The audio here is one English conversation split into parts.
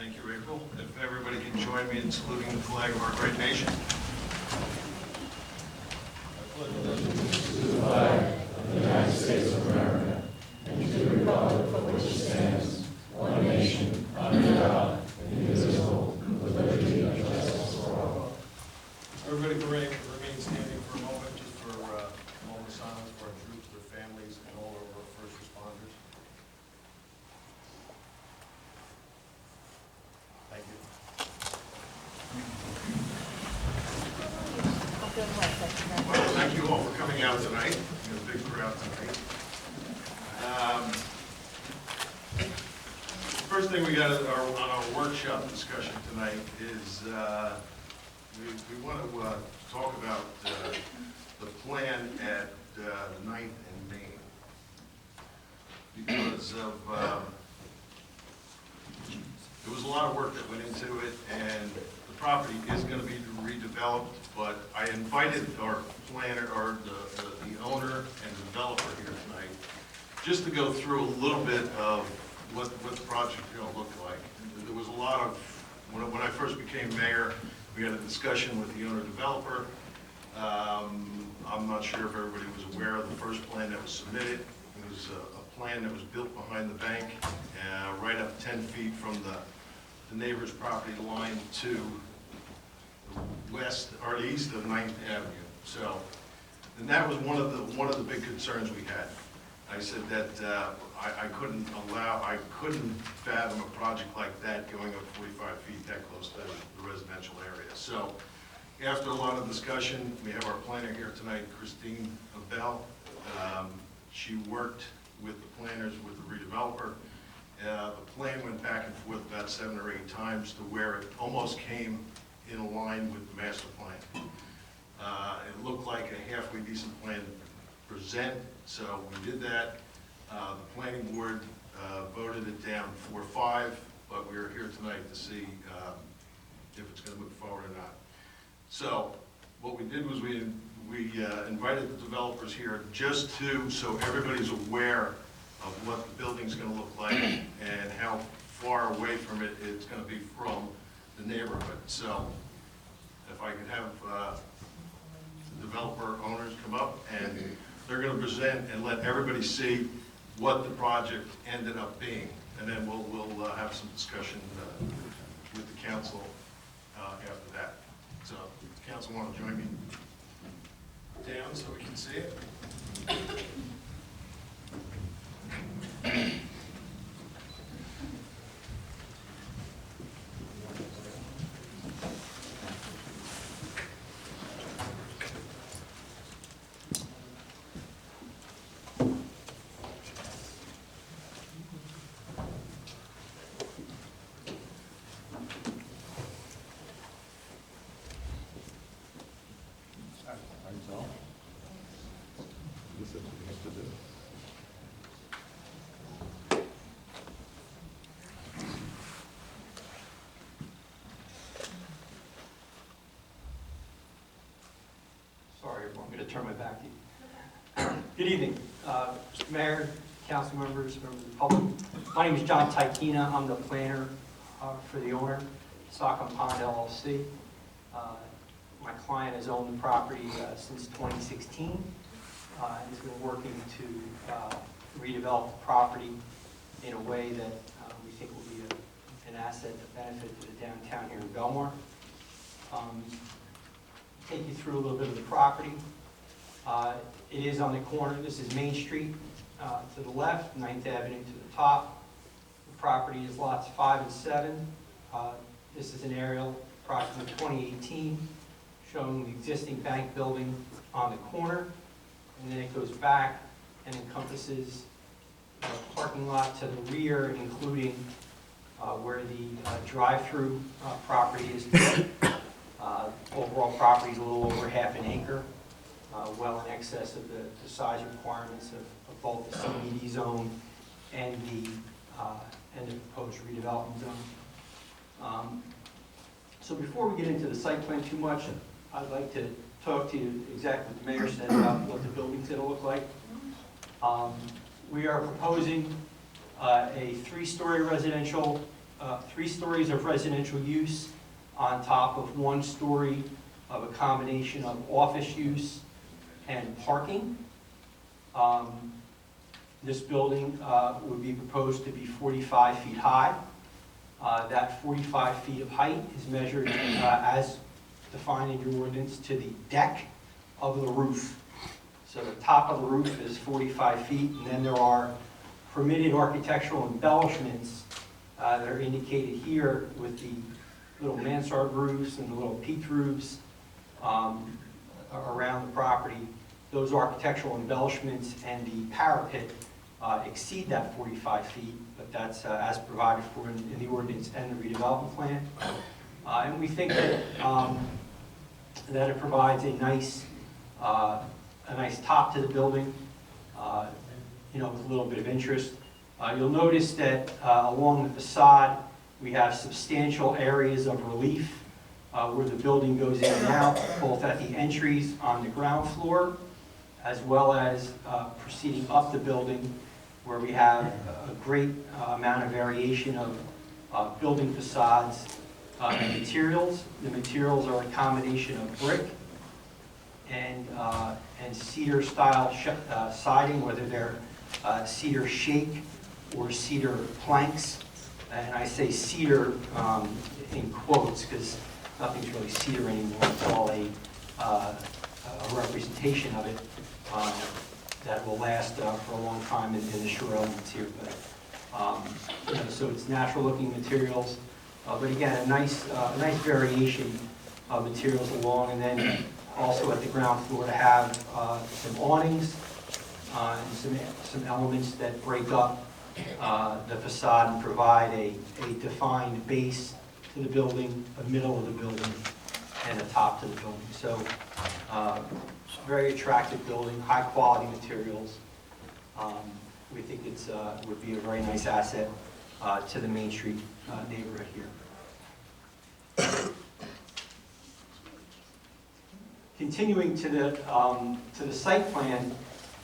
Thank you, April. If everybody can join me in saluting the flag of our great nation. To the flag of the United States of America and to the republic for which it stands, one nation, under God, indivisible, with liberty and justice for all. Everybody remain standing for a moment, just for a moment of silence for our troops, their families, and all of our first responders. Thank you. Well, thank you all for coming out tonight. We have a big crowd tonight. First thing we got on our workshop discussion tonight is we want to talk about the plan at 9th and Main, because of there was a lot of work that went into it, and the property is going to be redeveloped, but I invited our planner, or the owner and developer here tonight, just to go through a little bit of what the project is going to look like. There was a lot of, when I first became mayor, we had a discussion with the owner developer. I'm not sure if everybody was aware of the first plan that was submitted. It was a plan that was built behind the bank, right up 10 feet from the neighbor's property line to the west or the east of 9th Avenue. So, and that was one of the big concerns we had. I said that I couldn't fathom a project like that going up 45 feet that close to the residential area. So after a lot of discussion, we have our planner here tonight, Christine Bell. She worked with the planners, with the redeveloper. The plan went back and forth about 7 or 8 times to where it almost came in line with the master plan. It looked like a halfway decent plan to present, so we did that. The planning board voted it down 4-5, but we are here tonight to see if it's going to move forward or not. So what we did was we invited the developers here just so everybody's aware of what the building's going to look like and how far away from it it's going to be from the neighborhood. So if I could have the developer owners come up, and they're going to present and let everybody see what the project ended up being, and then we'll have some discussion with the council after that. So if the council want to join me down so we can see it. Sorry, I'm going to turn my back to you. Good evening, Mr. Mayor, council members, members of the public. My name is John Tykina. I'm the planner for the owner, Stockholm Pond LLC. My client has owned the property since 2016 and has been working to redevelop the property in a way that we think will be an asset, a benefit to the downtown here in Belmar. Take you through a little bit of the property. It is on the corner. This is Main Street to the left, 9th Avenue to the top. The property is lots 5 and 7. This is an aerial, approximately 2018, showing the existing bank building on the corner. And then it goes back and encompasses a parking lot to the rear, including where the drive-through property is. Overall property is a little over half an acre, well in excess of the size requirements of both the CBD zone and the proposed redevelopment zone. So before we get into the site plan too much, I'd like to talk to you exactly what the mayor said about what the building's going to look like. We are proposing a 3-story residential 3 stories of residential use on top of 1 story of a combination of office use and parking. This building would be proposed to be 45 feet high. That 45 feet of height is measured as defined in your ordinance to the deck of the roof. So the top of the roof is 45 feet, and then there are permitted architectural embellishments that are indicated here with the little mansard roofs and the little peaked roofs around the property. Those architectural embellishments and the parapet exceed that 45 feet, but that's as provided for in the ordinance and the redevelopment plan. And we think that, that it provides a nice top to the building, you know, with a little bit of interest. You'll notice that along the facade, we have substantial areas of relief where the building goes in and out, both at the entries on the ground floor, as well as proceeding up the building, where we have a great amount of variation of building facades and materials. The materials are a combination of brick and cedar style siding, whether they're cedar shake or cedar planks. And I say cedar in quotes because nothing's really cedar anymore. It's all a representation of it that will last for a long time in the shore elements here. But you know, so it's natural looking materials, but again, a nice variation of materials along, and then also at the ground floor to have some awnings and some elements that break up the facade and provide a defined base to the building, a middle of the building, and a top to the building. So very attractive building, high quality materials. We think it's would be a very nice asset to the Main Street neighborhood here. Continuing to the site plan,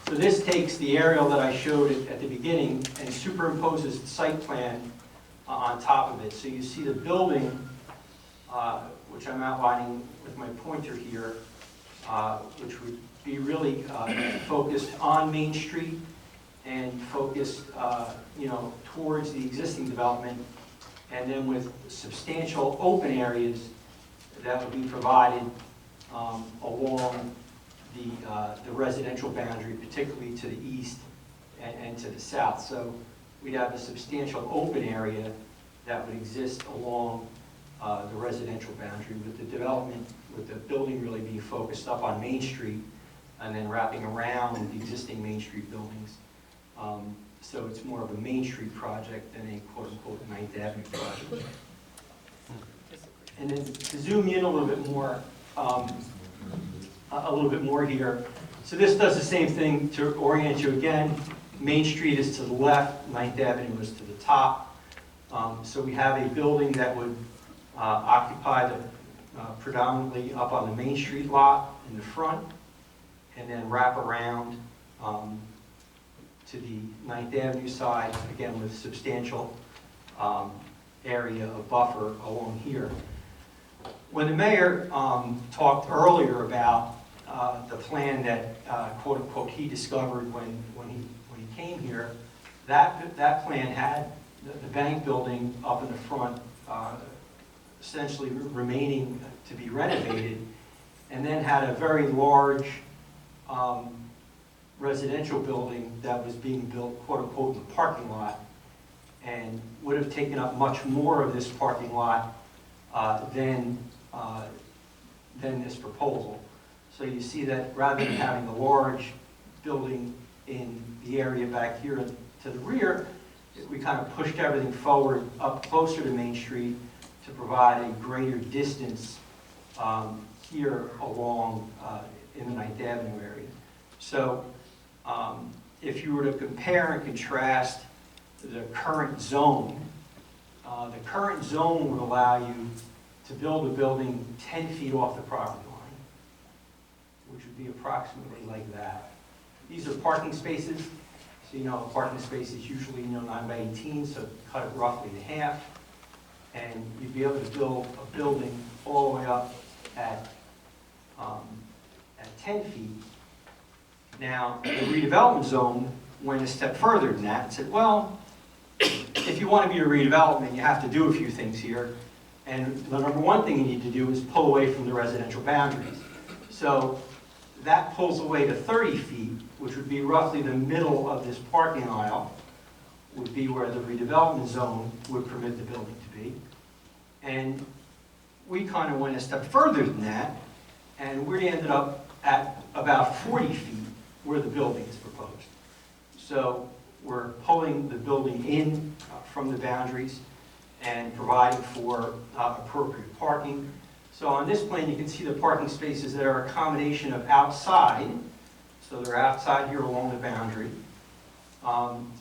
so this takes the aerial that I showed at the beginning and superimposes the site plan on top of it. So you see the building, which I'm outlining with my pointer here, which would be really focused on Main Street and focused, you know, towards the existing development, and then with substantial open areas that would be provided along the residential boundary, particularly to the east and to the south. So we'd have a substantial open area that would exist along the residential boundary, with the development, with the building really being focused up on Main Street and then wrapping around the existing Main Street buildings. So it's more of a Main Street project than a quote-unquote 9th Avenue project. And then to zoom in a little bit more here. So this does the same thing to orient you again. Main Street is to the left, 9th Avenue is to the top. So we have a building that would occupy the predominantly up on the Main Street lot in the front, and then wrap around to the 9th Avenue side, again with substantial area of buffer along here. When the mayor talked earlier about the plan that quote unquote he discovered when he came here, that plan had the bank building up in the front essentially remaining to be renovated, and then had a very large residential building that was being built, quote unquote, in the parking lot, and would have taken up much more of this parking lot than this proposal. So you see that rather than having a large building in the area back here to the rear, we kind of pushed everything forward up closer to Main Street to provide a greater distance here along in the 9th Avenue area. So if you were to compare and contrast the current zone would allow you to build a building 10 feet off the property line, which would be approximately like that. These are parking spaces. So you know a parking space is usually 9 by 18, so cut it roughly in half. you'd be able to build a building all the way up at 10 feet. Now, the redevelopment zone went a step further than that and said, well, if you want to be a redevelopment, you have to do a few things here. And the number one thing you need to do is pull away from the residential boundaries. So that pulls away to 30 feet, which would be roughly the middle of this parking aisle, would be where the redevelopment zone would permit the building to be. And we kind of went a step further than that, and we ended up at about 40 feet where the building is proposed. So we're pulling the building in from the boundaries and providing for appropriate parking. So on this plan, you can see the parking spaces that are a combination of outside, so they're outside here along the boundary, and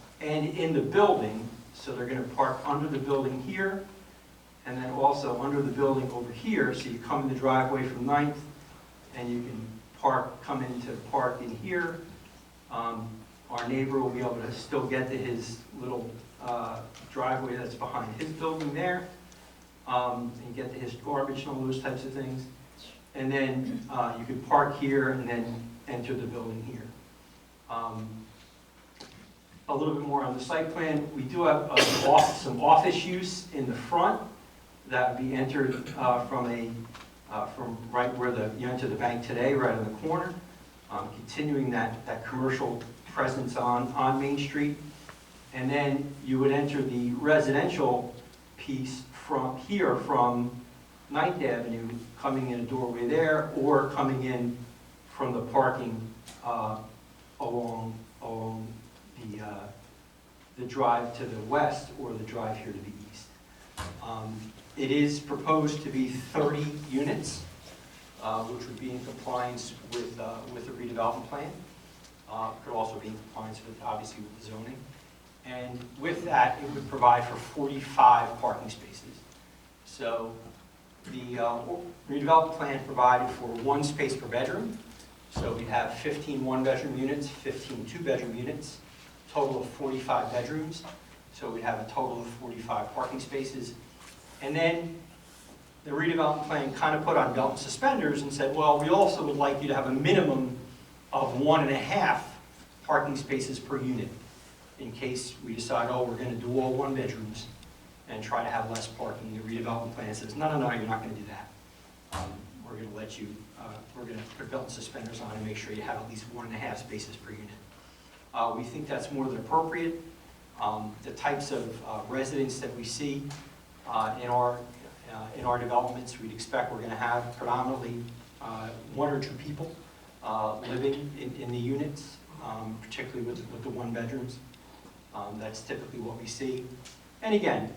in the building, so they're going to park under the building here, and then also under the building over here, so you come in the driveway from 9th, and you can come in to park in here. Our neighbor will be able to still get to his little driveway that's behind his building there, and get to his garbage and all those types of things. And then you can park here and then enter the building here. A little bit more on the site plan. We do have some office use in the front that would be entered from right where you enter the bank today, right on the corner. Continuing that commercial presence on Main Street. And then you would enter the residential piece from 9th Avenue, coming in a doorway there, or coming in from the parking along the drive to the west or the drive here to the east. It is proposed to be 30 units, which would be in compliance with the redevelopment plan. Could also be in compliance with, obviously, with the zoning. And with that, it would provide for 45 parking spaces. So the redevelopment plan provided for 1 space per bedroom. So we have 15 one-bedroom units, 15 two-bedroom units, total of 45 bedrooms. So we have a total of 45 parking spaces. And then the redevelopment plan kind of put on belt and suspenders and said, well, we also would like you to have a minimum of 1.5 parking spaces per unit, in case we decide, oh, we're going to do all one-bedrooms and try to have less parking. The redevelopment plan says, no, you're not going to do that. We're going to let you, we're going to put belt and suspenders on and make sure you have at least 1.5 spaces per unit. We think that's more than appropriate. The types of residents that we see in our developments, we'd expect we're going to have predominantly 1 or 2 people living in the units, particularly with the 1-bedrooms. That's typically what we see. And again,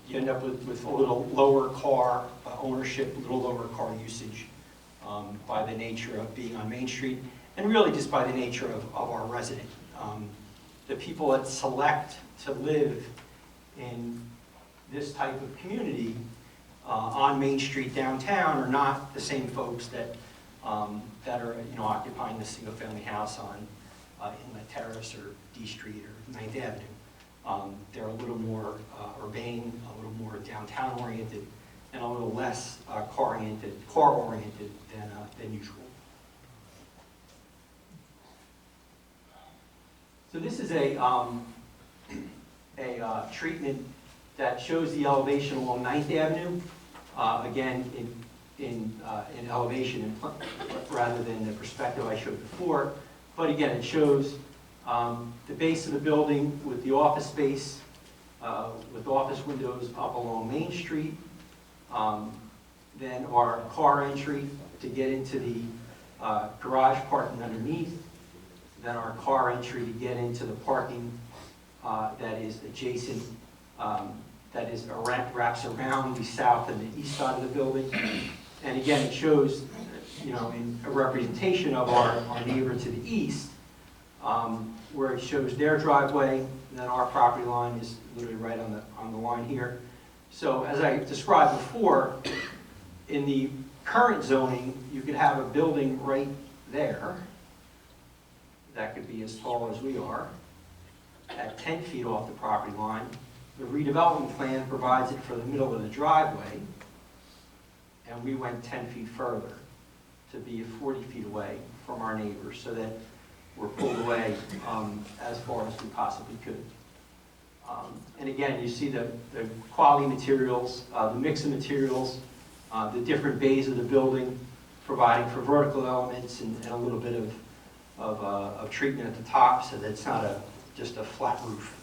you end up with a little lower car ownership, a little lower car usage by the nature of being on Main Street, and really just by the nature of our resident. The people that select to live in this type of community on Main Street downtown are not the same folks that are occupying the single-family house on Inlet Terrace or D Street or 9th Avenue. They're a little more urbane, a little more downtown-oriented, and a little less car-oriented than usual. So this is a treatment that shows the elevation along 9th Avenue, again in elevation rather than the perspective I showed before. But again, it shows the base of the building with the office space, with office windows up along Main Street. Then our car entry to get into the garage parking underneath. Then our car entry to get into the parking that is adjacent, wraps around the south and the east side of the building. And again, it shows, in a representation of our neighbor to the east, where it shows their driveway, and then our property line is literally right on the line here. So as I described before, in the current zoning, you could have a building right there that could be as tall as we are, at 10 feet off the property line, The redevelopment plan provides it for the middle of the driveway, and we went 10 feet further to be 40 feet away from our neighbors, so that we're pulled away as far as we possibly could. And again, you see the quality materials, the mix of materials, the different bays of the building, providing for vertical elements and a little bit of treatment at the top, so that it's not just a flat roof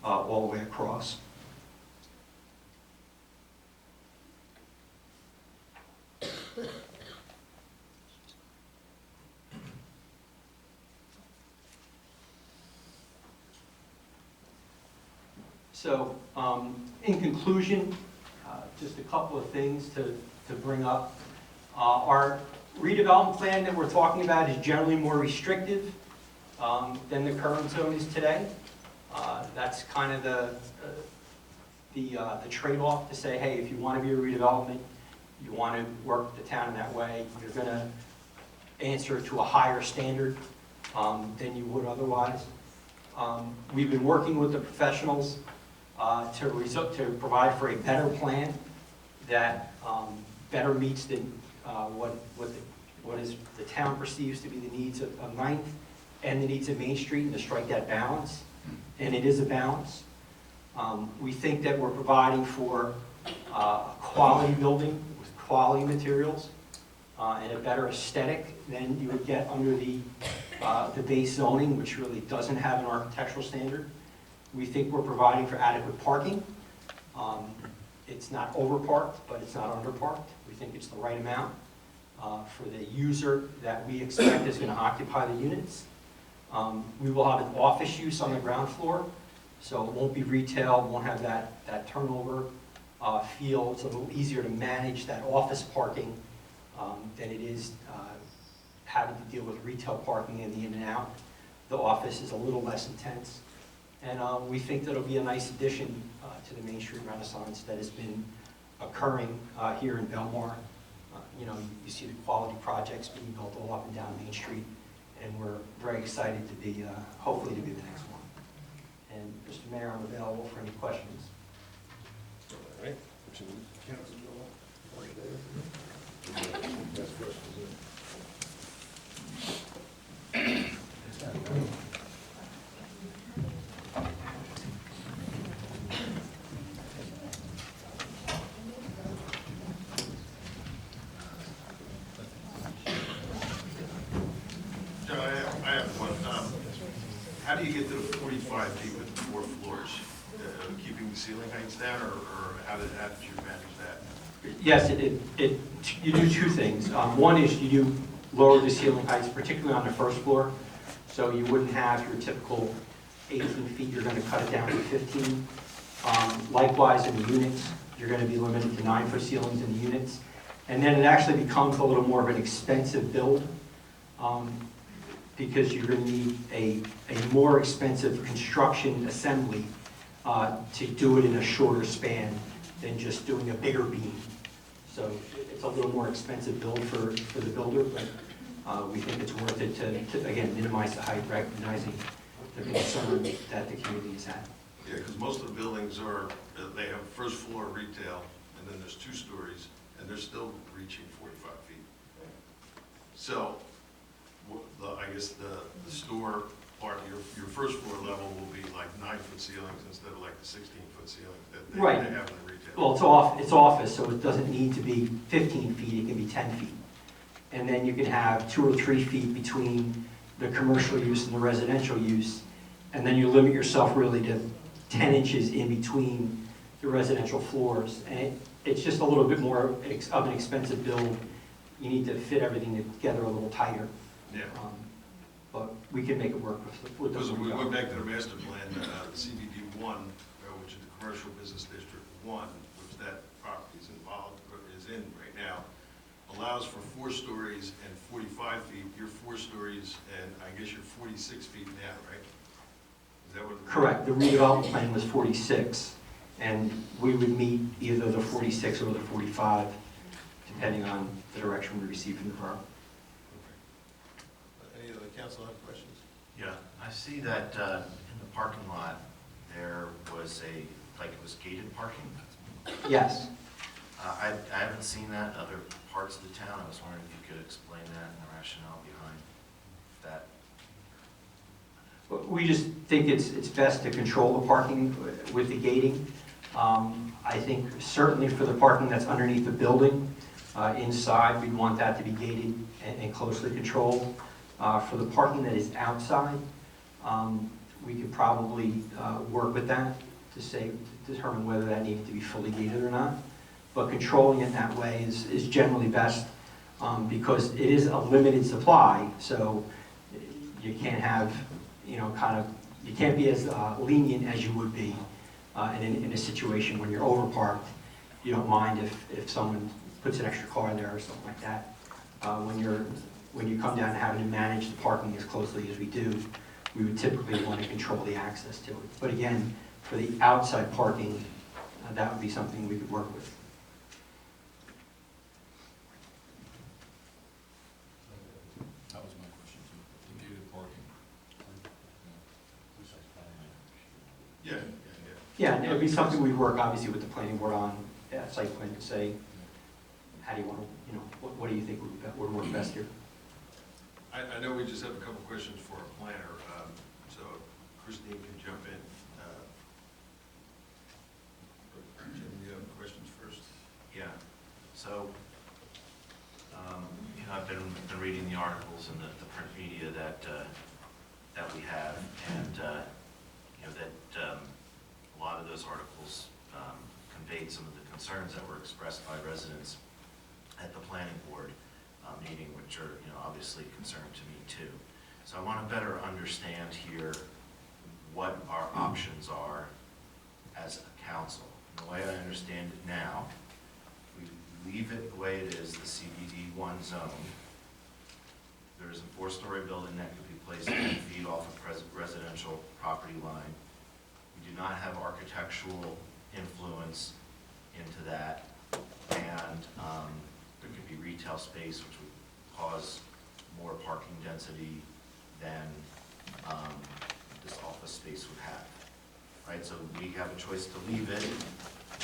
all the way across. So, in conclusion, just a couple of things to bring up. Our redevelopment plan that we're talking about is generally more restrictive than the current zone is today. That's kind of the trade-off to say, hey, if you want to be a redevelopment, you want to work the town in that way, you're going to answer to a higher standard than you would otherwise. We've been working with the professionals to provide for a better plan that better meets what the town perceives to be the needs of Ninth and the needs of Main Street, and to strike that balance. And it is a balance. We think that we're providing for a quality building with quality materials and a better aesthetic than you would get under the base zoning, which really doesn't have an architectural standard. We think we're providing for adequate parking. It's not overparked, but it's not underparked. We think it's the right amount for the user that we expect is going to occupy the units. We will have an office use on the ground floor, so it won't be retail, won't have that turnover feel. It's a little easier to manage that office parking than it is having to deal with retail parking in the in and out. The office is a little less intense. And we think that'll be a nice addition to the Main Street Renaissance that has been occurring here in Belmar. You know, you see the quality projects being built all up and down Main Street, and we're very excited to be, hopefully to be the next one. And Mr. Mayor, I'm available for any questions. All right. John, I have one. How do you get to the 45 feet with the 4 floors? Keeping the ceiling heights down, or how did you manage that? Yes, you do two things. One is you do lower the ceiling heights, particularly on the first floor, so you wouldn't have your typical 18 feet, you're going to cut it down to 15. Likewise, in the units, you're going to be limited to 9-foot ceilings in the units. And then it actually becomes a little more of an expensive build because you're going to need a more expensive construction assembly to do it in a shorter span than just doing a bigger beam. So it's a little more expensive build for the builder, but we think it's worth it to again, minimize the height, recognizing the concern that the community has had. Yeah, because most of the buildings they have first floor retail, and then there's 2 stories, and they're still reaching 45 feet. So, I guess the store part, your first floor level will be like 9-foot ceilings instead of like the 16-foot ceilings that they Right. have in the retail. Well, it's office, so it doesn't need to be 15 feet, it can be 10 feet. And then you can have 2 or 3 feet between the commercial use and the residential use, and then you limit yourself really to 10 inches in between the residential floors. And it's just a little bit more of an expensive build. You need to fit everything together a little tighter. Yeah. But we can make it work with the. Because if we went back to the master plan, the CBD 1, which is the Commercial Business District 1, which that property is in right now, allows for 4 stories and 45 feet. You're 4 stories, and I guess you're 46 feet now, right? Is that what? Correct. The redevelopment plan was 46, and we would meet either the 46 or the 45, depending on the direction we receive from the borough. Any of the council have questions? Yeah, I see that in the parking lot, there was a like it was gated parking? Yes. I haven't seen that in other parts of the town. I was wondering if you could explain that and the rationale behind that. We just think it's best to control the parking with the gating. I think certainly for the parking that's underneath the building, inside, we'd want that to be gated and closely controlled. For the parking that is outside, we could probably work with that to determine whether that needs to be fully gated or not. But controlling it that way is generally best because it is a limited supply, so you can't have, you can't be as lenient as you would be in a situation when you're overparked. You don't mind if someone puts an extra car there or something like that. When you come down to having to manage the parking as closely as we do, we would typically want to control the access to it. But again, for the outside parking, that would be something we could work with. That was my question, too. The gated parking. Yeah. Yeah, and it would be something we'd work obviously with the planning board on, site plan to say, how do you want to, what do you think would work best here? I know we just have a couple questions for our planner, so Christine can jump in. Jim, you have questions first? Yeah, so, I've been reading the articles in the print media that we have, and, that a lot of those articles conveyed some of the concerns that were expressed by residents at the planning board meeting, which are, obviously concerning to me too. So I want to better understand here what our options are as a council. And the way I understand it now, we leave it the way it is, the CBD1 zone. There's a 4-story building that could be placed 10 feet off of residential property line. We do not have architectural influence into that, and there could be retail space, which would cause more parking density than this office space would have. Right, so we have a choice to leave it,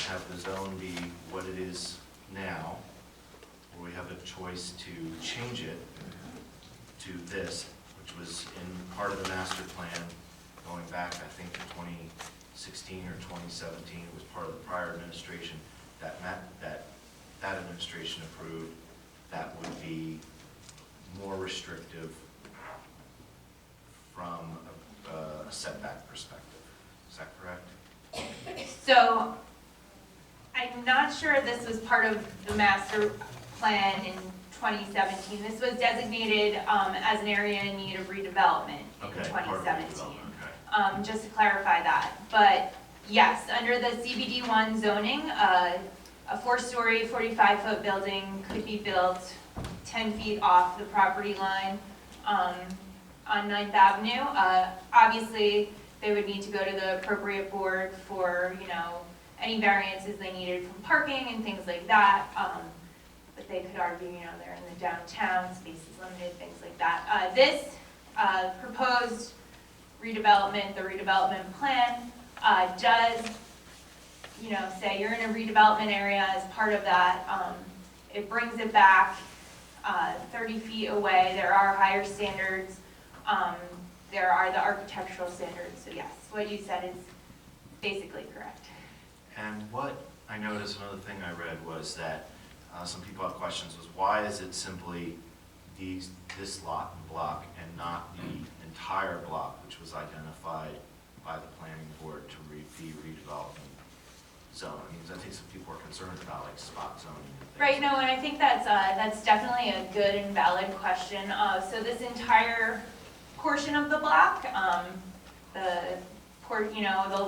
have the zone be what it is now, or we have a choice to change it to this, which was in part of the master plan going back, I think, to 2016 or 2017. It was part of the prior administration that administration approved. That would be more restrictive from a setback perspective. Is that correct? So, I'm not sure this was part of the master plan in 2017. This was designated as an area in need of redevelopment in 2017. Okay. Just to clarify that. But yes, under the CBD1 zoning, a 4-story, 45-foot building could be built 10 feet off the property line on 9th Avenue. Obviously, they would need to go to the appropriate board for, any variances they needed from parking and things like that. But they could argue, they're in the downtown, space is limited, things like that. This proposed redevelopment, the redevelopment plan, does, say you're in a redevelopment area as part of that. It brings it back 30 feet away. There are higher standards. There are the architectural standards. So yes, what you said is basically correct. And what I noticed, another thing I read was that some people have questions, was why is it simply this lot and block and not the entire block, which was identified by the planning board to be redevelopment zone? I think some people are concerned about like spot zoning. Right, no, and I think that's definitely a good and valid question. So this entire portion of the block, the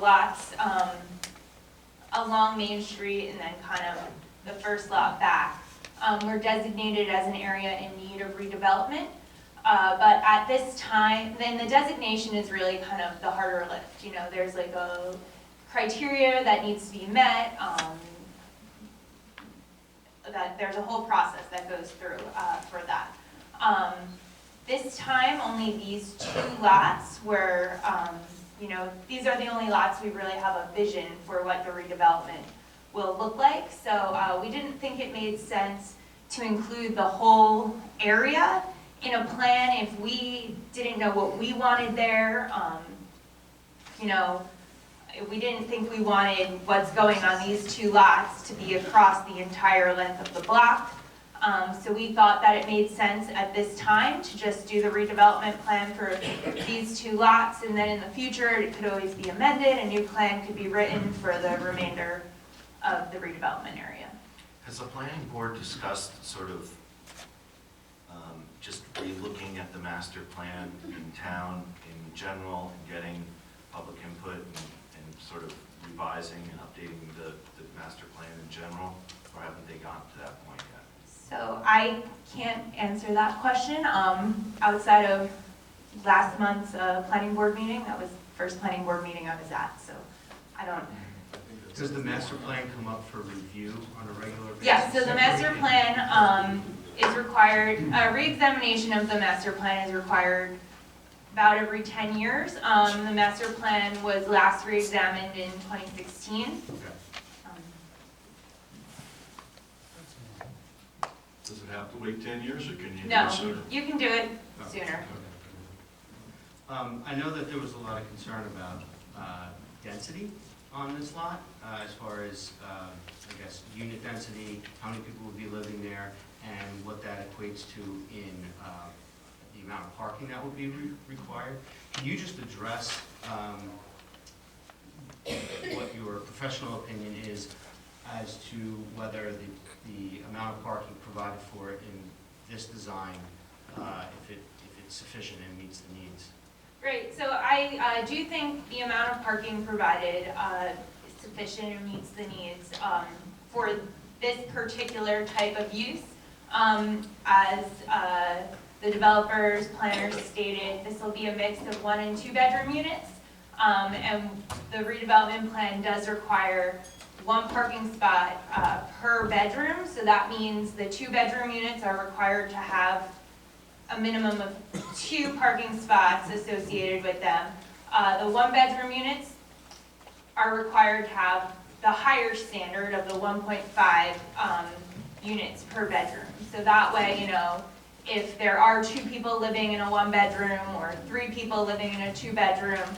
lots along Main Street and then kind of the first lot back, were designated as an area in need of redevelopment. But at this time, then the designation is really kind of the harder lift. There's like a criteria that needs to be met. That there's a whole process that goes through for that. This time, only these 2 lots were, these are the only lots we really have a vision for what the redevelopment will look like. So we didn't think it made sense to include the whole area in a plan if we didn't know what we wanted there. We didn't think we wanted what's going on these two lots to be across the entire length of the block. So we thought that it made sense at this time to just do the redevelopment plan for these two lots, and then in the future, it could always be amended, a new plan could be written for the remainder of the redevelopment area. Has the planning board discussed sort of just re-looking at the master plan in town in general, and getting public input and sort of revising and updating the master plan in general, or haven't they gotten to that point yet? So I can't answer that question. Outside of last month's planning board meeting, that was the first planning board meeting I was at, so I don't. Does the master plan come up for review on a regular basis? Yeah, so the master plan is required, re-examination of the master plan is required about every 10 years. The master plan was last re-examined in 2016. Okay. Does it have to wait 10 years, or can you do No, it sooner? you can do it Oh, sooner. okay. I know that there was a lot of concern about density on this lot, as far as, I guess, unit density, how many people would be living there, and what that equates to in the amount of parking that would be required. Can you just address what your professional opinion is as to whether the amount of parking provided for in this design, if it's sufficient and meets the needs? Great, so I do think the amount of parking provided is sufficient and meets the needs for this particular type of use. As the developers, planners stated, this will be a mix of 1 and 2 bedroom units. And the redevelopment plan does require 1 parking spot per bedroom. So that means the 2 bedroom units are required to have a minimum of 2 parking spots associated with them. The 1 bedroom units are required to have the higher standard of the 1.5 units per bedroom. So that way, if there are 2 people living in a 1 bedroom or 3 people living in a 2 bedroom,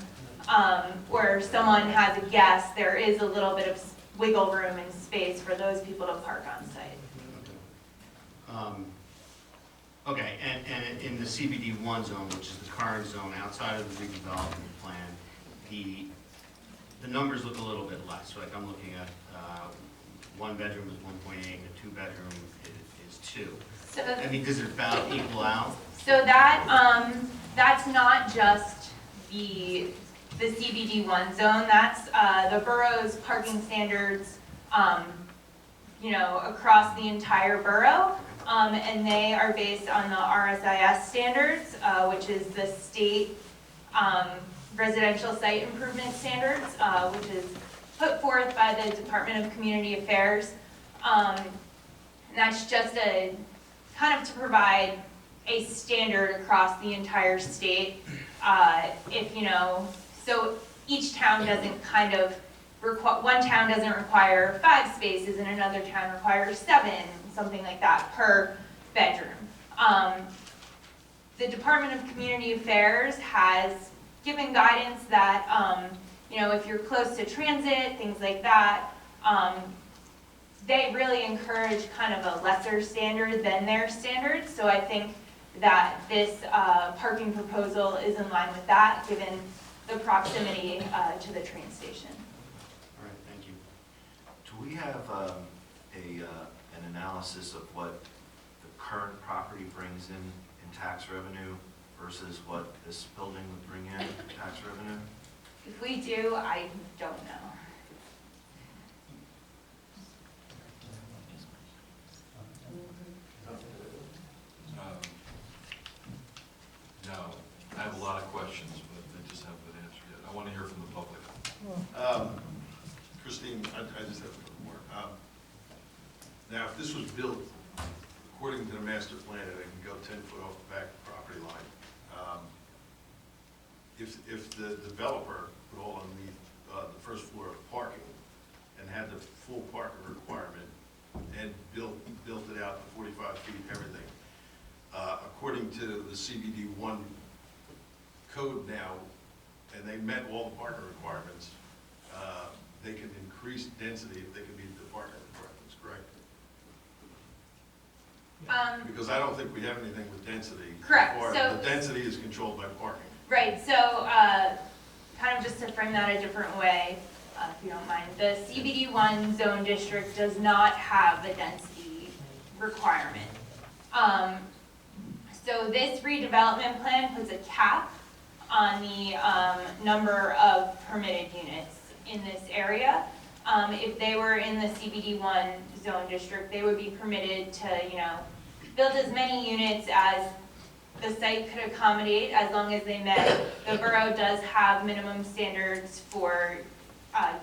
or someone has a guest, there is a little bit of wiggle room and space for those people to park on site. Okay, and in the CBD1 zone, which is the current zone outside of the redevelopment plan, the numbers look a little bit less. Like I'm looking at 1 bedroom is 1.8 and a 2 bedroom is 2. So, I mean, does it about equal out? so that's not just the CBD1 zone. That's the borough's parking standards, across the entire borough. And they are based on the RSIS standards, which is the state residential site improvement standards, which is put forth by the Department of Community Affairs. And that's just a kind of to provide a standard across the entire state. So each town doesn't one town doesn't require 5 spaces and another town requires 7, something like that per bedroom. The Department of Community Affairs has given guidance that, if you're close to transit, things like that, they really encourage kind of a lesser standard than their standards. So I think that this parking proposal is in line with that, given the proximity to the train station. All right, thank you. Do we have an analysis of what the current property brings in tax revenue versus what this building would bring in tax revenue? If we do, I don't know. No, I have a lot of questions, but I just haven't been answered yet. I want to hear from the public. Christine, I just have a little more. Now, if this was built according to the master plan, and it can go 10 foot off the back property line, if the developer put all underneath the first floor of parking and had the full parking requirement and built it out to 45 feet, everything, according to the CBD 1 code now, and they met all the parking requirements, they can increase density if they can meet the parking requirements, correct? Because I don't think we have anything with density. Correct, Or so- the density is controlled by parking. Right, so kind of just to frame that a different way, if you don't mind, the CBD 1 zone district does not have a density requirement. So this redevelopment plan puts a cap on the number of permitted units in this area. If they were in the CBD 1 zone district, they would be permitted to, build as many units as the site could accommodate, as long as they met. The borough does have minimum standards for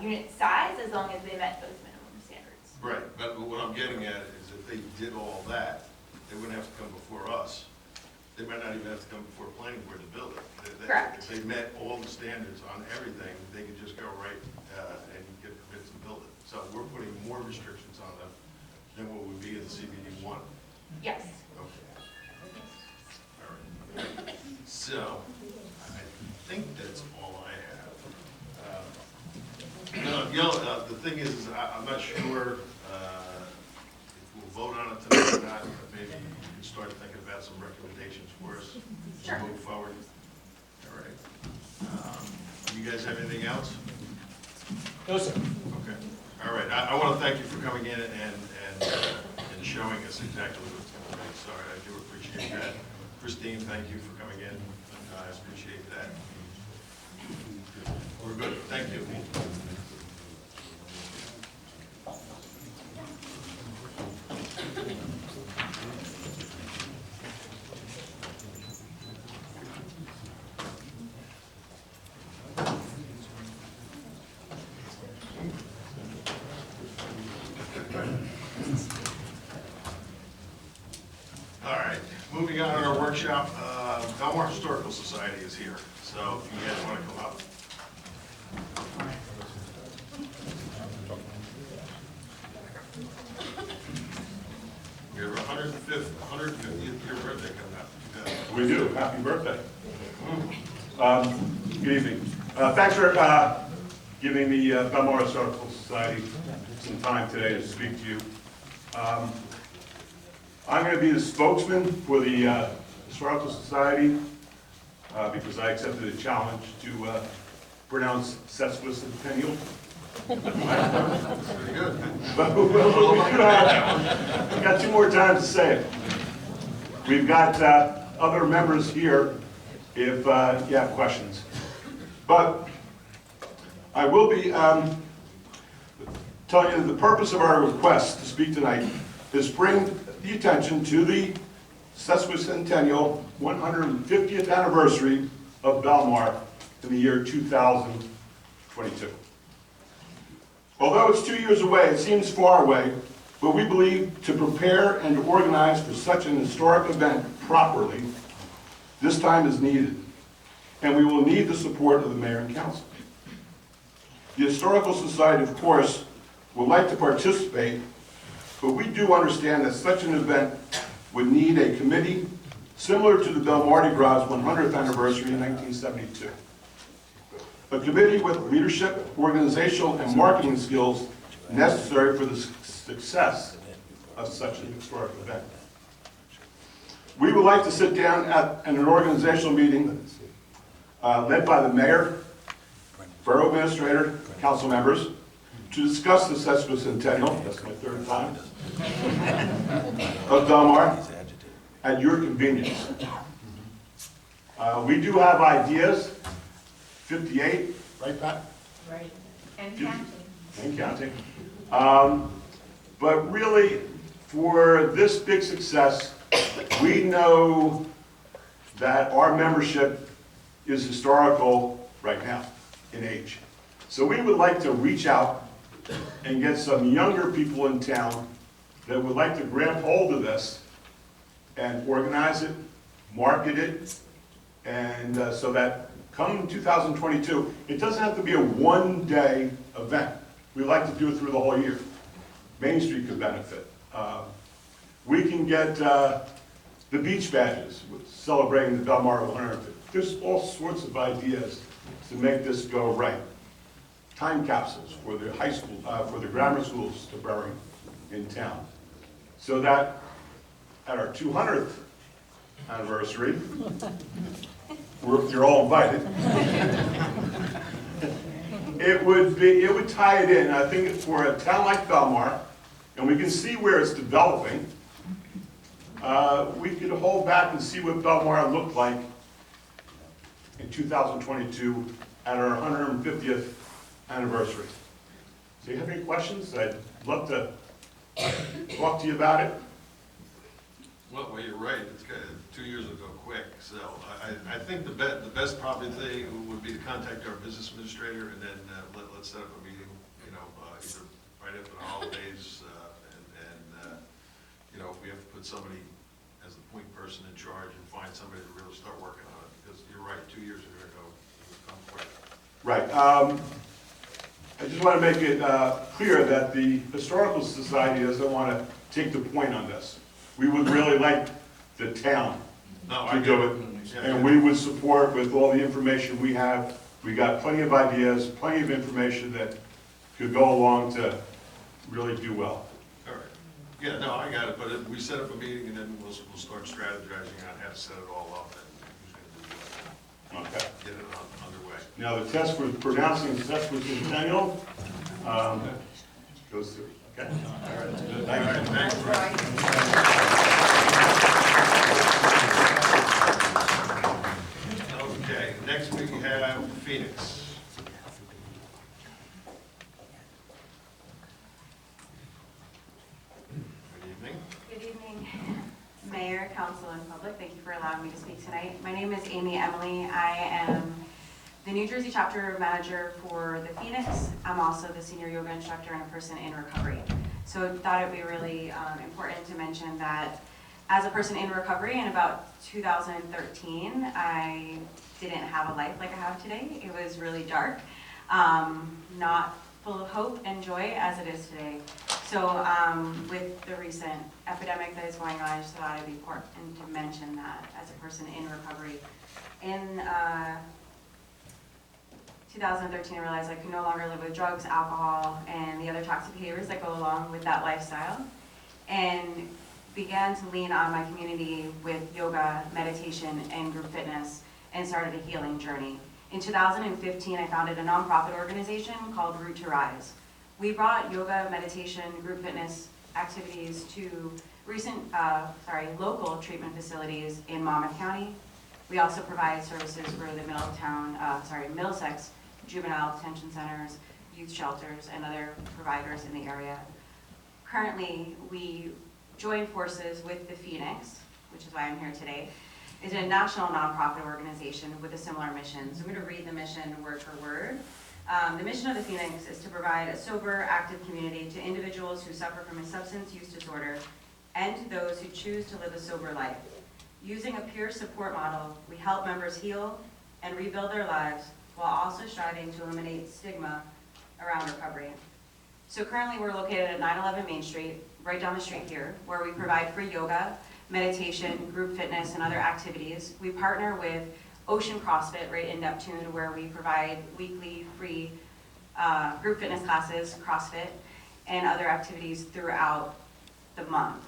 unit size, as long as they met those minimum standards. Right, but what I'm getting at is if they did all that, they wouldn't have to come before us. They might not even have to come before planning board to build it. Correct. If they met all the standards on everything, they could just go right and get permits to build it. So we're putting more restrictions on them than what would be in CBD 1. Yes. Okay. All right. So, I think that's all I have. The thing is I'm not sure if we'll vote on it tonight or not, but maybe you can start thinking about some recommendations for us Sure. to move forward. All right. You guys have anything else? No, sir. Okay. All right. I want to thank you for coming in and showing us exactly what's going to be. So I do appreciate that. Christine, thank you for coming in. I appreciate that. We're good. Thank you. All right, moving on in our workshop, Belmar Historical Society is here, so if you guys want to come up. Your 150th year birthday coming up. Yeah. We do. Happy birthday. Good evening. Thanks for giving the Belmar Historical Society some time today to speak to you. I'm going to be the spokesman for the Historical Society because I accepted a challenge to pronounce sesquicentennial. Pretty good. But we got 2 more times to say it. We've got other members here if you have questions. But I will be telling you that the purpose of our request to speak tonight is bring the attention to the sesquicentennial 150th anniversary of Belmar in the year 2022. Although it's 2 years away, it seems far away, but we believe to prepare and to organize for such an historic event properly, this time is needed, and we will need the support of the mayor and council. The Historical Society, of course, would like to participate, but we do understand that such an event would need a committee similar to the Belmardi Gras 100th anniversary in 1972. A committee with leadership, organizational, and marketing skills necessary for the success of such an historic event. We would like to sit down at an organizational meeting led by the mayor, borough administrator, council members, to discuss the sesquicentennial, that's my 3rd time, of Belmar at your convenience. We do have ideas, 58, right, Pat? Right, and counting. And counting. But really, for this big success, we know that our membership is historical right now in age. So we would like to reach out and get some younger people in town that would like to grab hold of this and organize it, market it, and so that come 2022, it doesn't have to be a one-day event. We like to do it through the whole year. Main Street could benefit. We can get the beach badges, celebrating the Belmar 150. There's all sorts of ideas to make this go right. Time capsules for the high school, for the grammar schools to bury in town. So that at our 200th anniversary, you're all invited. It would tie it in. I think for a town like Belmar, and we can see where it's developing, we could hold back and see what Belmar looked like in 2022 at our 150th anniversary. So you have any questions? I'd love to talk to you about it. Well, you're right, it's kind of 2 years ago quick, so I think the best probably thing would be to contact our business administrator and then let's set up a meeting, either right after the holidays, and if we have to put somebody as the point person in charge and find somebody to really start working on it, because you're right, 2 years ago, it would come quick. Right. I just want to make it clear that the Historical Society doesn't want to take the point on this. We would really like the town to do it, and we would support with all the information we have. We got plenty of ideas, plenty of information that could go along to really do well. All right. Yeah, no, I got it, but if we set up a meeting and then we'll start strategizing on how to set it all up and who's going to do what. Okay. Get it underway. Now, the test for pronouncing the sesquicentennial goes through. Okay. All right, good. Thank you. Thanks, Frank. Okay, next we have Phoenix. Good evening. Good evening, Mayor, Council, and public. Thank you for allowing me to speak tonight. My name is Amy Emily. I am the New Jersey chapter manager for the Phoenix. I'm also the senior yoga instructor and a person in recovery. So I thought it'd be really important to mention that as a person in recovery in about 2013, I didn't have a life like I have today. It was really dark, not full of hope and joy as it is today. So with the recent epidemic that is going on, I just thought it'd be important to mention that as a person in recovery. In 2013, I realized I could no longer live with drugs, alcohol, and the other toxic behaviors that go along with that lifestyle, and began to lean on my community with yoga, meditation, and group fitness, and started a healing journey. In 2015, I founded a nonprofit organization called Root to Rise. We brought yoga, meditation, group fitness activities to local treatment facilities in Monmouth County. We also provide services for the Middlesex juvenile detention centers, youth shelters, and other providers in the area. Currently, we join forces with the Phoenix, which is why I'm here today. It's a national nonprofit organization with a similar mission. So I'm going to read the mission word for word. The mission of the Phoenix is to provide a sober, active community to individuals who suffer from a substance use disorder and to those who choose to live a sober life. Using a peer support model, we help members heal and rebuild their lives while also striving to eliminate stigma around recovery. So currently we're located at 911 Main Street, right down the street here, where we provide free yoga, meditation, group fitness, and other activities. We partner with Ocean CrossFit right in Neptune, where we provide weekly free group fitness classes, CrossFit, and other activities throughout the month.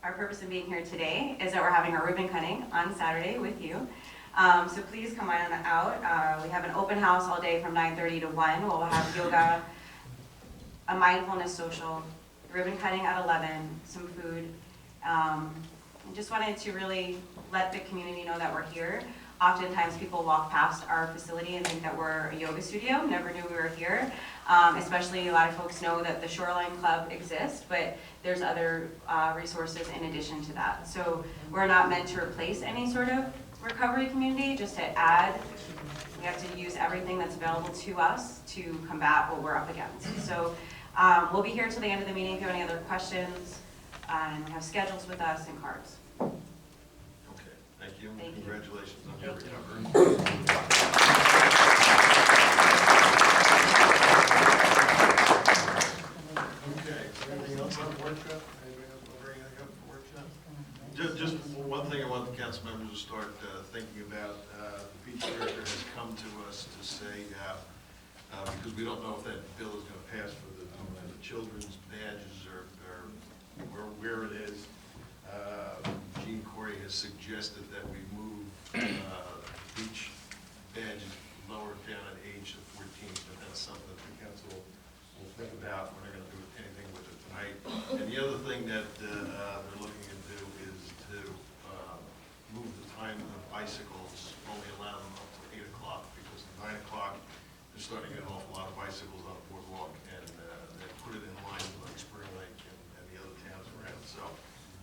Our purpose in being here today is that we're having our ribbon cutting on Saturday with you. So please come on out. We have an open house all day from 9:30 to 1. We'll have yoga, a mindfulness social, ribbon cutting at 11, some food. I just wanted to really let the community know that we're here. Oftentimes people walk past our facility and think that we're a yoga studio, never knew we were here. Especially a lot of folks know that the Shoreline Club exists, but there's other resources in addition to that. So we're not meant to replace any sort of recovery community, just to add. We have to use everything that's available to us to combat what we're up against. So we'll be here till the end of the meeting if you have any other questions, and we have schedules with us and cards. Okay, Thank you. Thank you. Congratulations on your Thank you. recovery. Okay, anything else on the workshop? Anybody else want to bring anything up for workshop? Just one thing I want the council members to start thinking about. The beach director has come to us to say, because we don't know if that bill is going to pass for the children's badges or where it is. Gene Corey has suggested that we move beach badges lower down at age of 14, but that's something that the council will think about. We're not going to do anything with it tonight. And the other thing that they're looking to do is to move the time of bicycles, only allow them up to 8 o'clock, because at 9 o'clock, they're starting to get an awful lot of bicycles on the boardwalk, and they put it in line with like Spring Lake and the other towns around. So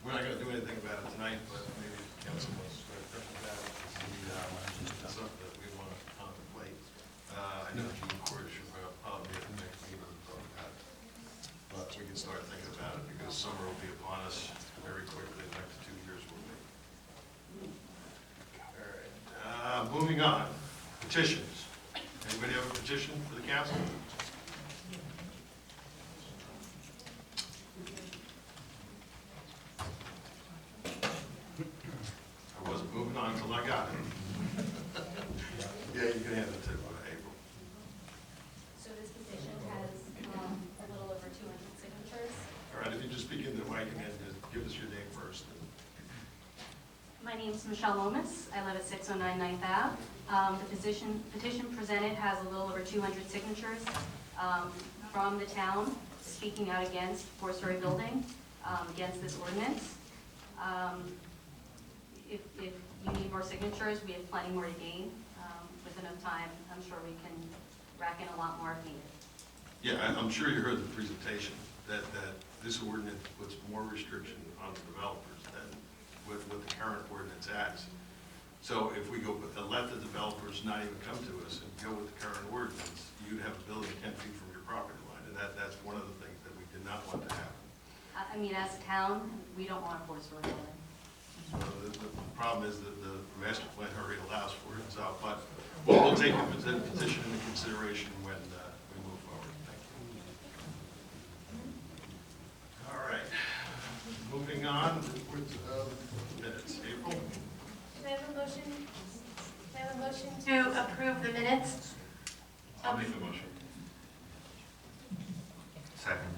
we're not going to do anything about it tonight, but maybe the council wants to start thinking about it. It's something that we want to contemplate. I know Gene Corey should probably be at the next meeting to talk about it, but we can start thinking about it because summer will be upon us very quickly. The next 2 years will be. All right. Moving on. Petitions. Anybody have a petition for the council? I wasn't moving on until I got it. Yeah, you can hand it to April. So this petition has a little over 200 signatures. All right, if you just speak into the mic and then just give us your name first. My name is Michelle Lomas. I live at 609 9th Ave. The petition presented has a little over 200 signatures from the town speaking out against four-story building, against this ordinance. If you need more signatures, we have plenty more to gain. With enough time, I'm sure we can rack in a lot more if needed. Yeah, I'm sure you heard the presentation, that this ordinance puts more restriction on the developers than what the current ordinance acts. So if we go, let the developers not even come to us and go with the current ordinance, you'd have a building 10 feet from your property line, and that's one of the things that we did not want to happen. I mean, as a town, we don't want a four-story building. So the problem is that the master plan already allows for it, so, but we'll take the petition into consideration when we move forward. Thank you. All right, moving on, reports of minutes. April? Can I have a motion? Can I have a motion to approve the minutes? I'll make the motion. Second.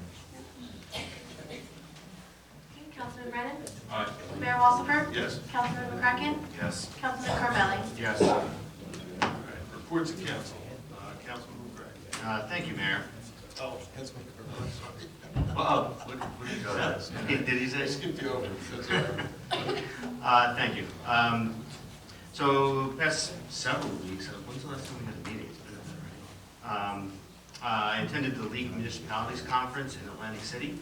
Councilman Brennan? Aye. Mayor Walsifer? Yes? Councilman McCracken? Yes. Councilman Carvelli? Yes. All right, reports of council. Councilman McCracken. Thank you, Mayor. Oh, Councilman Carvelli, sorry. What did you go ahead? Did he say? I skipped you over. That's all right. Thank you. So past several weeks, when's the last time we had a meeting? It's been a bit already. I attended the League of Municipalities Conference in Atlantic City.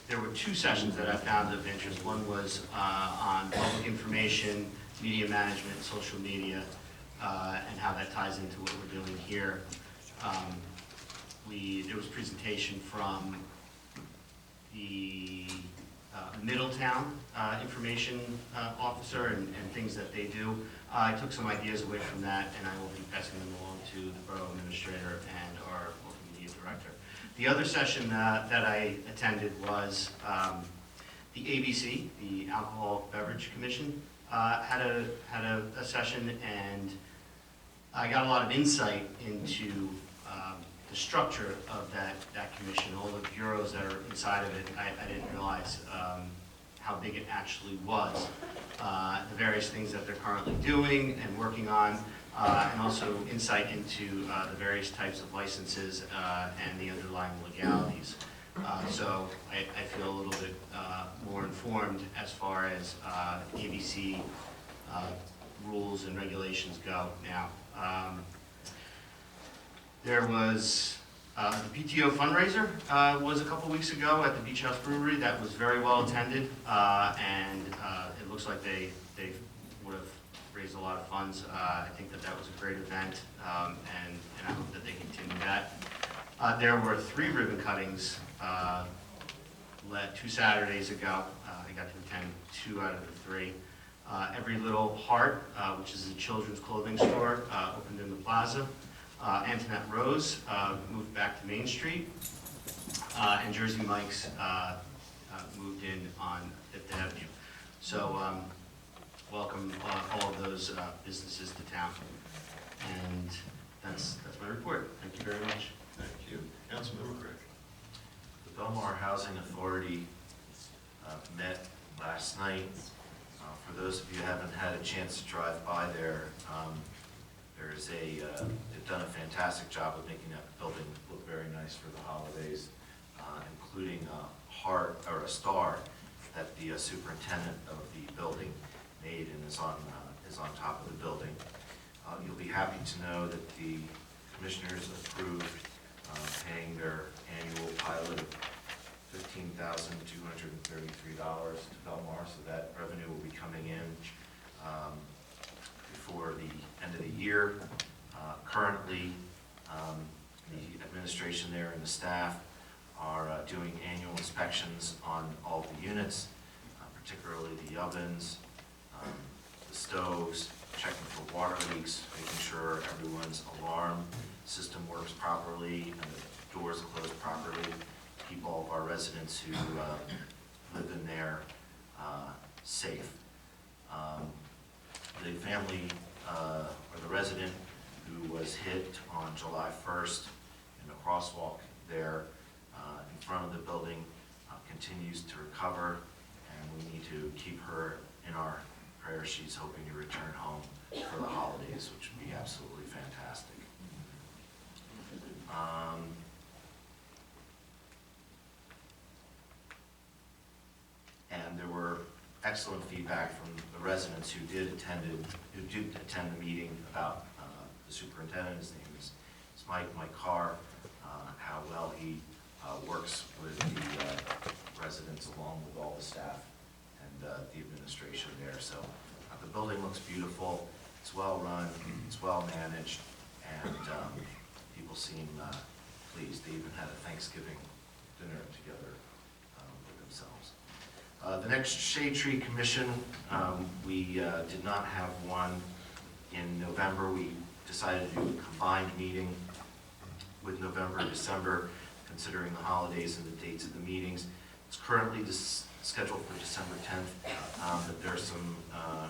There were two sessions that I found of interest. One was on public information, media management, social media, and how that ties into what we're doing here. There was a presentation from the Middletown information officer and things that they do. I took some ideas away from that, and I will be passing them along to the borough administrator and our local media director. The other session that I attended was the ABC, the Alcohol Beverage Commission, had a session, and I got a lot of insight into the structure of that commission, all the bureaus that are inside of it. I didn't realize how big it actually was, the various things that they're currently doing and working on, and also insight into the various types of licenses and the underlying legalities. So I feel a little bit more informed as far as ABC rules and regulations go now. There was the PTO fundraiser was a couple weeks ago at the Beach House Brewery. That was very well attended, and it looks like they would have raised a lot of funds. I think that was a great event, and I hope that they continue that. There were 3 ribbon cuttings 2 Saturdays ago. I got to attend 2 out of the 3. Every Little Heart, which is a children's clothing store, opened in the plaza. Antoinette Rose moved back to Main Street. And Jersey Mike's moved in on Fifth Avenue. So welcome all of those businesses to town. And that's my report. Thank you very much. Thank you. Councilmember Craig. The Belmar Housing Authority met last night. For those of you who haven't had a chance to drive by there, they've done a fantastic job of making that building look very nice for the holidays, including a heart or a star that the superintendent of the building made and is on top of the building. You'll be happy to know that the commissioners approved paying their annual pilot of $15,233 to Belmar, so that revenue will be coming in before the end of the year. Currently, the administration there and the staff are doing annual inspections on all the units, particularly the ovens, the stoves, checking for water leaks, making sure everyone's alarm system works properly and the doors close properly, keep all of our residents who live in there safe. The family or the resident who was hit on July 1st in a crosswalk there in front of the building continues to recover, and we need to keep her in our prayer. She's hoping to return home for the holidays, which would be absolutely fantastic. And there were excellent feedback from the residents who did attend the meeting about the superintendent. His name is Mike Carr, how well he works with the residents along with all the staff and the administration there. So the building looks beautiful, it's well run, it's well managed, and people seem pleased. They even had a Thanksgiving dinner together with themselves. The next Shade Tree Commission, we did not have one in November. We decided to do a combined meeting with November and December, considering the holidays and the dates of the meetings. It's currently scheduled for December 10th, but there are some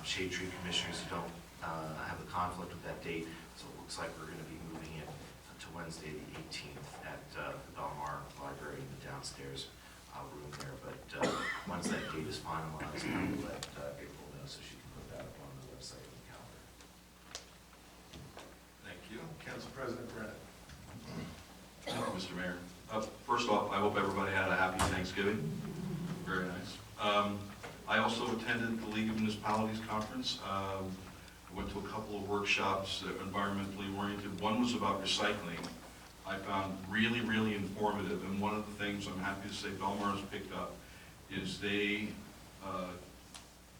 Shade Tree commissioners who don't have a conflict with that date, so it looks like we're going to be moving it to Wednesday the 18th at the Belmar Library in the downstairs room there. But once that date is finalized, I will let April know so she can put that up on the website and the calendar. Thank you. Council President Brennan. Thank you, Mr. Mayor. First off, I hope everybody had a happy Thanksgiving. Very nice. I also attended the League of Municipalities Conference. I went to a couple of workshops that were environmentally oriented. One was about recycling. I found really, really informative, and one of the things I'm happy to say Belmar has picked up is they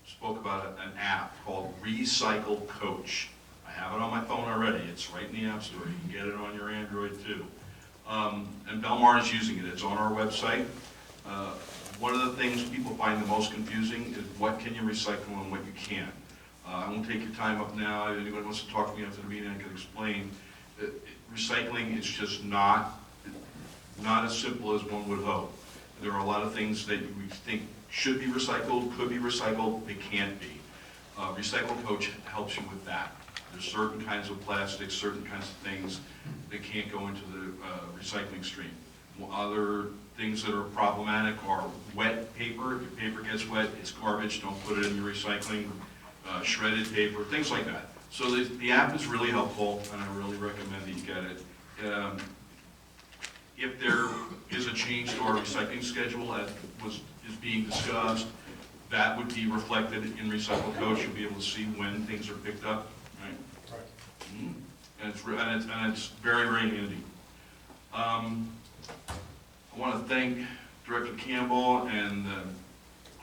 spoke about an app called Recycle Coach. I have it on my phone already. It's right in the App Store. You can get it on your Android too. And Belmar is using it. It's on our website. One of the things people find the most confusing is what can you recycle and what you can't. I won't take your time up now. If anyone wants to talk to me after the meeting, I can explain. Recycling is just not as simple as one would hope. There are a lot of things that we think should be recycled, could be recycled, they can't be. Recycle Coach helps you with that. There's certain kinds of plastics, certain kinds of things that can't go into the recycling stream. Other things that are problematic are wet paper. If your paper gets wet, it's garbage, don't put it in your recycling. Shredded paper, things like that. So the app is really helpful, and I really recommend that you get it. If there is a change to our recycling schedule as is being discussed, that would be reflected in Recycle Coach. You'll be able to see when things are picked up, right? Right. And it's very, very handy. I want to thank Director Campbell and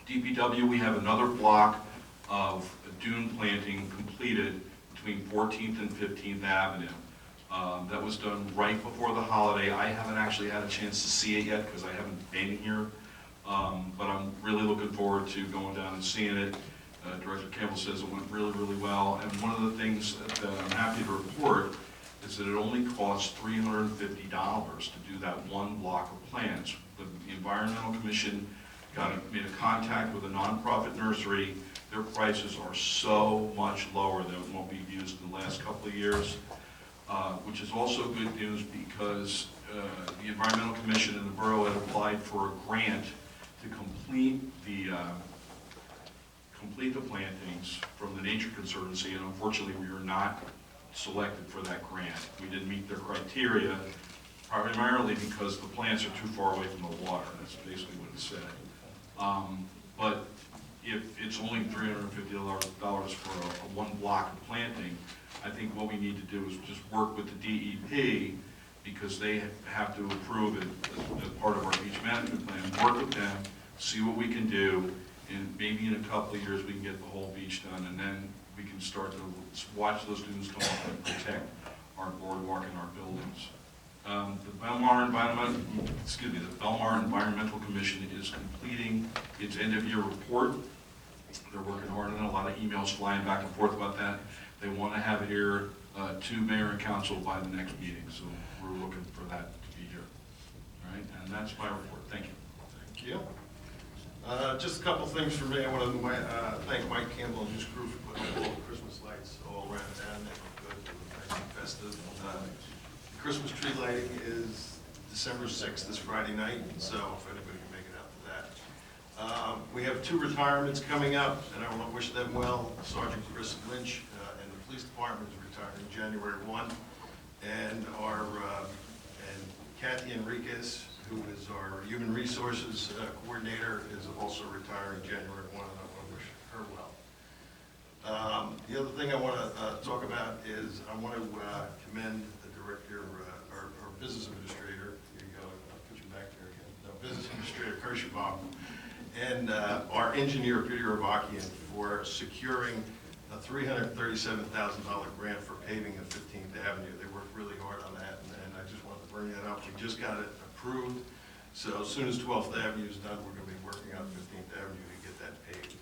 DPW. We have another block of dune planting completed between 14th and 15th Avenue. That was done right before the holiday. I haven't actually had a chance to see it yet because I haven't been here, but I'm really looking forward to going down and seeing it. Director Campbell says it went really, really well. And one of the things that I'm happy to report is that it only costs $350 to do that one block of plants. The Environmental Commission made a contact with a nonprofit nursery. Their prices are so much lower than what we've used in the last couple of years, which is also good news because the Environmental Commission and the borough had applied for a grant to complete the plantings from the Nature Conservancy, and unfortunately we were not selected for that grant. We didn't meet their criteria, primarily because the plants are too far away from the water. That's basically what it said. But if it's only $350 for a one block of planting, I think what we need to do is just work with the DEP, because they have to approve it as part of our beach management plan. Work with them, see what we can do, and maybe in a couple of years we can get the whole beach done, and then we can start to watch those students come up and protect our boardwalk and our buildings. The Belmar Environmental Commission is completing its end-of-year report. They're working hard on it. A lot of emails flying back and forth about that. They want to have it here to mayor and council by the next meeting, so we're looking for that to be here. All right, and that's my report. Thank you. Thank you. Just a couple things for me. I want to thank Mike Campbell and his crew for putting all the Christmas lights all around town. They look good, they look nice and festive. The Christmas tree lighting is December 6th, this Friday night, so if anybody can make it out to that. We have 2 retirements coming up, and I want to wish them well. Sergeant Chris Lynch in the police department is retiring January 1, and and Kathy Enriquez, who is our human resources coordinator, is also retiring January 1, and I want to wish her well. The other thing I want to talk about is I want to commend the director, our business administrator. Here you go. I'll put you back there again. No, business administrator Kirschbaum, and our engineer Peter Avakian for securing a $337,000 grant for paving of 15th Avenue. They worked really hard on that, and I just wanted to bring that up. We just got it approved, so as soon as 12th Avenue is done, we're going to be working on 15th Avenue to get that paved.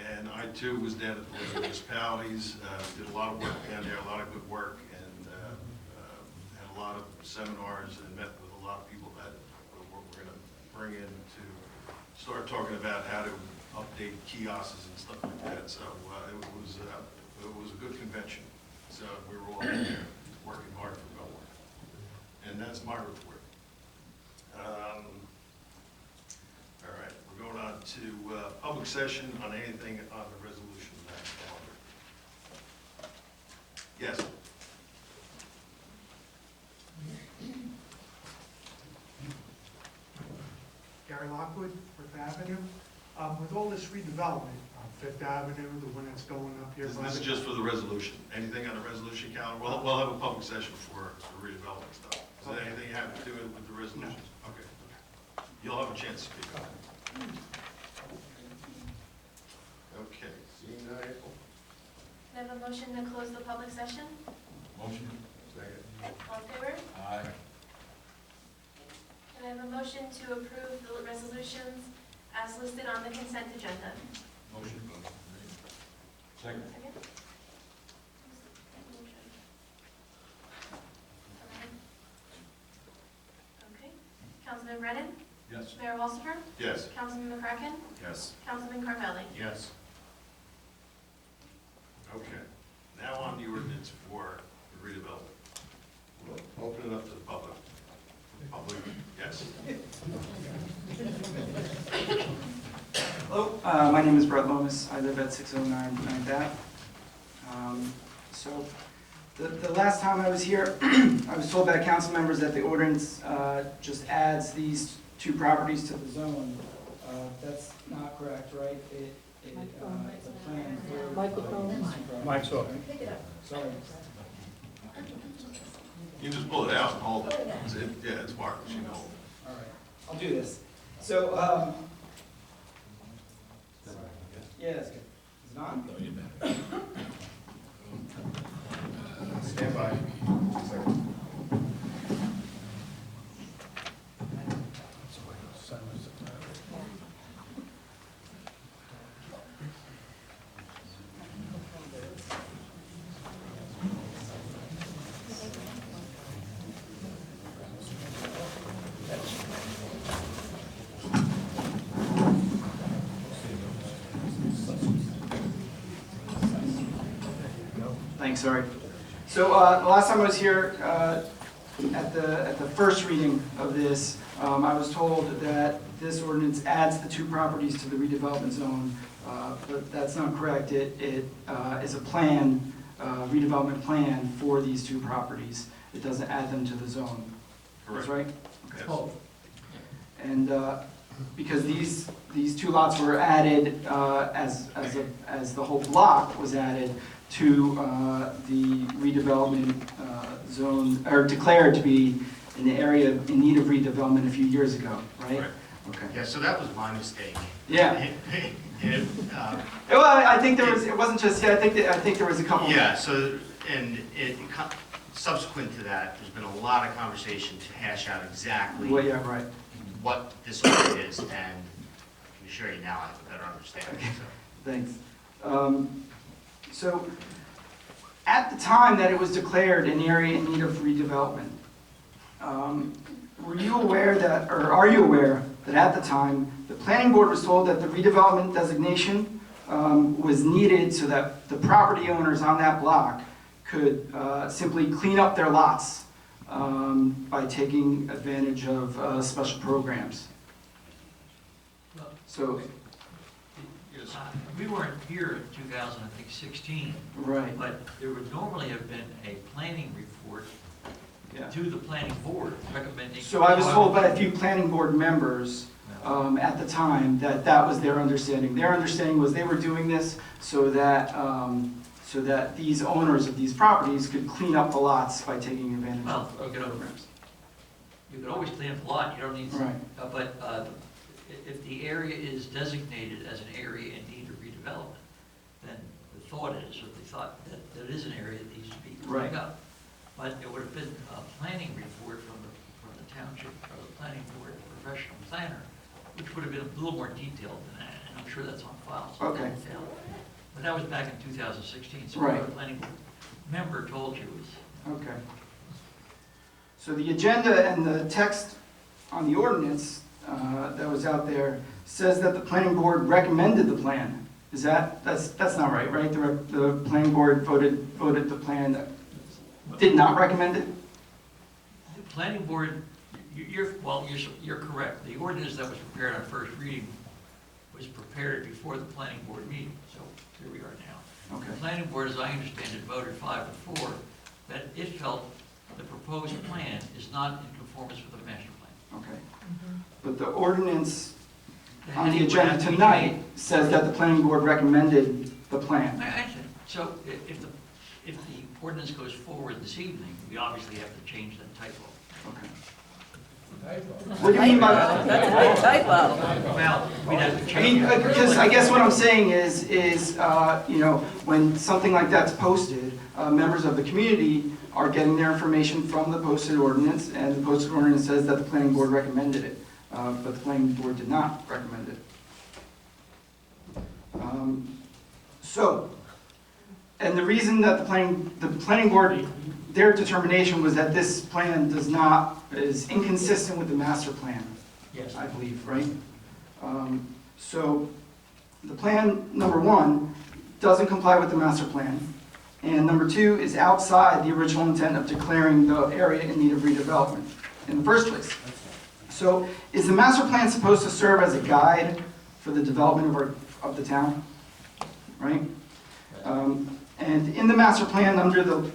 And I too was down at the municipalities, did a lot of work down there, a lot of good work, and had a lot of seminars and met with a lot of people that we're going to bring in to start talking about how to update kiosks and stuff like that. So it was a good convention. So we were all there working hard for Belmar. And that's my report. All right, we're going on to public session on anything on the resolution of that calendar. Yes. Gary Lockwood, Fifth Avenue. With all this redevelopment on Fifth Avenue, the one that's going up here. This is just for the resolution. Anything on the resolution calendar? We'll have a public session for the redevelopment stuff. Is there anything you have to do with the resolutions? No. Okay. You'll have a chance to speak on it. Okay. Seeing none, April? Can I have a motion to close the public session? Motion. Second. All in favor? Aye. Can I have a motion to approve the resolutions as listed on the consent agenda? Motion. Second. Second? Okay. Councilman Brennan? Yes. Mayor Walsifer? Yes. Councilman McCracken? Yes. Councilman Carvelli? Yes. Okay. Now on the ordinance for the redevelopment. We'll open it up to the public. Public, yes. Hello, my name is Brett Lomas. I live at 609 9th Ave. So the last time I was here, I was told by council members that the ordinance just adds these 2 properties to the zone. That's not correct, right? The plan for Mike's off. Sorry. You just pull it out and hold it. Yeah, it's marked, you know. All right, I'll do this. So, yeah, that's good. Is it on? Stand by. sorry. So the last time I was here, at the first reading of this, I was told that this ordinance adds the two properties to the redevelopment zone, but that's not correct. It is a plan, redevelopment plan for these two properties. It doesn't add them to the zone. That's right? Okay. Yes. And because these two lots were added as the whole block was added to the redevelopment zone, or declared to be an area in need of redevelopment a few years ago, right? Right. Okay. Yeah, so that was my mistake. Yeah. It, Well, I think there was. It wasn't just. Yeah, I think there was a couple. Yeah, so, and subsequent to that, there's been a lot of conversation to hash out exactly Well, yeah, right. what this order is, and I can assure you now I have a better understanding, so. Thanks. So, at the time that it was declared an area in need of redevelopment, were you aware that, or are you aware that at the time, the planning board was told that the redevelopment designation was needed so that the property owners on that block could simply clean up their lots by taking advantage of special programs? So, Yes. We weren't here in 2016, right, but there would normally have been a planning report yeah. to the planning board recommending. So I was told by a few planning board members at the time that that was their understanding. Their understanding was they were doing this so that these owners of these properties could clean up the lots by taking advantage Well, of programs. You could always clean up the lot, you don't need, Right. but if the area is designated as an area in need of redevelopment, then the thought is, or the thought that it is an area that needs to be Right. cleaned up. But it would have been a planning report from the township, or the planning board professional planner, which would have been a little more detailed than that, and I'm sure that's on file. So Okay. But that was back in 2016, so Right. what the planning board member told you is. Okay. So the agenda and the text on the ordinance that was out there says that the planning board recommended the plan. That's not right, right? The planning board voted the plan, did not recommend it? The planning board, you're correct. The ordinance that was prepared on first reading was prepared before the planning board meeting, so here we are now. Okay. The planning board, as I understand it, voted 5-4, that it felt the proposed plan is not in conformance with the master plan. Okay. But the ordinance on And the it would have agenda to be tonight changed. says that the planning board recommended the plan. I understand. So if the ordinance goes forward this evening, we obviously have to change that typo. Okay. What do you mean by that? That's a big typo. Well, we'd have to I change mean, it. because I guess what I'm saying is, you know, when something like that's posted, members of the community are getting their information from the posted ordinance, and the posted ordinance says that the planning board recommended it, but the planning board did not recommend it. So, and the reason that the planning board, their determination was that this plan is inconsistent with the master plan. Yes. I believe, right? So the plan, number one, doesn't comply with the master plan. And number two is outside the original intent of declaring the area in need of redevelopment in the first place. So is the master plan supposed to serve as a guide for the development of the town? Right? And in the master plan,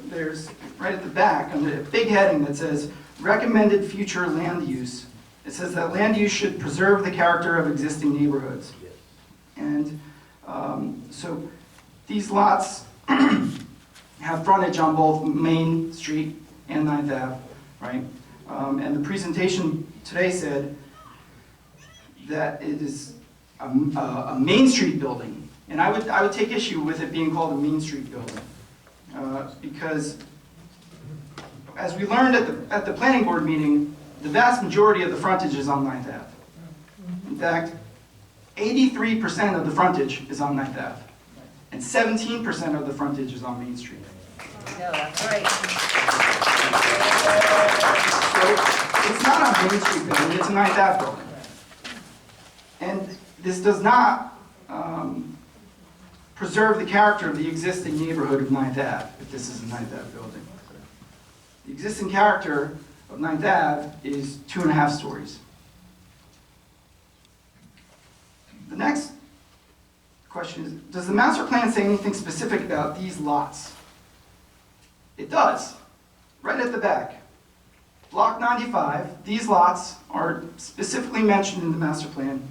there's right at the back, under a big heading that says recommended future land use. It says that land use should preserve the character of existing neighborhoods. And so these lots have frontage on both Main Street and 9th Ave, right? And the presentation today said that it is a Main Street building. And I would take issue with it being called a Main Street building. Because as we learned at the planning board meeting, the vast majority of the frontage is on 9th Ave. In fact, 83% of the frontage is on 9th Ave. And 17% of the frontage is on Main Street. No, that's right. So it's not a Main Street building, it's a 9th Ave building. And this does not preserve the character of the existing neighborhood of 9th Ave, if this is a 9th Ave building. The existing character of 9th Ave is 2.5 stories. The next question is, does the master plan say anything specific about these lots? It does, right at the back. Block 95, these lots are specifically mentioned in the master plan,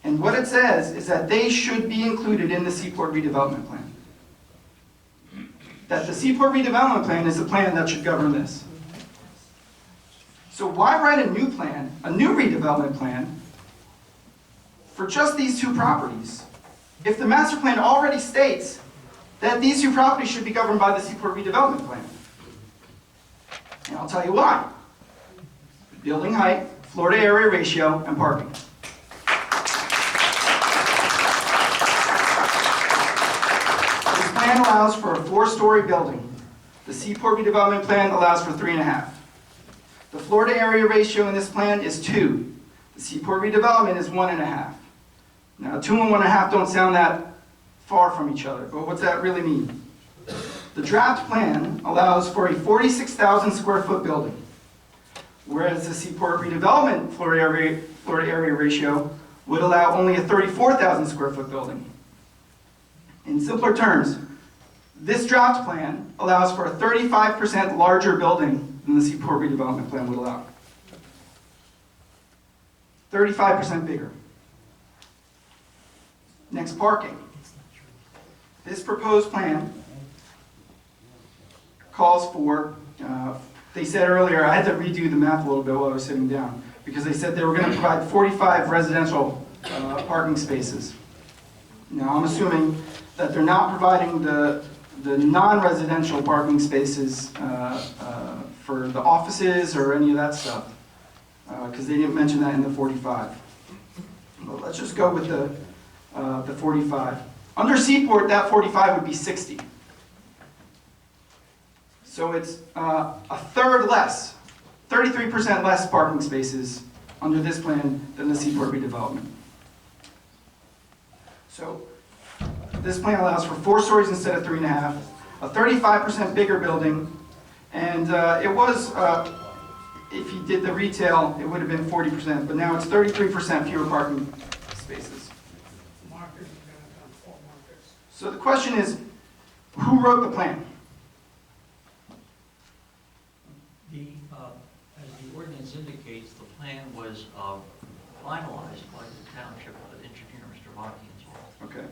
and what it says is that they should be included in the Seaport redevelopment plan. That the Seaport redevelopment plan is the plan that should govern this. So why write a new plan, a new redevelopment plan, for just these two properties, if the master plan already states that these two properties should be governed by the Seaport redevelopment plan? And I'll tell you why. Building height, floor to area ratio, and parking. This plan allows for a 4-story building. The Seaport redevelopment plan allows for 3.5. The floor to area ratio in this plan is 2. The Seaport redevelopment is 1.5. Now, 2 and 1.5 don't sound that far from each other, but what's that really mean? The draft plan allows for a 46,000 square foot building, whereas the Seaport redevelopment floor to area ratio would allow only a 34,000 square foot building. In simpler terms, this draft plan allows for a 35% larger building than the Seaport redevelopment plan would allow. 35% bigger. Next, parking. This proposed plan calls for, they said earlier, I had to redo the math a little bit while I was sitting down, because they said they were going to provide 45 residential parking spaces. Now, I'm assuming that they're not providing the non-residential parking spaces for the offices or any of that stuff, because they didn't mention that in the 45. Well, let's just go with the 45. Under Seaport, that 45 would be 60. So it's a third less, 33% less parking spaces under this plan than the Seaport redevelopment. So this plan allows for 4 stories instead of 3.5, a 35% bigger building, and it was, if you did the retail, it would have been 40%, but now it's 33% fewer parking spaces. So the question is, who wrote the plan? As the ordinance indicates, the plan was finalized by the township engineer, Mr. Lockey, as well. Okay.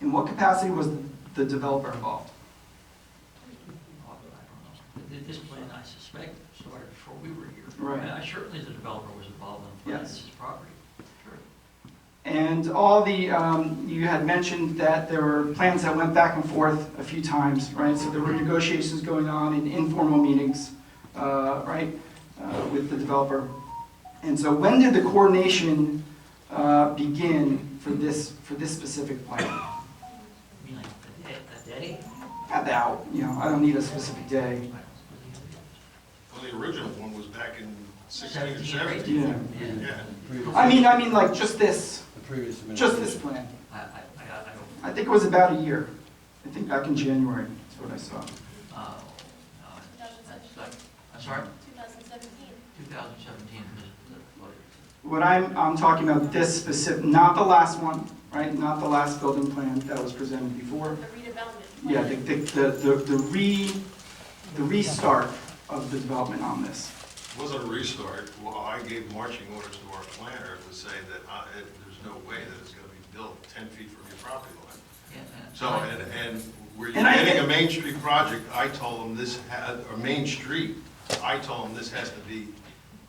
In what capacity was the developer involved? I don't know. This plan, I suspect, started before we were here. Right. Certainly the developer was involved in planning this property. Sure. And all the, you had mentioned that there were plans that went back and forth a few times, right? So there were negotiations going on in informal meetings, right, with the developer. And so when did the coordination begin for this specific plan? You mean like a day? About, I don't need a specific day. Well, the original one was back in 16 or 17. 17. Yeah. Yeah. I mean like just this plan. I think it was about a year. I think back in January, that's what I saw. No, I'm sorry? 2017. 2017 What I'm talking about this specific, not the last one, right? Not the last building plan that was presented before. The redevelopment. Yeah, the restart of the development on this. It wasn't a restart. Well, I gave marching orders to our planner to say that there's no way that it's going to be built 10 feet from your property line. So, and where you're getting a Main Street project, I told them this had, or Main Street, I told them this has to be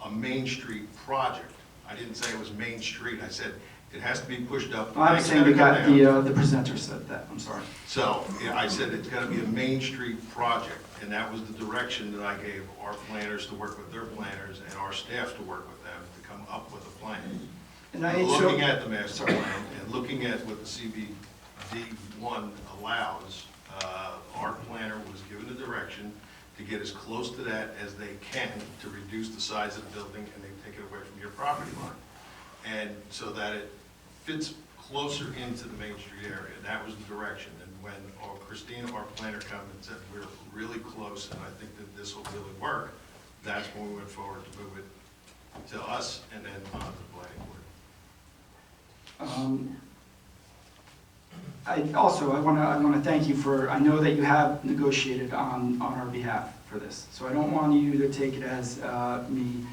a Main Street project. I didn't say it was Main Street. I said it has to be pushed up. I'm saying we got the presenter said that, I'm sorry. So, yeah, I said it's got to be a Main Street project, and that was the direction that I gave our planners to work with their planners and our staff to work with them to come up with a plan. And Looking at the master plan and looking at what the CBD1 allows, our planner was given the direction to get as close to that as they can to reduce the size of the building and they take it away from your property line. And so that it fits closer into the Main Street area. That was the direction. And when Christina, our planner, came and said, we're really close and I think that this will really work, that's when we went forward to move it to us and then on to the planning board. I want to thank you for, I know that you have negotiated on our behalf for this. So I don't want you to take it as me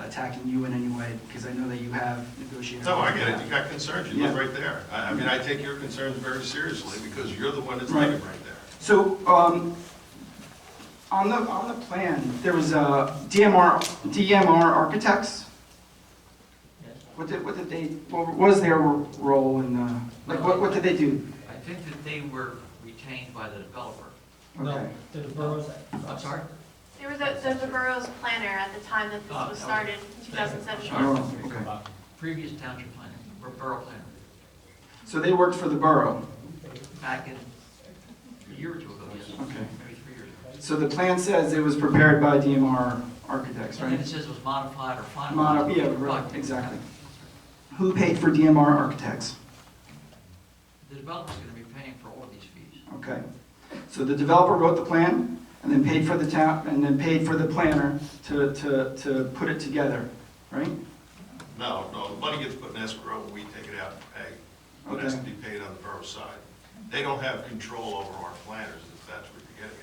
attacking you in any way, because I know that you have negotiated. No, on our I get it. behalf. You got concerns. You live right there. I mean, I take your concerns very seriously because you're the one that's Right. living right there. So, on the plan, there was DMR Architects. What was their role in, what did they do? I think that they were retained by the developer. Okay. I'm sorry? They were the borough's planner at the time that this was started in 2017. Oh, okay. Previous township planner, or borough planner, So they worked for the borough. back in a year or two ago, yes. Okay. Maybe 3 years ago. So the plan says it was prepared by DMR Architects, And right? it says it was modified or finalized. Yeah, right, exactly. Who paid for DMR Architects? The developer's going to be paying for all these fees. Okay. So the developer wrote the plan and then paid for the town, and then paid for the planner to put it together, right? No, the money gets put in escrow and we take it out and pay. But it has to be paid on the borough side. They don't have control over our planners, if that's what you're getting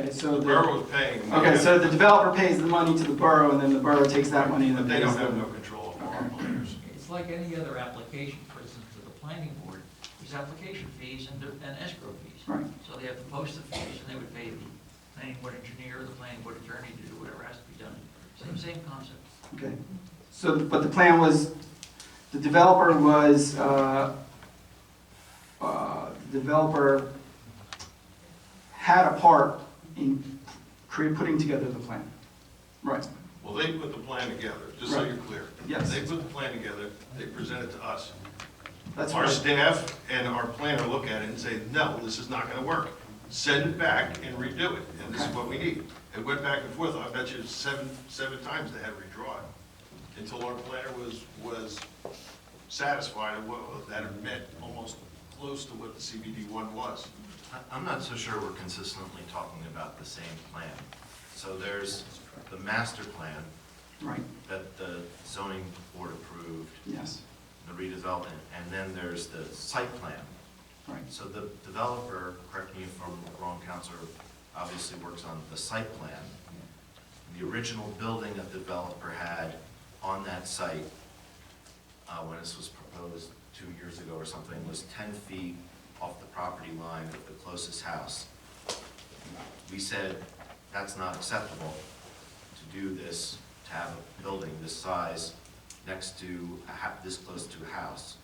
at. Okay, so The borough is paying. okay, so the developer pays the money to the borough, and then the borough takes that money and then But they pays don't have the. no control over our planners. It's like any other application, for instance, to the planning board, there's application fees and escrow fees. Right. So they have to post the fees, and they would pay the planning board engineer or the planning board attorney to do whatever has to be done. Same concept. Okay. So, but the plan was, the developer had a part in putting together the plan. Right. Well, they put the plan together, just so Right. you're clear. Yes. They put the plan together, they present it to us. That's Our right. staff and our planner look at it and say, no, this is not gonna work. Send it back and redo it, and this is what we need. It went back and forth, I bet you seven times they had to redraw it, until our planner was satisfied that it met almost close to what the CBD one was. I'm not so sure we're consistently talking about the same plan. So there's the master plan Right. that the zoning board approved, Yes. the redevelopment, and then there's the site plan. Right. So the developer, correct me if I'm wrong, Counselor, obviously works on the site plan. The original building that the developer had on that site, when this was proposed 2 years ago or something, was 10 feet off the property line of the closest house. We said, that's not acceptable to do this, to have a building this size next to, this close to a house.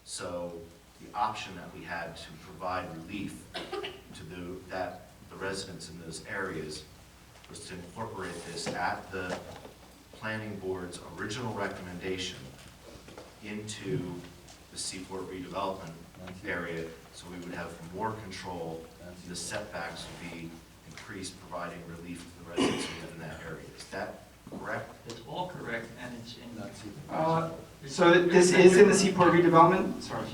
So the option that we had to provide relief to the residents in those areas was to incorporate this at the planning board's original recommendation into the Seaport redevelopment area, so we would have more control, and the setbacks would be increased, providing relief to the residents who live in that area. Is that correct? It's all correct, and it's in. So this is in the Seaport redevelopment? Sorry.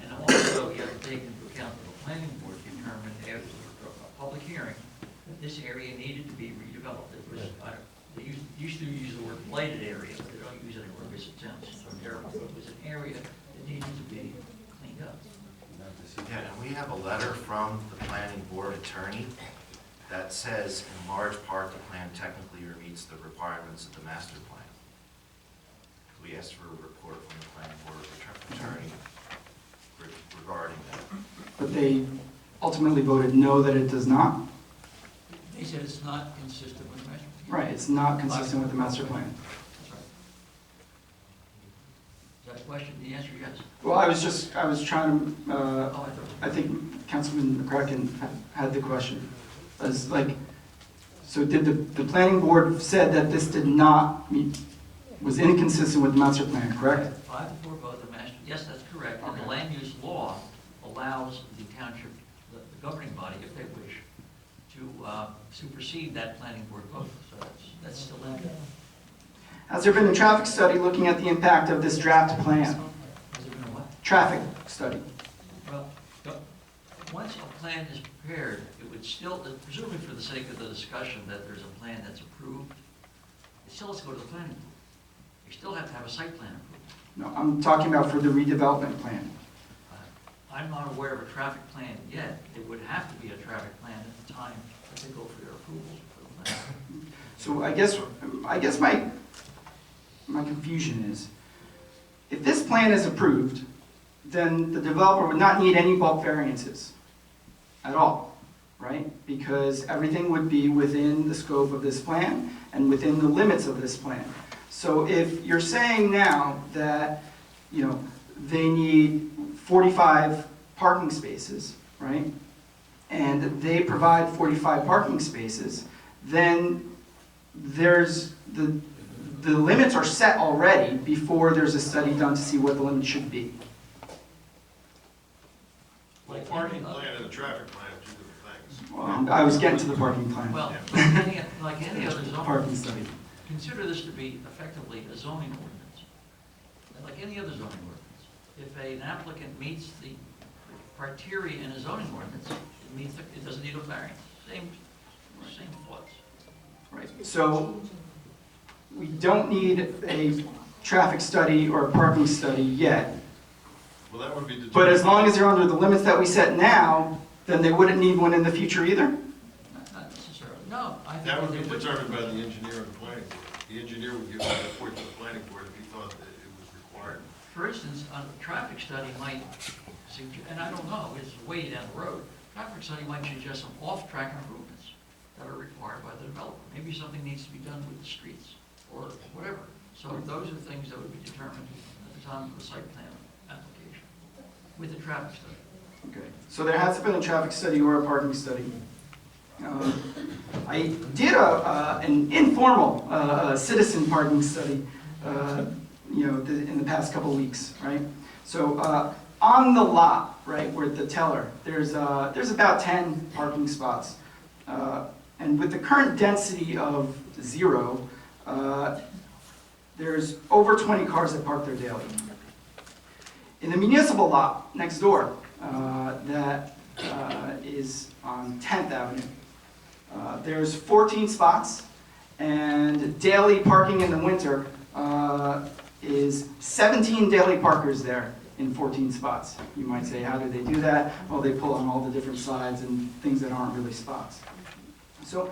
And also, you have to take into account that the planning board determined after a public hearing that this area needed to be redeveloped. It was, they used to use the word blighted area, but they don't use it anymore because it sounds so terrible. It was an area that needed to be cleaned up. Yeah, and we have a letter from the planning board attorney that says, in large part, the plan technically meets the requirements of the master plan. We asked for a report from the planning board attorney regarding that. But they ultimately voted no, that it does not? They said it's not consistent with the master plan. Right, it's not consistent with the master plan. That's right. Is that a question? The answer is yes. Well, I was trying to, Oh, I thought. I think Councilman McCracken had the question. As like, so did the planning board said that this did not meet, was inconsistent with the master plan, correct? 5-4 vote, the master, yes, that's correct. And the land use law allows the township, the governing body, if they wish, to supersede that planning board vote. So that's still in there. Has there been a traffic study looking at the impact of this draft plan? Has there been a what? Traffic study. Well, once a plan is prepared, it would still, presumably for the sake of the discussion that there's a plan that's approved, it still has to go to the planning board. You still have to have a site plan approved. No, I'm talking about for the redevelopment plan. I'm not aware of a traffic plan yet. It would have to be a traffic plan at the time that they go for their approvals for the plan. So I guess my confusion is, if this plan is approved, then the developer would not need any bulk variances at all, right? Because everything would be within the scope of this plan and within the limits of this plan. So if you're saying now that, you know, they need 45 parking spaces, right? And they provide 45 parking spaces, then there's the limits are set already before there's a study done to see what the limits should be. Well, parking plan and the traffic plan are two different things. Well, I was getting to the parking plan. Well, like any other Parking zoning, study. consider this to be effectively a zoning ordinance. And like any other zoning ordinance, if an applicant meets the criteria in a zoning ordinance, it doesn't need a variance. Same thoughts. Right. So we don't need a traffic study or a parking study yet. Well, that would be determined. But as long as they're under the limits that we set now, then they wouldn't need one in the future either? Not necessarily. No, I think That would be they would. determined by the engineer and the planning board. The engineer would give a report to the planning board if he thought that it was required. For instance, a traffic study might suggest, and I don't know, it's way down the road, traffic study might suggest some off-track improvements that are required by the developer. Maybe something needs to be done with the streets or whatever. So those are things that would be determined at the time of the site plan application with the traffic study. Okay. So there hasn't been a traffic study or a parking study. I did an informal citizen parking study, in the past couple weeks, right? So on the lot, right, where the teller, there's about 10 parking spots. And with the current density of 0, there's over 20 cars that park there daily. In the municipal lot next door, that is on 10th Avenue, there's 14 spots, and daily parking in the winter is 17 daily parkers there in 14 spots. You might say, how do they do that? Well, they pull on all the different sides and things that aren't really spots. So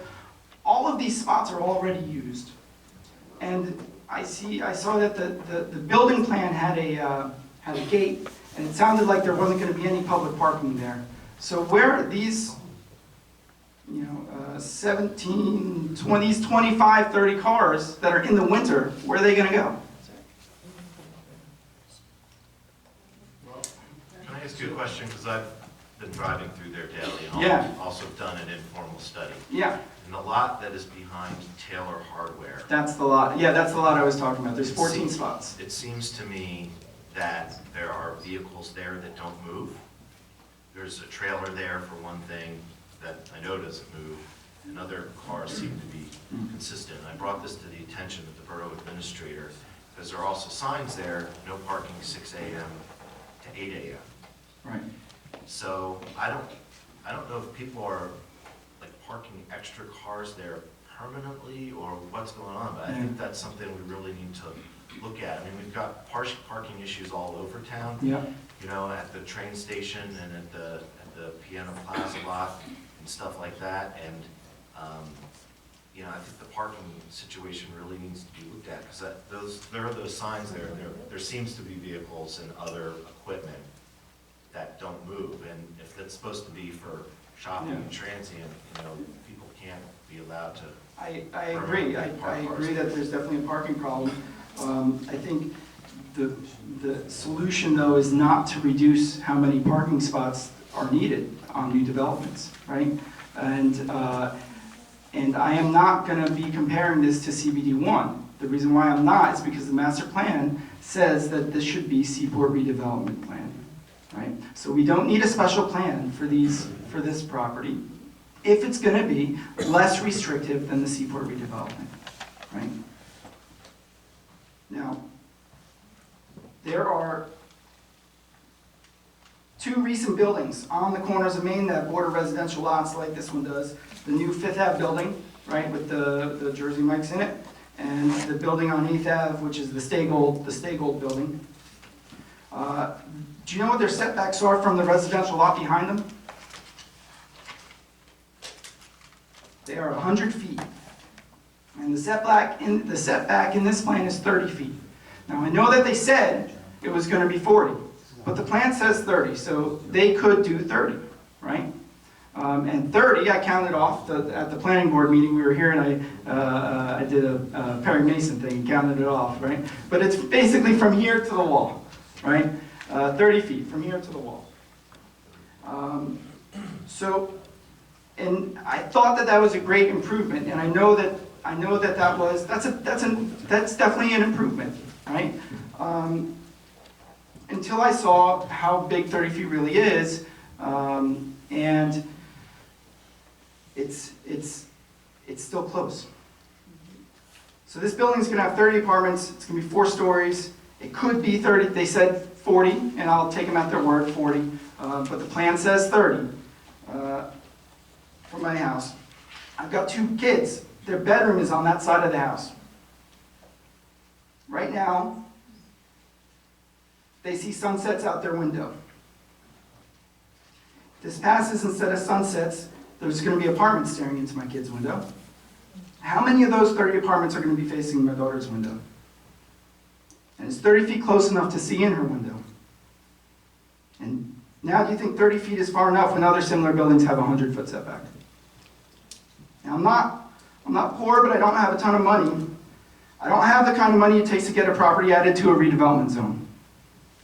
all of these spots are already used. And I saw that the building plan had a gate, and it sounded like there wasn't going to be any public parking there. So where are these, 17, 20, 25, 30 cars that are in the winter, where are they going to go? Can I ask you a question? Because I've been driving through there daily and Yeah. also done an informal study. Yeah, And the lot that is behind Taylor Hardware, that's the lot. Yeah, that's the lot I was talking about. There's 14 spots. it seems to me that there are vehicles there that don't move. There's a trailer there for one thing that I know doesn't move, and other cars seem to be consistent. I brought this to the attention of the borough administrator, because there are also signs there, no parking 6 a.m. to 8 a.m. Right. So I don't know if people are like parking extra cars there permanently or what's going on, but I think that's something we really need to look at. I mean, we've got parking issues all over town. Yeah. At the train station and at the Piano Plaza lot and stuff like that. And, I think the parking situation really needs to be looked at, because there are those signs there. There seems to be vehicles and other equipment that don't move. And if that's supposed to be for shopping and transient, people can't be allowed to. I agree. I agree that there's definitely a parking problem. I think the solution, though, is not to reduce how many parking spots are needed on new developments, right? And I am not going to be comparing this to CBD1. The reason why I'm not is because the master plan says that this should be Seaport redevelopment plan, right? So we don't need a special plan for this property if it's going to be less restrictive than the Seaport redevelopment, right? there are two recent buildings on the corners of Main that border residential lots like this one does. The new Fifth Ave building, right, with the Jersey Mike's in it, and the building on 8th Ave, which is the Stay-Gold building. Do you know what their setbacks are from the residential lot behind them? They are 100 feet. And the setback in this plan is 30 feet. Now, I know that they said it was going to be 40, but the plan says 30, so they could do 30, right? And 30, I counted off at the planning board meeting. We were here, and I did a Perry Mason thing and counted it off, right? But it's basically from here to the wall, right? 30 feet from here to the wall. And I thought that was a great improvement, and I know that that's definitely an improvement, right? Until I saw how big 30 feet really is, and it's still close. So this building is going to have 30 apartments. It's going to be 4 stories. It could be 30. They said 40, and I'll take them at their word, 40. But the plan says 30 for my house. I've got 2 kids. Their bedroom is on that side of the house. Right now, they see sunsets out their window. If this passes instead of sunsets, there's going to be apartments staring into my kid's window. How many of those 30 apartments are going to be facing my daughter's window? And is 30 feet close enough to see in her window? And now do you think 30 feet is far enough when other similar buildings have a 100-foot setback? Now, I'm not poor, but I don't have a ton of money. I don't have the kind of money it takes to get a property added to a redevelopment zone.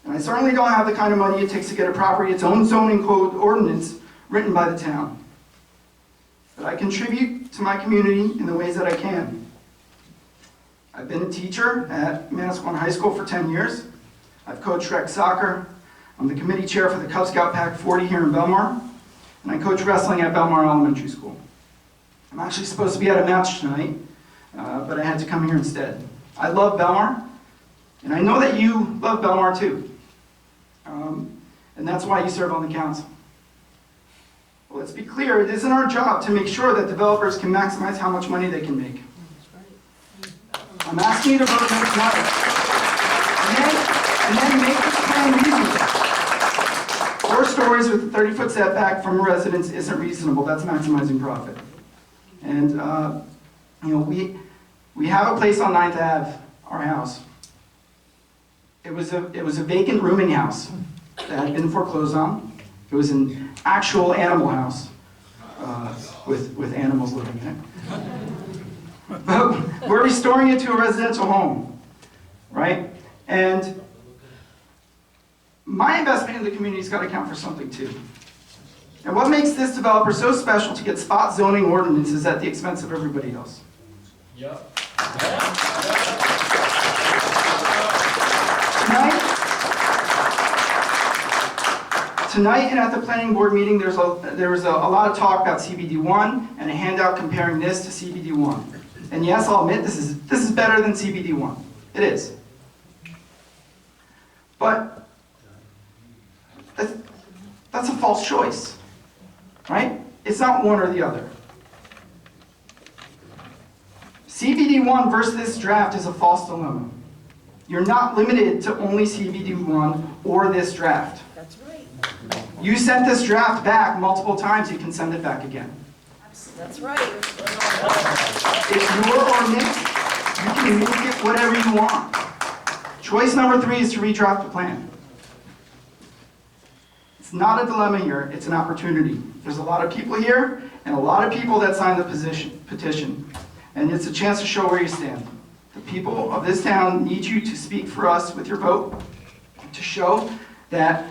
And I certainly don't have the kind of money it takes to get a property its own zoning code ordinance written by the town. But I contribute to my community in the ways that I can. I've been a teacher at Manasquan High School for 10 years. I've coached rec soccer. I'm the committee chair for the Cub Scout Pack 40 here in Belmar. And I coach wrestling at Belmar Elementary School. I'm actually supposed to be at a match tonight, but I had to come here instead. I love Belmar, and I know that you love Belmar too. And that's why you serve on the council. Well, let's be clear, it isn't our job to make sure that developers can maximize how much money they can make. I'm asking you to vote no tonight. And then make this plan reasonable. 4 stories with a 30-foot setback from a residence isn't reasonable. That's maximizing profit. And you know, we have a place on 9th Ave, our house. It was a vacant rooming house that had been foreclosed on. It was an actual animal house with animals living in it. But we're restoring it to a residential home, right? And my investment in the community's got to count for something too. And what makes this developer so special to get spot zoning ordinances at the expense of everybody else? Yep. Tonight and at the planning board meeting, there was a lot of talk about CBD1 and a handout comparing this to CBD1. And yes, I'll admit this is better than CBD1. It is. But that's a false choice, right? It's not one or the other. CBD1 versus this draft is a false dilemma. You're not limited to only CBD1 or this draft. That's right. You sent this draft back multiple times, you can send it back again. That's right. It's your ordinance, you can make it whatever you want. Choice number 3 is to redraft the plan. It's not a dilemma here, it's an opportunity. There's a lot of people here, and a lot of people that signed the petition. And it's a chance to show where you stand. The people of this town need you to speak for us with your vote, to show that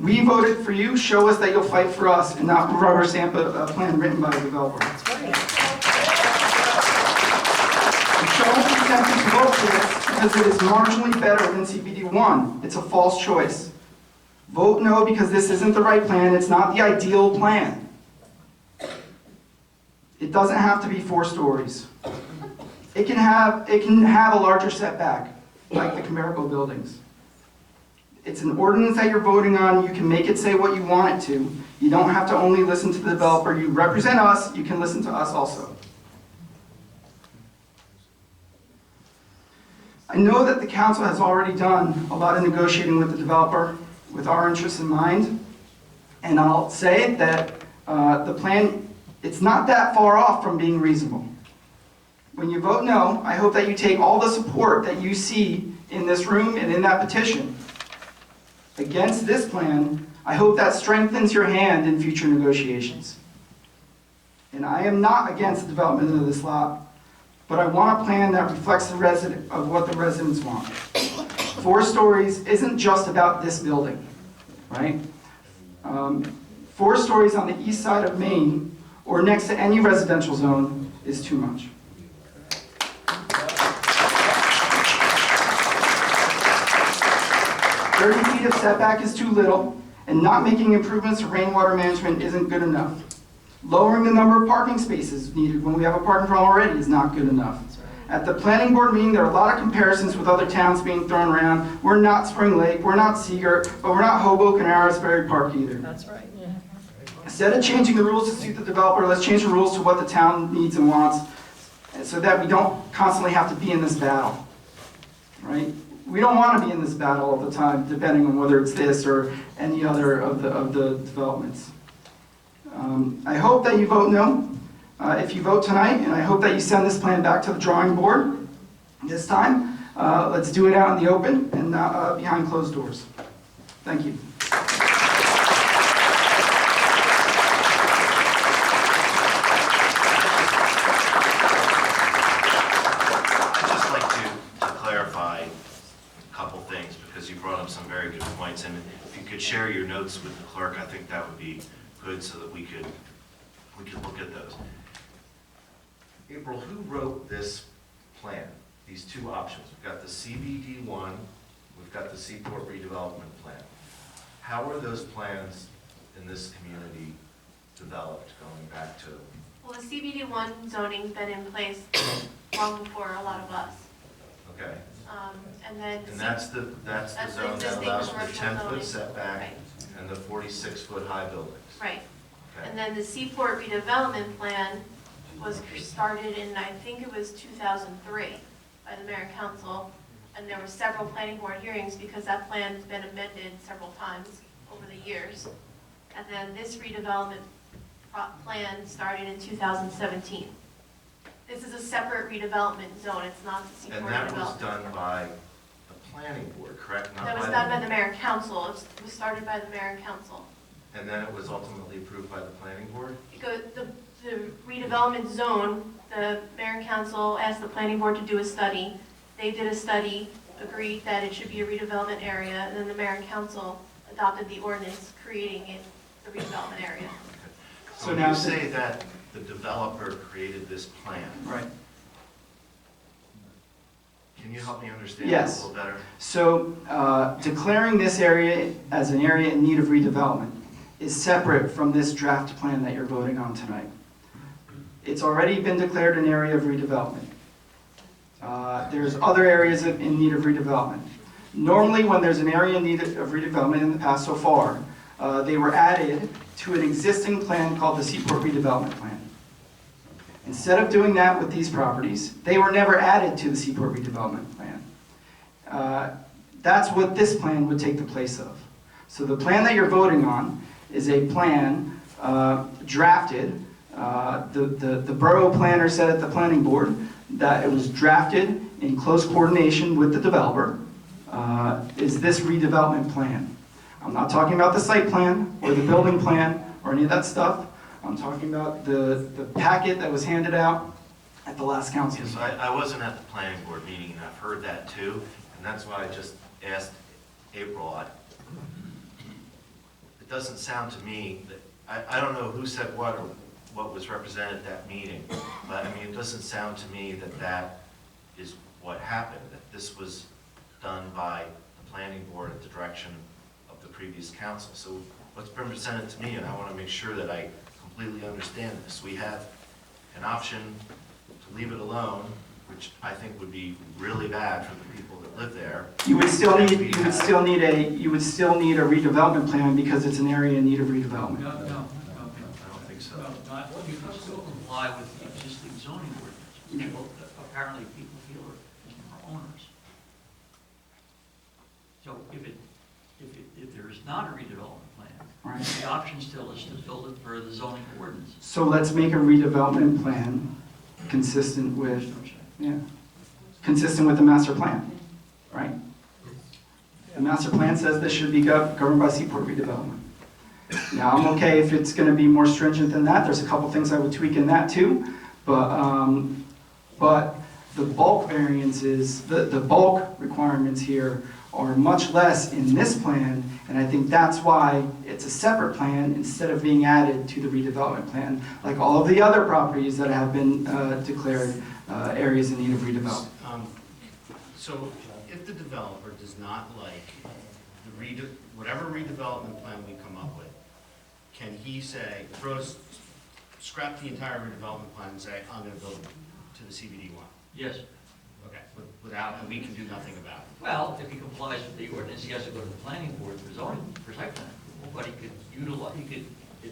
we voted for you. Show us that you'll fight for us and not rubber stamp a plan written by a developer. That's right. And show us the incentive to vote for this because it is marginally better than CBD1. It's a false choice. Vote no because this isn't the right plan. It's not the ideal plan. It doesn't have to be 4 stories. It can have a larger setback, like the Comerico buildings. It's an ordinance that you're voting on. You can make it say what you want it to. You don't have to only listen to the developer. You represent us. You can listen to us also. I know that the council has already done a lot of negotiating with the developer with our interests in mind. And I'll say that the plan, it's not that far off from being reasonable. When you vote no, I hope that you take all the support that you see in this room and in that petition against this plan. I hope that strengthens your hand in future negotiations. And I am not against the development of this lot, but I want a plan that reflects what the residents want. 4 stories isn't just about this building, right? 4 stories on the east side of Maine or next to any residential zone is too much. 30 feet of setback is too little, and not making improvements to rainwater management isn't good enough. Lowering the number of parking spaces needed when we have a parking problem already is not good enough. At the planning board meeting, there are a lot of comparisons with other towns being thrown around. We're not Spring Lake, we're not Seagirt, but we're not Hoboken or Arisbury Park either. That's right. Instead of changing the rules to suit the developer, let's change the rules to what the town needs and wants, so that we don't constantly have to be in this battle, right? We don't want to be in this battle all the time, depending on whether it's this or any other of the developments. I hope that you vote no if you vote tonight, and I hope that you send this plan back to the drawing board this time. Let's do it out in the open and not behind closed doors. Thank you. I'd just like to clarify a couple things, because you brought up some very good points, and if you could share your notes with the clerk, I think that would be good, so that we could look at those. April, who wrote this plan, these 2 options? We've got the CBD one, we've got the Seaport redevelopment plan. How were those plans in this community developed, going back to? Well, the CBD1 zoning's been in place long before a lot of us. Okay. And then. And that's the That's the zone that existing allows for the commercial 10-foot zoning. setback Right. and the 46-foot high buildings. Right. Okay. And then the Seaport redevelopment plan was started in, I think it was 2003, by the mayor and council. And there were several planning board hearings because that plan has been amended several times over the years. And then this redevelopment plan started in 2017. This is a separate redevelopment zone, it's not the Seaport And that was redevelopment. done by the planning board, correct? Not That was by done by the mayor and council, it was started by the mayor and council. And then it was ultimately approved by the planning board? The redevelopment zone, the mayor and council asked the planning board to do a study. They did a study, agreed that it should be a redevelopment area, and then the mayor and council adopted the ordinance creating it, the redevelopment area. So So when now you the- say that the developer created this plan, Right. can you help me understand Yes. a little better? So declaring this area as an area in need of redevelopment is separate from this draft plan that you're voting on tonight. It's already been declared an area of redevelopment. There's other areas in need of redevelopment. Normally, when there's an area in need of redevelopment in the past so far, they were added to an existing plan called the Seaport Redevelopment Plan. Instead of doing that with these properties, they were never added to the Seaport Redevelopment Plan. That's what this plan would take the place of. So the plan that you're voting on is a plan drafted. The borough planner said at the planning board that it was drafted in close coordination with the developer, is this redevelopment plan. I'm not talking about the site plan or the building plan or any of that stuff. I'm talking about the packet that was handed out at the last council Yes, meeting. I wasn't at the planning board meeting, and I've heard that too, and that's why I just asked April. It doesn't sound to me that, I don't know who said what or what was represented at that meeting, but I mean, it doesn't sound to me that that is what happened, that this was done by the planning board at the direction of the previous council. So what's been presented to me, and I want to make sure that I completely understand this, we have an option to leave it alone, which I think would be really bad for the people that live there. You would still need a redevelopment plan because it's an area in need of redevelopment. I don't think so. No, not, you can still comply with the existing zoning ordinance, which apparently people feel are onerous. So if there is not a redevelopment plan, Right. the option still is to build it per the zoning ordinance. So let's make a redevelopment plan consistent with, consistent with the master plan, right? The master plan says this should be governed by Seaport redevelopment. Now, I'm okay if it's gonna be more stringent than that, there's a couple things I would tweak in that too, but the bulk variances, the bulk requirements here are much less in this plan, and I think that's why it's a separate plan instead of being added to the redevelopment plan, like all of the other properties that have been declared areas in need of redevelopment. So if the developer does not like whatever redevelopment plan we come up with, can he say, scrap the entire redevelopment plan and say, I'm gonna build to the CBD one? Yes. Okay, and we can do nothing about it? Well, if he complies with the ordinance, he has to go to the planning board for zoning, for site plan approval, but he could utilize,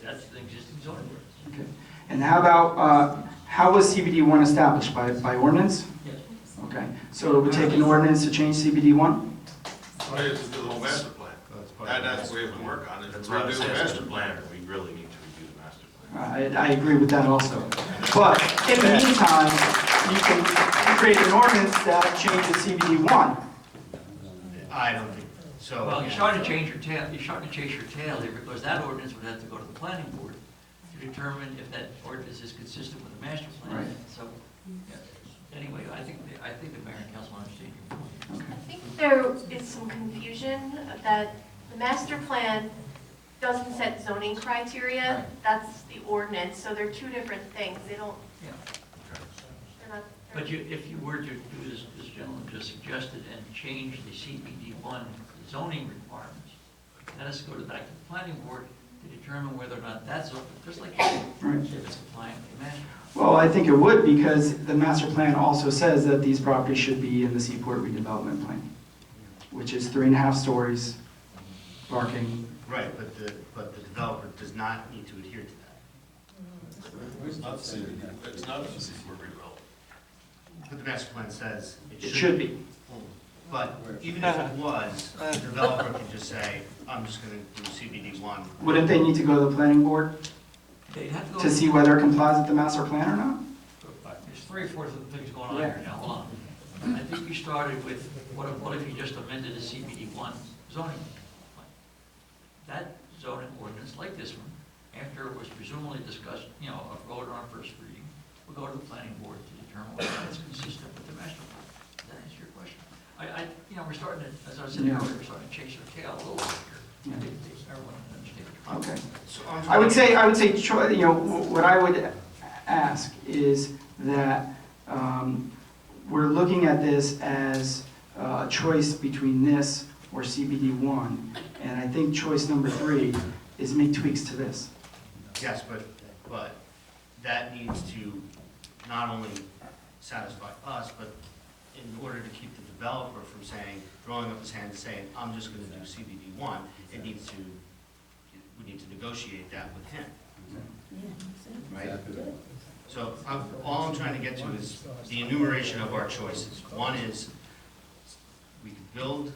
that's the existing zoning ordinance. Okay. And how about, how was CBD one established, by ordinance? Yes. Okay, so it would take an ordinance to change CBD one? It's the whole master plan. That's what we have to work on, is That's why I redo was the asking master the plan. planner, we really need to review the master plan. I agree with that also. But in the meantime, you can create an ordinance that changes CBD one. I don't think so. Well, you're starting to change your tail, here, because that ordinance would have to go to the planning board to determine if that ordinance is consistent with the master plan. Right. So, yeah. Anyway, I think the mayor and council understand your point. I think there is some confusion that the master plan doesn't set zoning criteria. Right. That's the ordinance, so they're two different things. They don't, Yeah. they're not. But if you were to do this gentleman just suggested, and change the CBD1 zoning requirements, that has to go back to the planning board to determine whether or not that's open, just like Right. if it's compliant with the master. Well, I think it would, because the master plan also says that these properties should be in the Seaport redevelopment plan, which is 3.5 stories, parking. Right, but the developer does not need to adhere to that. It's not a seaport redevelopment. But the master plan says It should be. But even if it was, the developer could just say, I'm just gonna do CBD one. Wouldn't they need to go to the planning board They'd have to go. to see whether it complies with the master plan or not? There's 3 or 4 things going on here now, hold on. I think you started with, what if you just amended the CBD1 zoning plan? That zoning ordinance, like this one, after it was presumably discussed, voted on first reading, will go to the planning board to determine whether it's consistent with the master plan. Does that answer your question? We're starting to, as I said earlier, we're starting to chase our tail a little bit here. I think everyone understands. Okay. So I would say, what I would ask is that we're looking at this as a choice between this or CBD1, and I think choice number 3 is make tweaks to this. Yes, but that needs to not only satisfy us, but in order to keep the developer from throwing up his hand and saying, I'm just gonna do CBD one, we need to negotiate that with him. Right? So all I'm trying to get to is the enumeration of our choices. One is, we could build,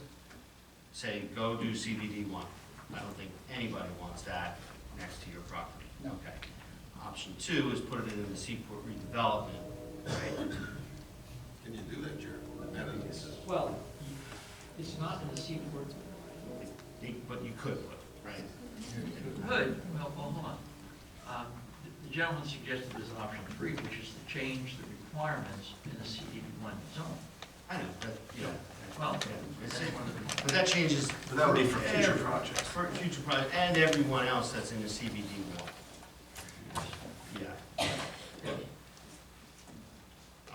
say, go do CBD one. I don't think anybody wants that next to your property. Okay. Option 2 is put it in the Seaport redevelopment, right? Can you do that, Jared? Well, it's not in the Seaport. But you could put, right? You could, well, hold on. The gentleman suggested there's option 3, which is to change the requirements in the CBD1 zone. I know, but, Well, but that changes. But that would be for future projects. For future projects, and everyone else that's in the CBD one. Yeah.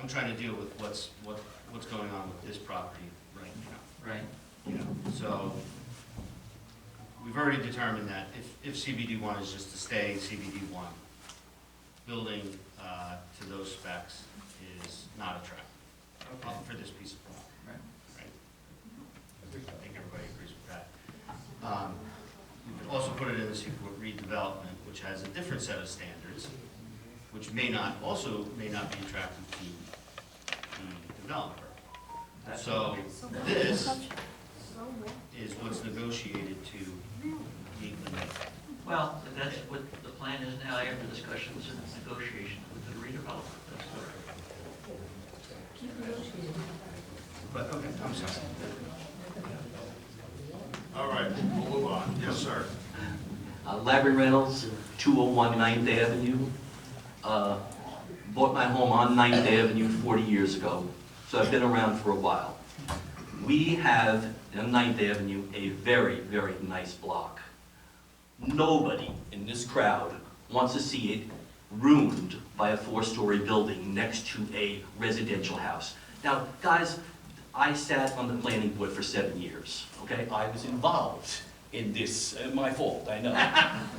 I'm trying to deal with what's going on with this property right now. right. So, we've already determined that if CBD one is just to stay CBD one, building to those specs is not attractive for this piece of property. Right. put it in the Seaport redevelopment, which has a different set of standards, which may not be attractive to the developer. So this is what's negotiated to meet the need. Well, that's what the plan is now after discussions and negotiations with the redeveloper. That's correct. But, okay, I'm sorry. All right, we'll move on. Yes, sir. Labyrinth Reynolds, 201 9th Avenue. Bought my home on 9th Avenue 40 years ago, so I've been around for a while. We have on 9th Avenue a very, very nice block. Nobody in this crowd wants to see it ruined by a 4-story building next to a residential house. Now, guys, I sat on the planning board for 7 years, okay? I was involved in this, my fault, I know.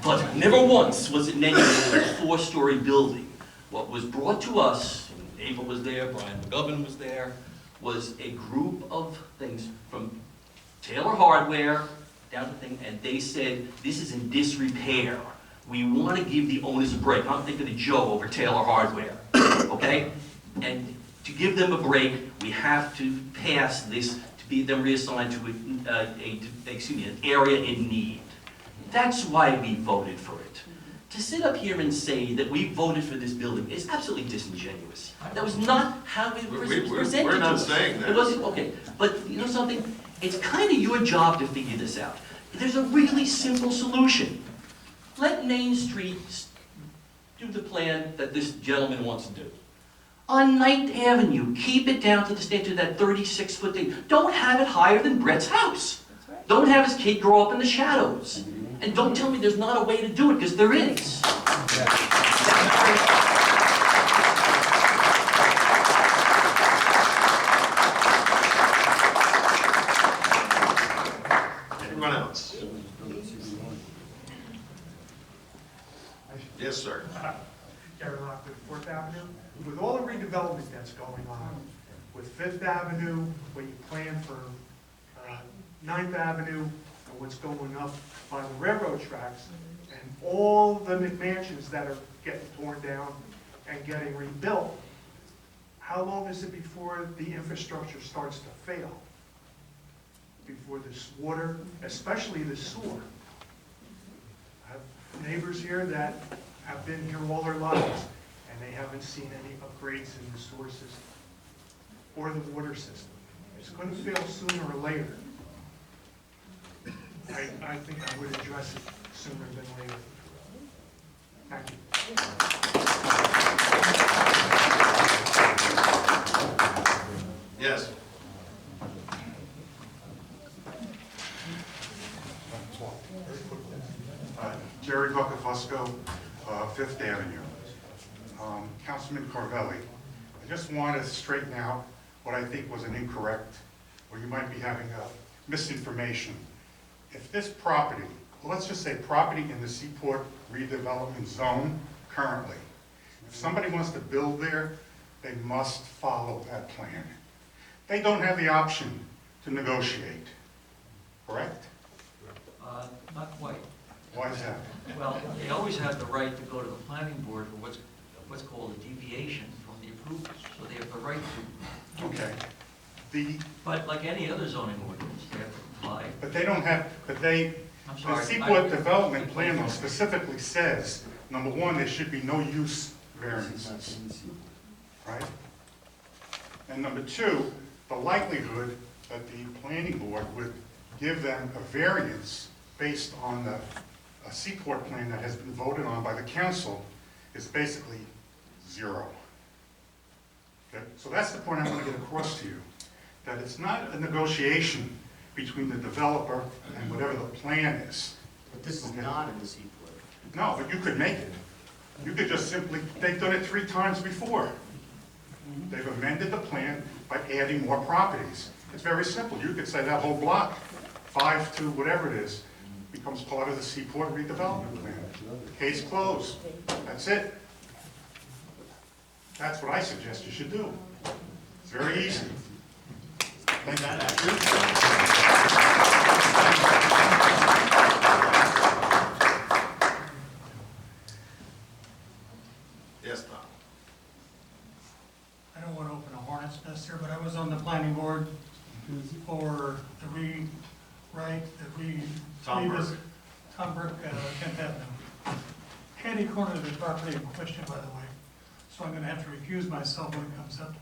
But never once was it mentioned as a 4-story building. What was brought to us, and Ava was there, Brian McGovern was there, was a group of things from Taylor Hardware down to thing, and they said, this is in disrepair. We want to give the owners a break. I'm thinking of Joe over Taylor Hardware, okay? And to give them a break, we have to pass this to be them reassigned to an area in need. That's why we voted for it. To sit up here and say that we voted for this building is absolutely disingenuous. That was not how it was presented We're to not us. saying that. It wasn't, okay, but you know something? It's kind of your job to figure this out. There's a really simple solution. Let Main Street do the plan that this gentleman wants to do. On 9th Avenue, keep it down to the standard of that 36-foot thing. Don't have it higher than Brett's house. Don't have his kid grow up in the shadows. And don't tell me there's not a way to do it, because there is. Anyone else? Yes, sir. Gary Lockwood, 4th Avenue. With all the redevelopment that's going on, with 5th Avenue, what you plan for 9th Avenue, and what's going up by the railroad tracks, and all the McMansions that are getting torn down and getting rebuilt, how long is it before the infrastructure starts to fail? Before this water, especially the sewer. I have neighbors here that have been here all their lives, and they haven't seen any upgrades in the sewer system or the water system. It's going to fail sooner or later. I think I would address it sooner than later. Thank you. Yes. Jerry Buccafusco, 5th Avenue. Councilman Carvelli, I just want to straighten out what I think was an incorrect, or you might be having misinformation. If this property, well, let's just say property in the Seaport redevelopment zone currently, if somebody wants to build there, they must follow that plan. They don't have the option to negotiate, correct? Not quite. Why is that? Well, they always have the right to go to the planning board for what's called a deviation from the approval, so they have the right to. Okay. But like any other zoning ordinance, they have to comply. But they don't have, but they, I'm the sorry. Seaport Development Plan though specifically says, number one, there should be no use variances, right? And number two, the likelihood that the planning board would give them a variance based on a Seaport plan that has been voted on by the council is basically zero. Okay? So that's the point I want to get across to you, that it's not a negotiation between the developer and whatever the plan is. But this is not in the Seaport. No, but you could make it. You could just simply, they've done it 3 times before. They've amended the plan by adding more properties. It's very simple. You could say that whole block, 5 to whatever it is, becomes part of the Seaport redevelopment plan. Case closed. That's it. That's what I suggest you should do. It's very easy. Thank you. planning board for the Tom Burke. Tom Burke, 10th Avenue. Catty corner of the property in question, by the way, so I'm gonna have to recuse myself when it comes up.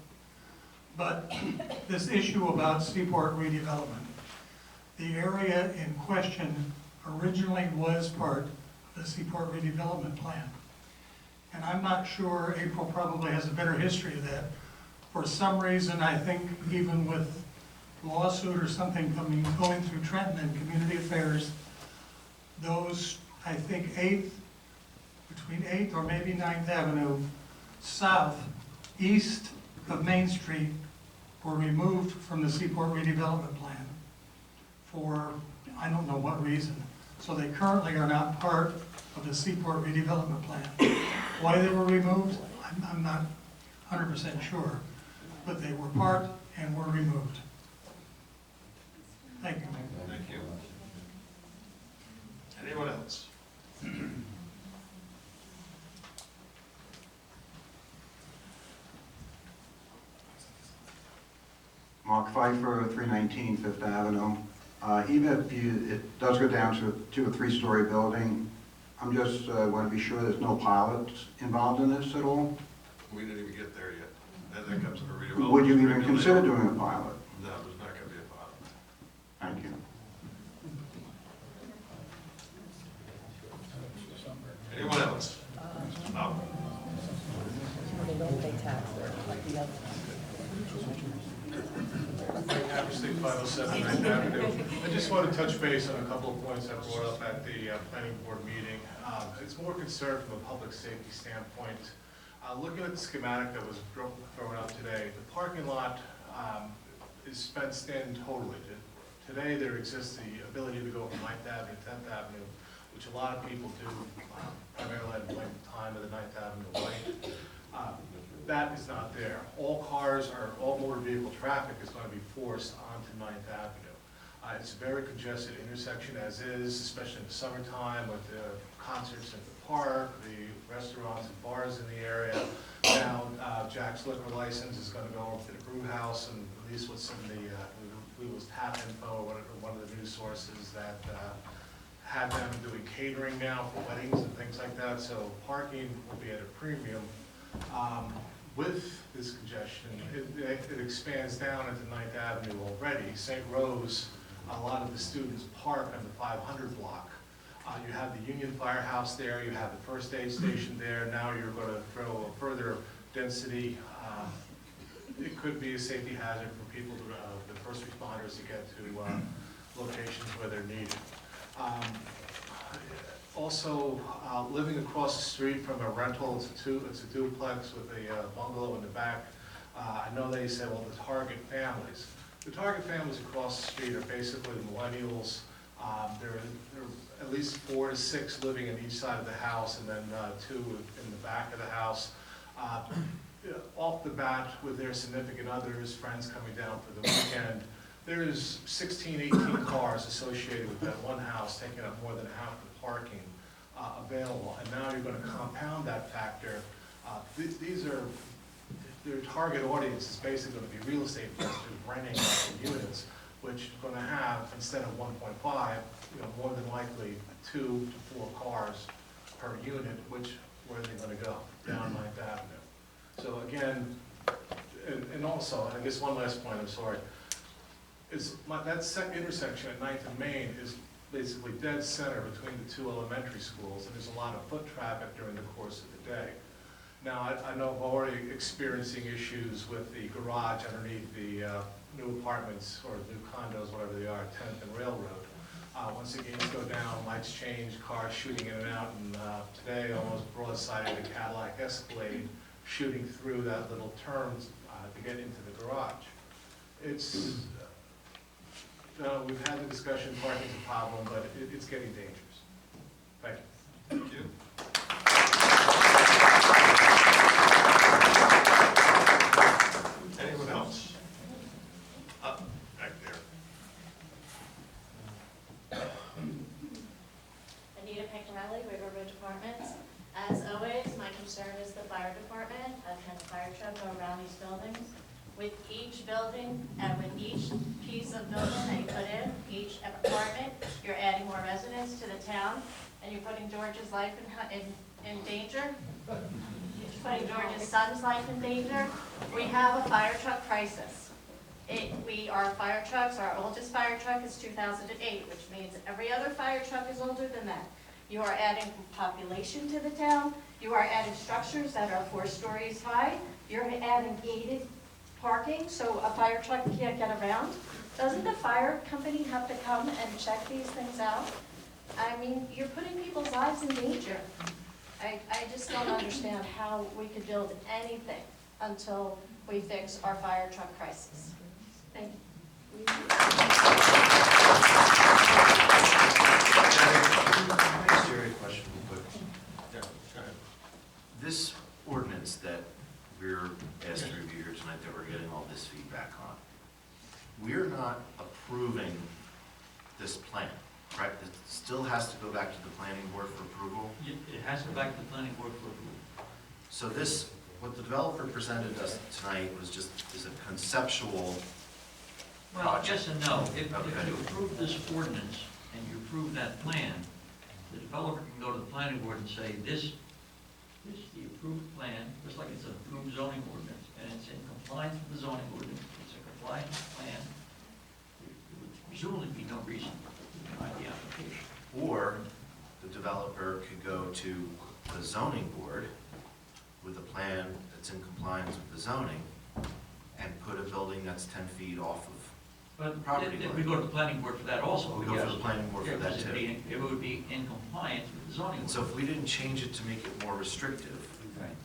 But this issue about Seaport redevelopment, the area in question originally was part of the Seaport redevelopment plan. And I'm not sure, April probably has a better history of that. For some reason, I think even with lawsuit or something going through Trenton and Community Affairs, those, I think, between 8th or maybe 9th Avenue, east of Main Street, were removed from the Seaport redevelopment plan for, I don't know what reason. So they currently are not part of the Seaport redevelopment plan. Why they were removed, I'm not 100% sure, but they were part and were removed. Thank you. Thank you. Anyone else? Mark Pfeiffer, 319 Fifth Avenue. Even if it does go down to a 2- or 3-story building, I'm just want to be sure there's no pilots involved in this at all. We didn't even get there yet. That comes under redevelopment. Would you even consider doing a pilot? No, there's not going to be a pilot. Thank you. Anyone else? No. Obviously, 507 9th Avenue. I just want to touch base on a couple of points I brought up at the planning board meeting. It's more concerned from a public safety standpoint. Looking at the schematic that was thrown out today, the parking lot is fenced in totally. Today, there exists the ability to go from 9th Avenue to 10th Avenue, which a lot of people do, primarily at the time of the 9th Avenue light. That is not there. All motor vehicle traffic is going to be forced onto 9th Avenue. It's a very congested intersection as is, especially in the summertime with the concerts at the park, the restaurants and bars in the area. Now, Jack's liquor license is going to go over to the brew house, and at least what's in the, we was Tap Info, one of the news sources that had them doing catering now for weddings and things like that, so parking will be at a premium. With this congestion, it expands down into 9th Avenue already. St. Rose, a lot of the students park on the 500 block. You have the Union Firehouse there, you have the first aid station there, now you're going to throw a further density. It could be a safety hazard for people, the first responders to get to locations where they're needed. Also, living across the street from a rental, it's a duplex with a bungalow in the back. I know they say, well, the target families. The target families across the street are basically millennials. There are at least 4 to 6 living in each side of the house, and then 2 in the back of the house. Off the bat, with their significant others, friends coming down for the weekend, there's 16, 18 cars associated with that one house, taking up more than half the parking available. And now you're going to compound that factor. Their target audience is basically going to be real estate investors renting units, which are going to have, instead of 1.5, more than likely 2 to 4 cars per unit, where are they going to go? Down 9th Avenue. So again, and also, I guess one last point, I'm sorry, that second intersection at 9th and Main is basically dead center between the 2 elementary schools, and there's a lot of foot traffic during the course of the day. Now, I know I'm already experiencing issues with the garage underneath the new apartments or new condos, whatever they are, 10th and Railroad. Once the gates go down, lights change, cars shooting in and out, and today almost broadsided a Cadillac Escalade shooting through that little turn to get into the garage. We've had the discussion, parking's a problem, but it's getting dangerous. Thank you. Thank you. Anyone else? Up back there. Anita Pectorelli, River Ridge Apartments. As always, my concern is the fire department. Can the fire truck go around these buildings? with each building and with each piece of building that you put in, each apartment, you're adding more residents to the town, and you're putting George's life in danger. You're putting George's son's life in danger. We have a fire truck crisis. Our fire trucks, our oldest fire truck is 2008, which means every other fire truck is older than that. You are adding population to the town. You are adding structures that are 4 stories high. You're adding gated parking so a fire truck can't get around. Doesn't the fire company have to come and check these things out? I mean, you're putting people's lives in danger. I just don't understand how we could build anything until we fix our fire truck crisis. Thank you. Serious question, real quick. Yeah, go ahead. This ordinance that we're asked to review here tonight, that we're getting all this feedback on, we're not approving this plan, correct? It still has to go back to the planning board for approval? It has to go back to the planning board for approval. So this, what the developer presented us tonight was just, is a conceptual Well, project. yes and no. If Okay. you approve this ordinance and you approve that plan, the developer can go to the planning board and say, this is the approved plan, just like it's an approved zoning ordinance, and it's in compliance with the zoning ordinance, it's a compliance plan. There would presumably be no reason to deny the application. Or the developer could go to the zoning board with a plan that's in compliance with the zoning and put a building that's 10 feet off of But property if line. we go to the planning board for that also. We go yes. for the planning board for Yeah, that because too. it would be in compliance with the zoning. And so if we didn't change it to make it more restrictive, Right.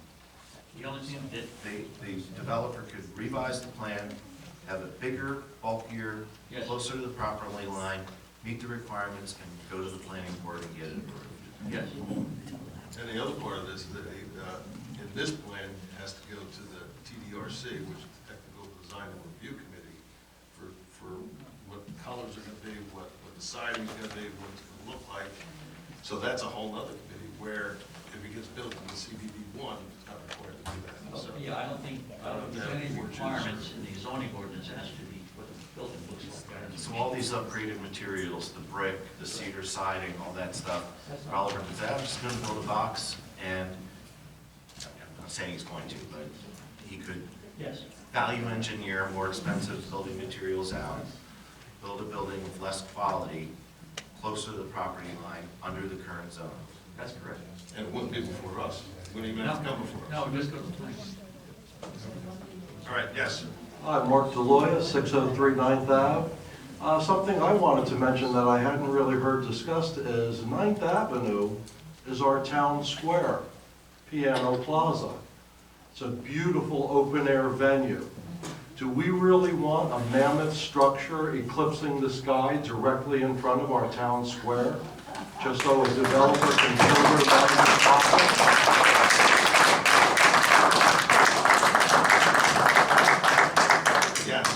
The only thing that, the developer could revise the plan, have it bigger, bulkier, Yes. closer to the property line, meet the requirements, and go to the planning board and get it approved. yes. And the other part of this, that in this plan, it has to go to the TDRC, which is the Technical Design and Review Committee, for what the colors are gonna be, what the siding's gonna be, what it's gonna look like. So that's a whole other committee where if it gets built in the CBD1, it's not required to do that. So Yeah, I don't think there's any requirements in the zoning ordinance as to what the building looks like. So all these upgraded materials, the brick, the cedar siding, all that stuff, the developer could say, I'm just gonna build a box, and I'm not saying he's going to, but he could Yes. value engineer more expensive building materials out, build a building with less quality, closer to the property line, under the current zone. That's correct. And it wouldn't be before us. It wouldn't even have to come before us. No, just go to the planning. All right, yes. Hi, Mark DeLoya, 603 9th Ave. Something I wanted to mention that I hadn't really heard discussed is 9th Avenue is our town square, Piano Plaza. It's a beautiful open-air venue. Do we really want a mammoth structure eclipsing the sky directly in front of our town square? Just so a developer can further that process? Yes.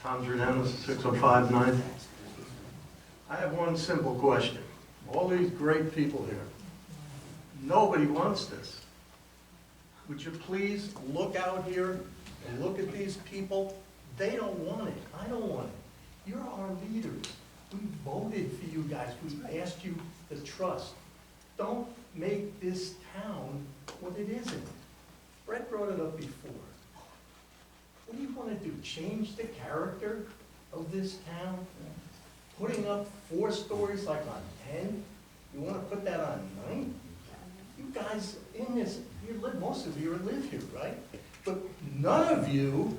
Tom Giordano, 605 9th. I have one simple question. All these great people here, nobody wants this. Would you please look out here and look at these people? They don't want it. I don't want it. You're our leaders. We voted for you guys. We asked you to trust. Don't make this town what it isn't. Brett brought it up before. What do you want to do? Change the character of this town? Putting up 4 stories like on 10? You want to put that on 9? You guys in this, most of you live here, right? But none of you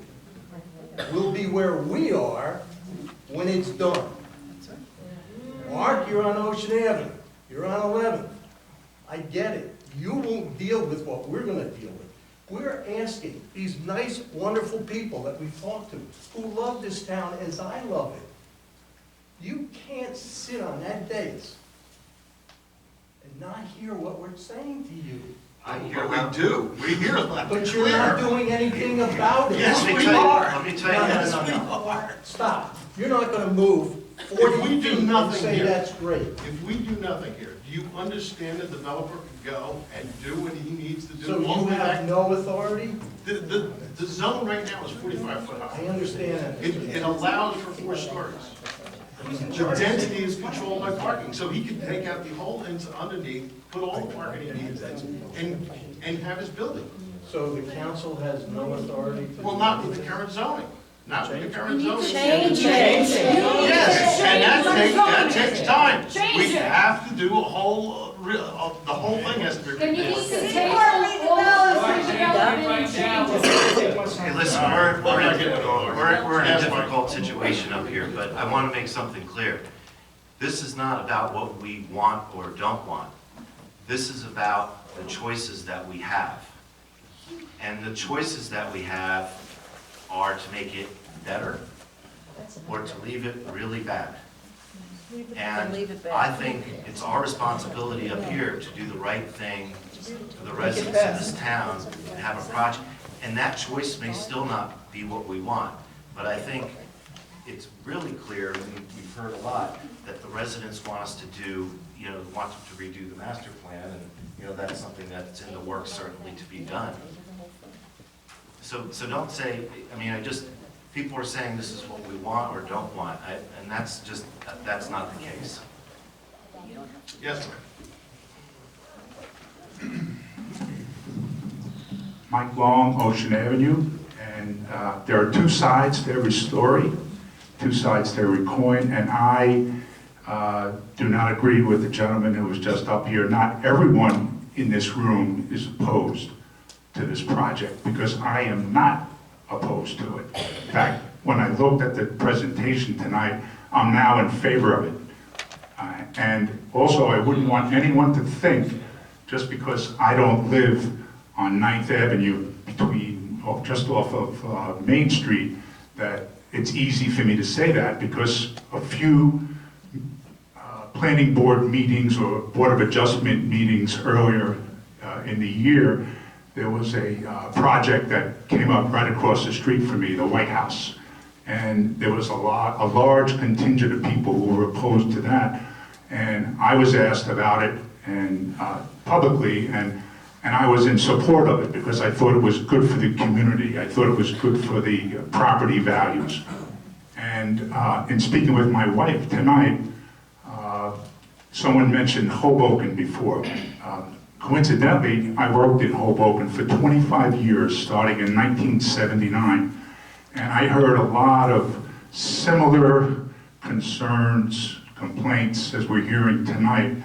will be where we are when it's done. Mark, you're on Ocean Avenue. You're on 11th. I get it. You won't deal with what we're going to deal with. We're asking these nice, wonderful people that we've talked to, who love this town as I love it. You can't sit on that dais and not hear what we're saying to you. But we do. We hear that. But you're not doing anything about it. Yes, we are. Let me tell you. No. Stop. You're not going to move If we do nothing Say here, that's great. if we do nothing here, do you understand the developer can go and do what he needs to do? So all you the way have back? no authority? The zone right now is 45 foot high. I understand that. It allows for 4 stories. The density is controlled by parking, so he can take out the whole underneath, put all the parking he needs in, and have his building. So the council has no authority to... Well, not with the current zoning, not with the current zoning. Change it. Yes, and that takes time. Change We it. have to do a whole, the whole thing has to be. Then you need reviewed. to take all redevelopment and change it. Hey, listen, we're in a difficult situation up here, but I want to make something clear. This is not about what we want or don't want. This is about the choices that we have. And the choices that we have are to make it better or to leave it really bad. And I think it's our responsibility up here to do the right thing for the residents of this town and have a project. And that choice may still not be what we want, but I think it's really clear, and we've heard a lot, that the residents want us to do, want to redo the master plan, and, that's something that's in the works certainly to be done. So don't say, people are saying this is what we want or don't want, and that's not the case. Yes, sir. Mike Long, Ocean Avenue, and there are 2 sides to every story, 2 sides to every coin, and I do not agree with the gentleman who was just up here. Not everyone in this room is opposed to this project, because I am not opposed to it. In fact, when I looked at the presentation tonight, I'm now in favor of it. And also, I wouldn't want anyone to think, just because I don't live on 9th Avenue just off of Main Street, that it's easy for me to say that, because a few planning board meetings or Board of Adjustment meetings earlier in the year, there was a project that came up right across the street from me, the White House. And there was a large contingent of people who were opposed to that. And I was asked about it and publicly, and I was in support of it because I thought it was good for the community. I thought it was good for the property values. And in speaking with my wife tonight, someone mentioned Hoboken before. Coincidentally, I worked in Hoboken for 25 years, starting in 1979. And I heard a lot of similar concerns, complaints, as we're hearing tonight.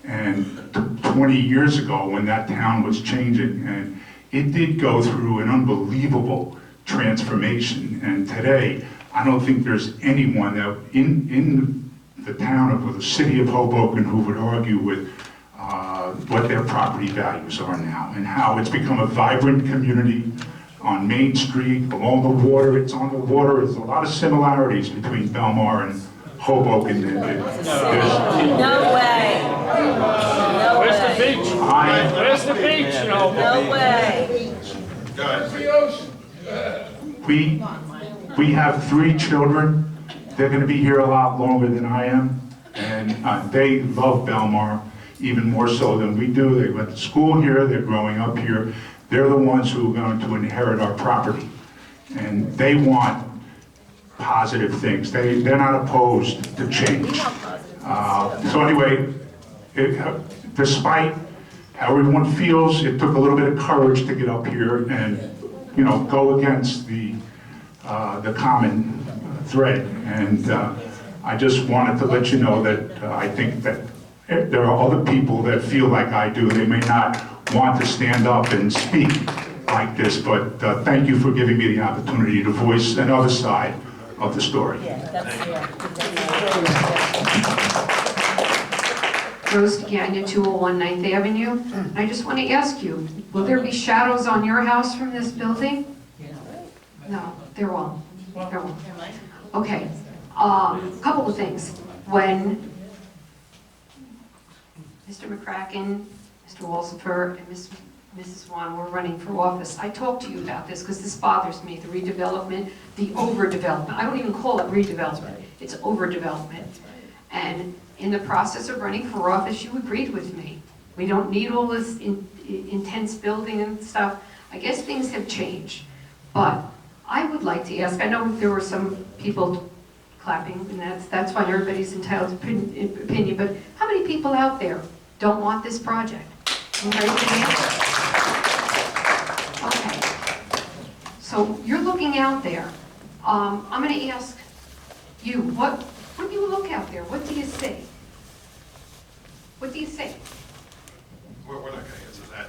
And 20 years ago, when that town was changing, and it did go through an unbelievable transformation. And today, I don't think there's anyone that in the town of, or the city of Hoboken, who would argue with what their property values are now, and how it's become a vibrant community on Main Street, along the water. It's on the water. There's a lot of similarities between Belmar and Hoboken. No way. No Where's the way. beach? Where's the beach? No way. We have 3 children. They're going to be here a lot longer than I am, and they love Belmar even more so than we do. They went to school here. They're growing up here. They're the ones who are going to inherit our property, and they want positive things. They're not opposed to change. So anyway, despite how everyone feels, it took a little bit of courage to get up here and, go against the common thread. And I just wanted to let you know that I think that there are other people that feel like I do. They may not want to stand up and speak like this, but thank you for giving me the opportunity to voice another side of the story. Rose Gagnon, 201 9th Avenue. I just want to ask you, will there be shadows on your house from this building? No, there won't. There won't. Okay, a couple of things. When Mr. McCracken, Mr. Walsifer, and Ms. Mrs. Juan were running for office, I talked to you about this because this bothers me, the redevelopment, the overdevelopment. I don't even call it redevelopment, it's overdevelopment. And in the process of running for office, you agreed with me. We don't need all this intense building and stuff. I guess things have changed. But I would like to ask, I know there were some people clapping, and that's fine, everybody's entitled to opinion, but how many people out there don't want this project? Anybody can answer? Okay. So you're looking out there. I'm going to ask you, what do you look out there? What do you see? What do you see? We're not going to answer that.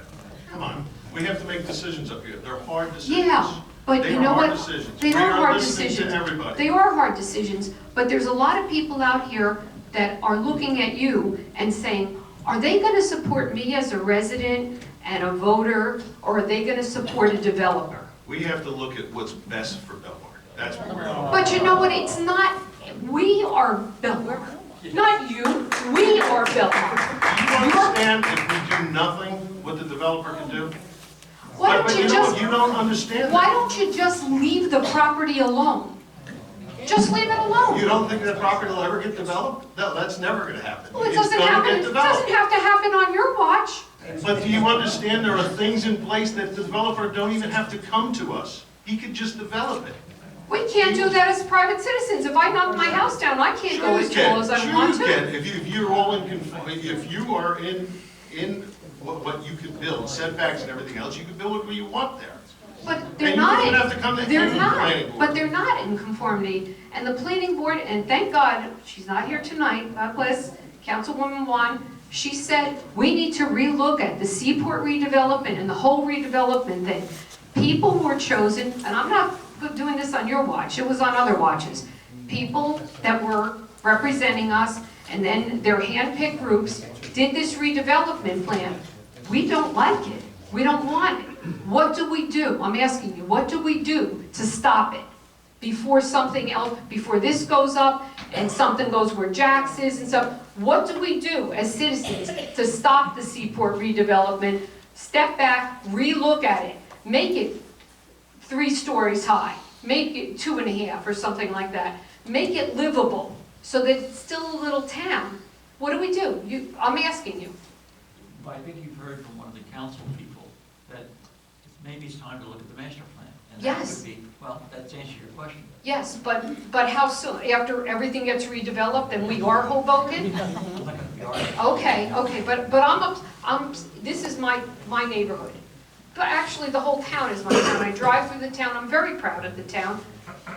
Come on. We have to make decisions up here. They're hard decisions. Yeah, but you know what? They are hard decisions. To everybody. They are hard decisions, but there's a lot of people out here that are looking at you and saying, are they going to support me as a resident and a voter, or are they going to support a developer? We have to look at what's best for Belmar. That's what we're all. But you know what? It's not, we are Belmar. Not you, we are Belmar. Do you understand if we do nothing, what the developer can do? Why don't you just, you don't understand why that. don't you just leave the property alone? Just leave it alone. You don't think that property will ever get developed? No, that's never going to happen. Well, it It's doesn't gonna happen, get it developed. doesn't have to happen on your watch. But do you understand there are things in place that the developer don't even have to come to us? He could just develop it. We can't do that as private citizens. If I knock my house down, I can't go as tall as I want to. Sure you can. If you're all in, if you are in what you could build, setbacks and everything else, you can build it where you want there. But they're And you not don't in, have to come to they're any planning not, board. but they're not in conformity. And the planning board, and thank God, she's not here tonight, God bless Councilwoman Juan, she said, we need to relook at the Seaport redevelopment and the whole redevelopment thing. People were chosen, and I'm not doing this on your watch, it was on other watches. People that were representing us, and then their hand-picked groups, did this redevelopment plan. We don't like it. We don't want it. What do we do? I'm asking you, what do we do to stop it? Before something else, before this goes up and something goes where Jack's is and stuff, what do we do as citizens to stop the Seaport redevelopment? Step back, relook at it, make it 3 stories high, make it 2.5 or something like that. Make it livable so that it's still a little town. What do we do? I'm asking you. But I think you've heard from one of the council people that maybe it's time to look at the master plan. And Yes. that would be, well, that's to answer your question. Yes, but how soon? After everything gets redeveloped and we are Hoboken? Okay, but this is my neighborhood. But actually, the whole town is my town. I drive through the town. I'm very proud of the town,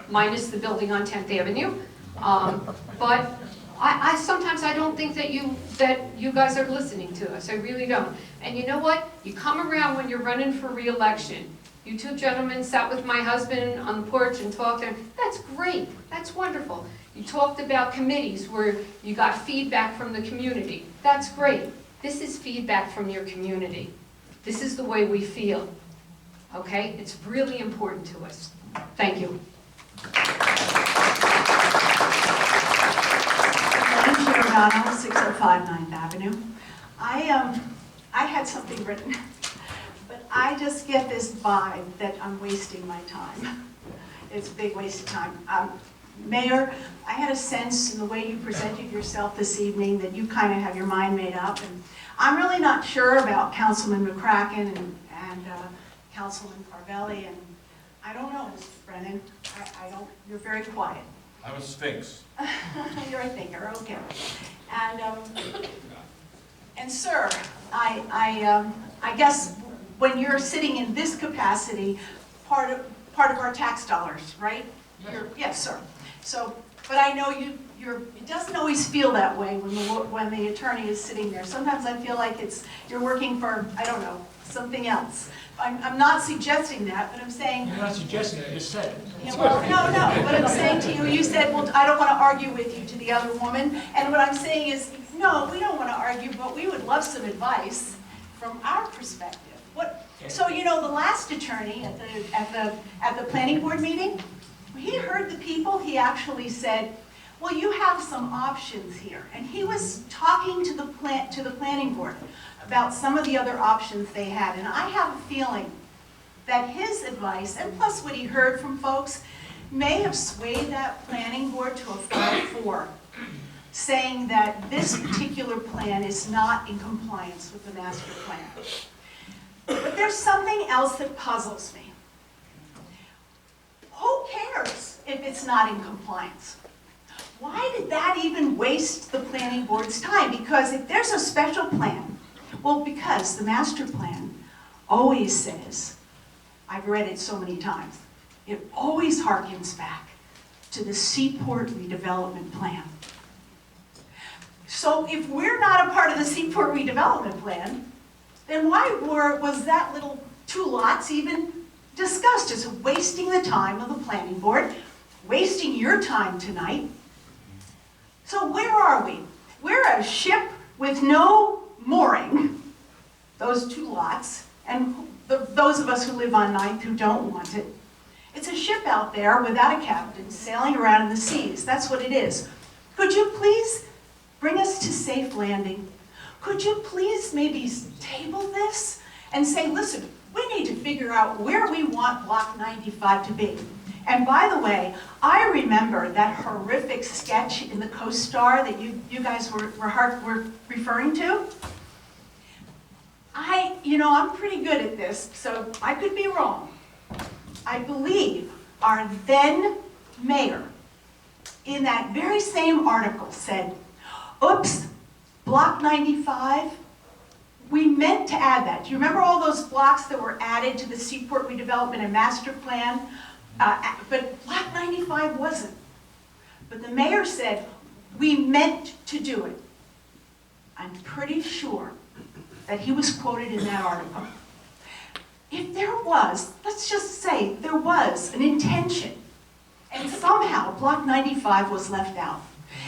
minus the building on 10th Avenue. But I sometimes I don't think that you guys are listening to us. I really don't. And you know what? You come around when you're running for re-election. You 2 gentlemen sat with my husband on the porch and talked. That's great. That's wonderful. You talked about committees where you got feedback from the community. That's great. This is feedback from your community. This is the way we feel. Okay? It's really important to us. Thank you. Madam Giordano, 605 9th Avenue. I had something written, but I just get this vibe that I'm wasting my time. It's a big waste of time. Mayor, I had a sense in the way you presented yourself this evening that you kind of have your mind made up. And I'm really not sure about Councilman McCracken and Councilman Carvelli, and I don't know, Mr. Brennan. I don't, you're very quiet. I'm a sphinx. You're a thinker, okay. And sir, I guess when you're sitting in this capacity, part of our tax dollars, right? Yes, sir. So, but I know it doesn't always feel that way when the attorney is sitting there. Sometimes I feel like you're working for, I don't know, something else. I'm not suggesting that, but I'm saying. You're not suggesting it, you just said it. Yeah, well, no, what I'm saying to you, you said, well, I don't want to argue with you to the other woman. And what I'm saying is, no, we don't want to argue, but we would love some advice from our perspective. So, you know, the last attorney at the planning board meeting, when he heard the people, he actually said, well, you have some options here. And he was talking to the planning board about some of the other options they had. And I have a feeling that his advice, and plus what he heard from folks, may have swayed that planning board to a 5-4, saying that this particular plan is not in compliance with the master plan. But there's something else that puzzles me. Who cares if it's not in compliance? Why did that even waste the planning board's time? Because if there's a special plan, well, because the master plan always says, I've read it so many times, it always harkens back to the Seaport redevelopment plan. So if we're not a part of the Seaport redevelopment plan, then why was that little 2 lots even discussed? It's wasting the time of the planning board, wasting your time tonight. So where are we? We're a ship with no mooring, those 2 lots, and those of us who live on 9th who don't want it. It's a ship out there without a captain sailing around in the seas. That's what it is. Could you please bring us to safe landing? Could you please maybe table this and say, listen, we need to figure out where we want Block 95 to be. And by the way, I remember that horrific sketch in the Coast Star that you guys were referring to. I'm pretty good at this, so I could be wrong. I believe our then mayor, in that very same article, said, oops, Block 95, we meant to add that. Do you remember all those blocks that were added to the Seaport redevelopment and master plan? But Block 95 wasn't. But the mayor said, we meant to do it. I'm pretty sure that he was quoted in that article. If there was, let's just say there was an intention, and somehow Block 95 was left out,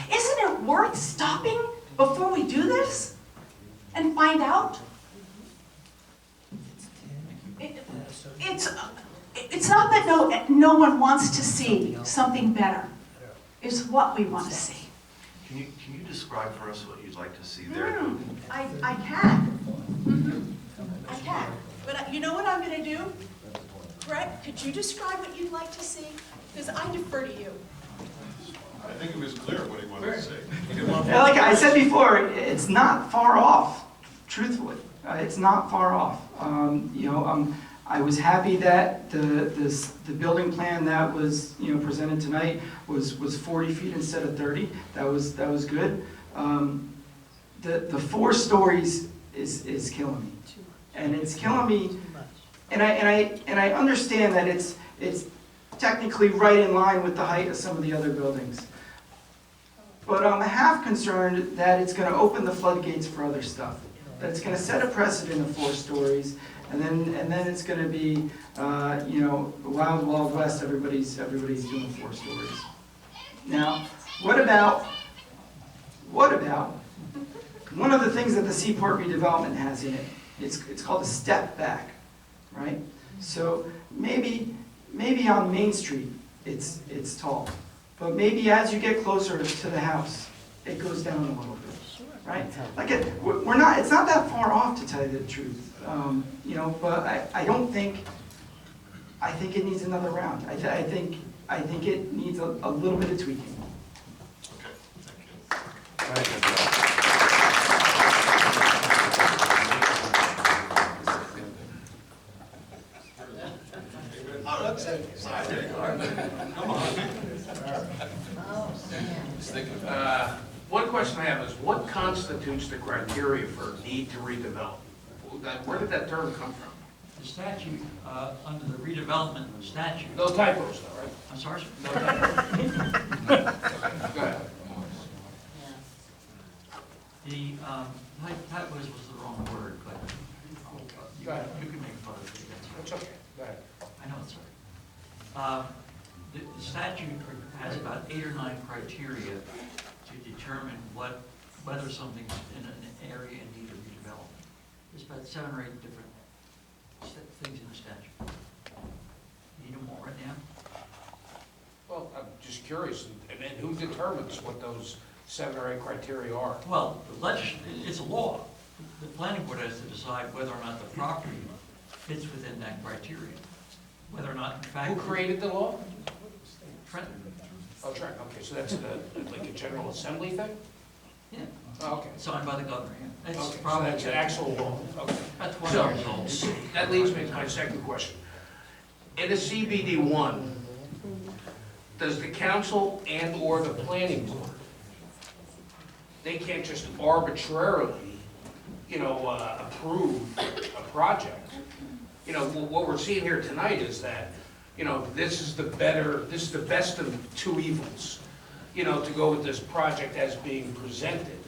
isn't it worth stopping before we do this and find out? It's not that no one wants to see something better. It's what we want to see. Can you describe for us what you'd like to see there? I can. I can. But you know what I'm going to do? Brett, could you describe what you'd like to see? Because I defer to you. I think it was clear what he wanted to say. Yeah, like I said before, it's not far off, truthfully. It's not far off. I was happy that the building plan that was presented tonight was 40 feet instead of 30. That was good. The 4 stories is killing me, and it's killing me. And I understand that it's technically right in line with the height of some of the other buildings. But I'm half concerned that it's going to open the floodgates for other stuff. That it's going to set a precedent of 4 stories, and then it's going to be, wild, wild west. Everybody's doing 4 stories. Now, what about one of the things that the Seaport redevelopment has in it? It's called a step back, right? So maybe on Main Street it's tall, but maybe as you get closer to the house, it goes down a little bit, right? Like it's not that far off, to tell you the truth, but I think it needs another round. I think it needs a little bit of tweaking. Okay, thank you. Oh, that's it. Come on. One question I have is, what constitutes the criteria for need to redevelop? Where did that term come from? The statute, under the redevelopment statute. No typos though, right? I'm sorry, sir? No typos. Go ahead. The, typos was the wrong word, but you can make fun of it. It's okay. Go ahead. I know it's right. The statute has about 8 or 9 criteria to determine whether something's in an area in need of redevelopment. There's about 7 or 8 different things in the statute. Need them all right now? Well, I'm just curious, and who determines what those 7 or 8 criteria are? Well, it's a law. the planning board has to decide whether or not the property fits within that criteria. Whether or not, in fact. Who created the law? Trenton. Oh, Trent, okay, so that's like a General Assembly thing? Yeah. Oh, okay. Signed by the governor, yeah. It's Okay, so probably. that's an actual law, okay. About 20 So, years old. that leads me to my second question. In a CBD one, does the council and/or the planning board, they can't just arbitrarily, approve a project? What we're seeing here tonight is that, this is the best of two evils, to go with this project as being presented.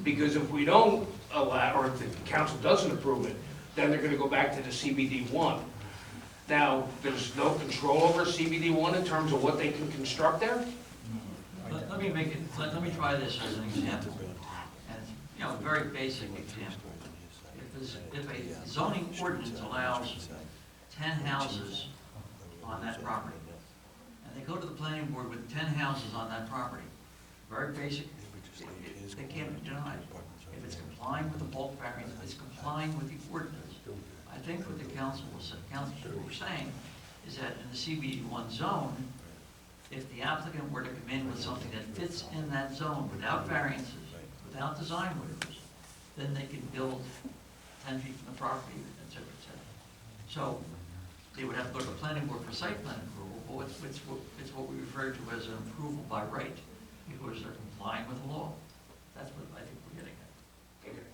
Because if we don't allow, or if the council doesn't approve it, then they're gonna go back to the CBD one. Now, there's no control over CBD one in terms of what they can construct there? Let me make it, let me try this as an example. And, a very basic example. If a zoning ordinance allows 10 houses on that property, and they go to the planning board with 10 houses on that property, very basic, they can't be denied. If it's complying with the bulk variance, if it's complying with the ordinance. I think what the council was saying is that in the CBD1 zone, if the applicant were to come in with something that fits in that zone without variances, without design waivers, then they can build 10 feet from the property, et cetera, et cetera. So they would have to go to the planning board for site plan approval, but it's what we refer to as an approval by right, because they're complying with the law. That's what I think we're getting at. Okay.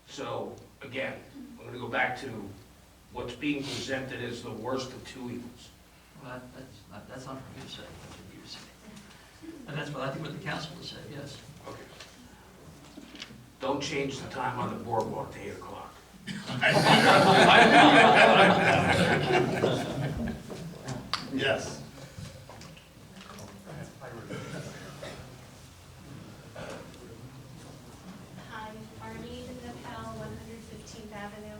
So, again, I'm gonna go back to what's being presented as the worst of two evils. Well, that's not for me to say, that's for you to say. And that's what I think what the council has said, yes. Okay. Don't change the time on the boardwalk to 8 o'clock. Yes. Hi, Arlene Nepal, 115th Avenue.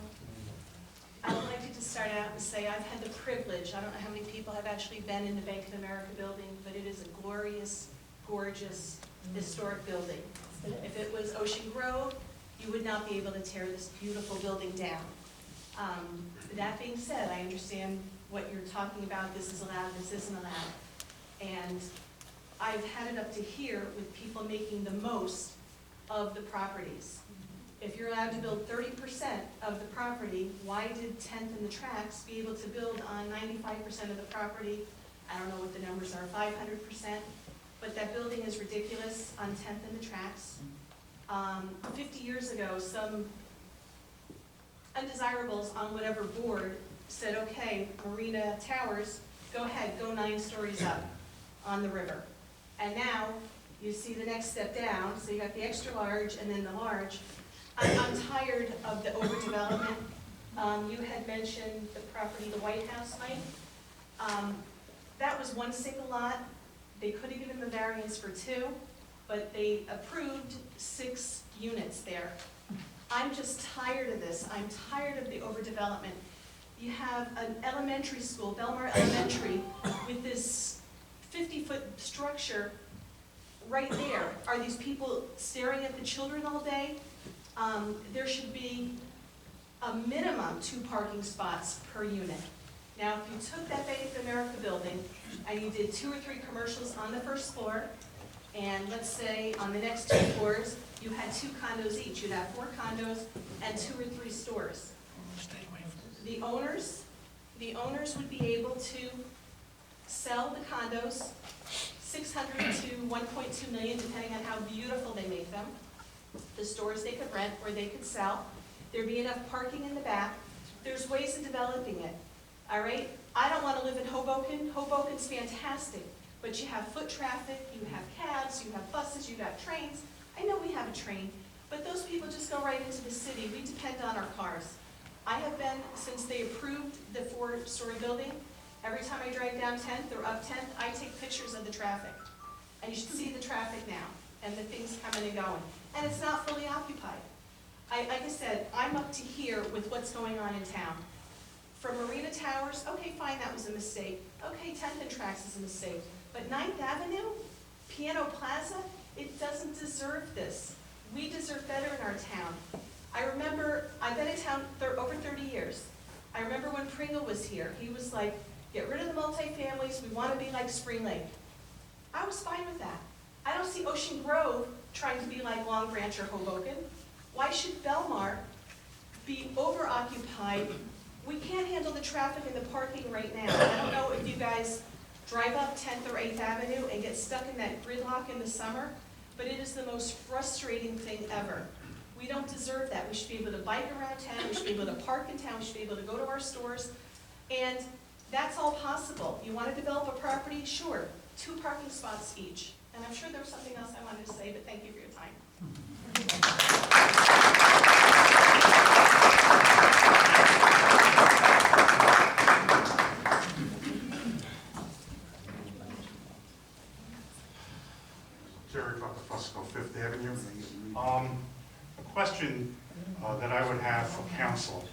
I would like to just start out and say I've had the privilege, I don't know how many people have actually been in the Bank of America building, but it is a glorious, gorgeous, historic building. If it was Ocean Grove, you would not be able to tear this beautiful building down. That being said, I understand what you're talking about, this is allowed, this isn't allowed. And I've had it up to here with people making the most of the properties. If you're allowed to build 30% of the property, why did 10th and the Tracks be able to build on 95% of the property? I don't know what the numbers are, 500%, but that building is ridiculous on 10th and the Tracks. 50 years ago, some undesirables on whatever board said, okay, Marina Towers, go ahead, go 9 stories up on the river. And now, you see the next step down, so you got the extra large and then the large. I'm tired of the overdevelopment. You had mentioned the property, the White House, Mike. That was one single lot. They could have given the variance for 2, but they approved 6 units there. I'm just tired of this. I'm tired of the overdevelopment. You have an elementary school, Belmar Elementary, with this 50-foot structure right there. Are these people staring at the children all day? There should be a minimum 2 parking spots per unit. Now, if you took that Bank of America building and you did 2 or 3 commercials on the first floor, and let's say on the next 2 floors, you had 2 condos each. You'd have 4 condos and 2 or 3 stores. The owners would be able to sell the condos, 600 to 1.2 million, depending on how beautiful they make them. The stores they could rent or they could sell. There'd be enough parking in the back. There's ways of developing it, all right? I don't want to live in Hoboken. Hoboken's fantastic, but you have foot traffic, you have cabs, you have buses, you have trains. I know we have a train, but those people just go right into the city. We depend on our cars. I have been, since they approved the 4-story building, every time I drive down 10th or up 10th, I take pictures of the traffic. And you should see the traffic now, and the things coming and going. And it's not fully occupied. Like I said, I'm up to here with what's going on in town. For Marina Towers, okay, fine, that was a mistake. Okay, 10th and Tracks is a mistake. But 9th Avenue, Piano Plaza, it doesn't deserve this. We deserve better in our town. I remember, I've been in town over 30 years. I remember when Pringle was here, he was like, get rid of the multifamilies, we want to be like Spring Lake. I was fine with that. I don't see Ocean Grove trying to be like Long Branch or Hoboken. Why should Belmar be over-occupied? We can't handle the traffic and the parking right now. I don't know if you guys drive up 10th or 8th Avenue and get stuck in that gridlock in the summer, but it is the most frustrating thing ever. We don't deserve that. We should be able to bike around town, we should be able to park in town, we should be able to go to our stores, and that's all possible. You want to develop a property? Sure. 2 parking spots each. And I'm sure there was something else I wanted to say, but thank you for your time. Jerry Fusco, Fifth Avenue. A question that I would have for council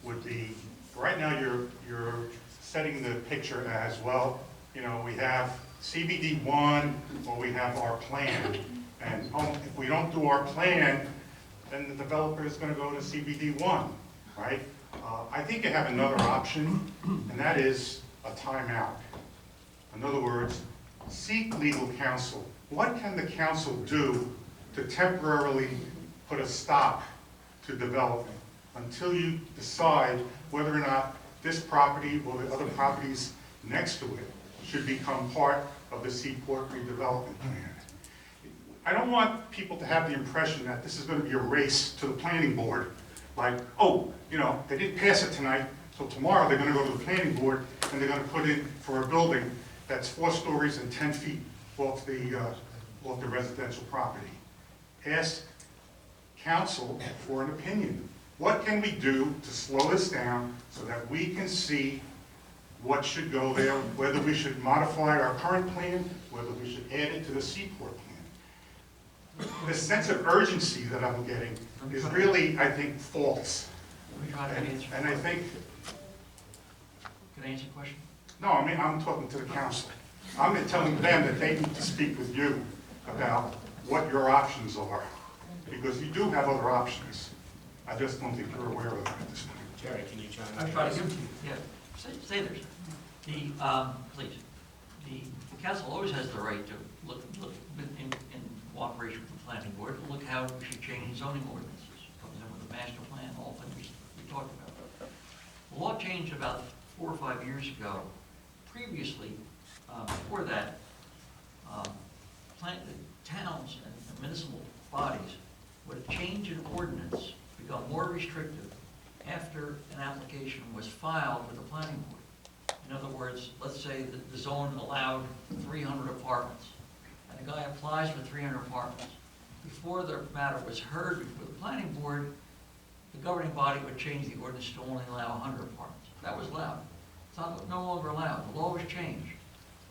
would be, right now you're setting the picture as well. You know, we have CBD 1 or we have our plan. And if we don't do our plan, then the developer is going to go to CBD 1, right? I think you have another option, and that is a timeout. In other words, seek legal counsel. What can the council do to temporarily put a stop to development until you decide whether or not this property or the other properties next to it should become part of the Seaport redevelopment plan? I don't want people to have the impression that this is going to be a race to the planning board. Like, oh, you know, they didn't pass it tonight, so tomorrow they're going to go to the planning board and they're going to put in for a building that's 4 stories and 10 feet off the residential property. Ask council for an opinion. What can we do to slow this down so that we can see what should go there, whether we should modify our current plan, whether we should add it to the Seaport plan? The sense of urgency that I'm getting is really, I think, false. And I think... Can I answer your question? No, I mean, I'm talking to the council. I'm telling them that they need to speak with you about what your options are, because you do have other options. I just don't think you're aware of them at this point. Jerry, can you chime in? I'll try to give it to you, yeah. Stay there, sir. Please. The council always has the right to look in cooperation with the planning board, to look how we should change zoning ordinances, comes in with a master plan, all things we talked about. The law changed about 4 or 5 years ago. Previously, before that, towns and municipal bodies would change an ordinance, become more restrictive after an application was filed with the planning board. In other words, let's say that the zone allowed 300 apartments, and a guy applies for 300 apartments. Before the matter was heard before the planning board, the governing body would change the ordinance to only allow 100 apartments. That was allowed. It's no longer allowed. The law was changed.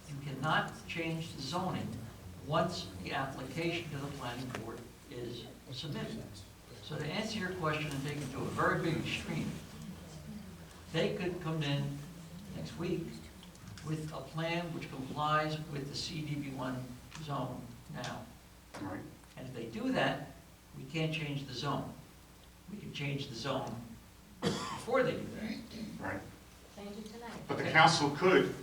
You cannot change the zoning once the application to the planning board is submitted. So to answer your question and take it to a very big extreme, they could come in next week with a plan which complies with the CDB1 zone now. Right. And if they do that, we can't change the zone. We can change the zone before they do that. Right. Change it tonight. But the council could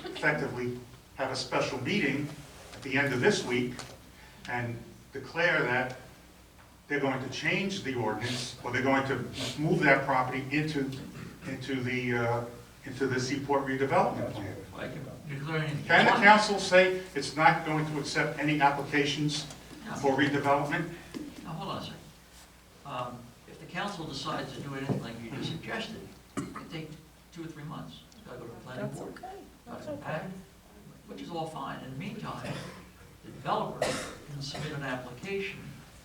effectively have a special meeting at the end of this week and declare that they're going to change the ordinance, or they're going to move that property into the Seaport redevelopment plan. Can the council say it's not going to accept any applications for redevelopment? Now, hold on a second. If the council decides to do anything like you just suggested, it could take 2 or 3 months. It's got to go to the planning board. Got to come back, which is all fine. In the meantime, the developer can submit an application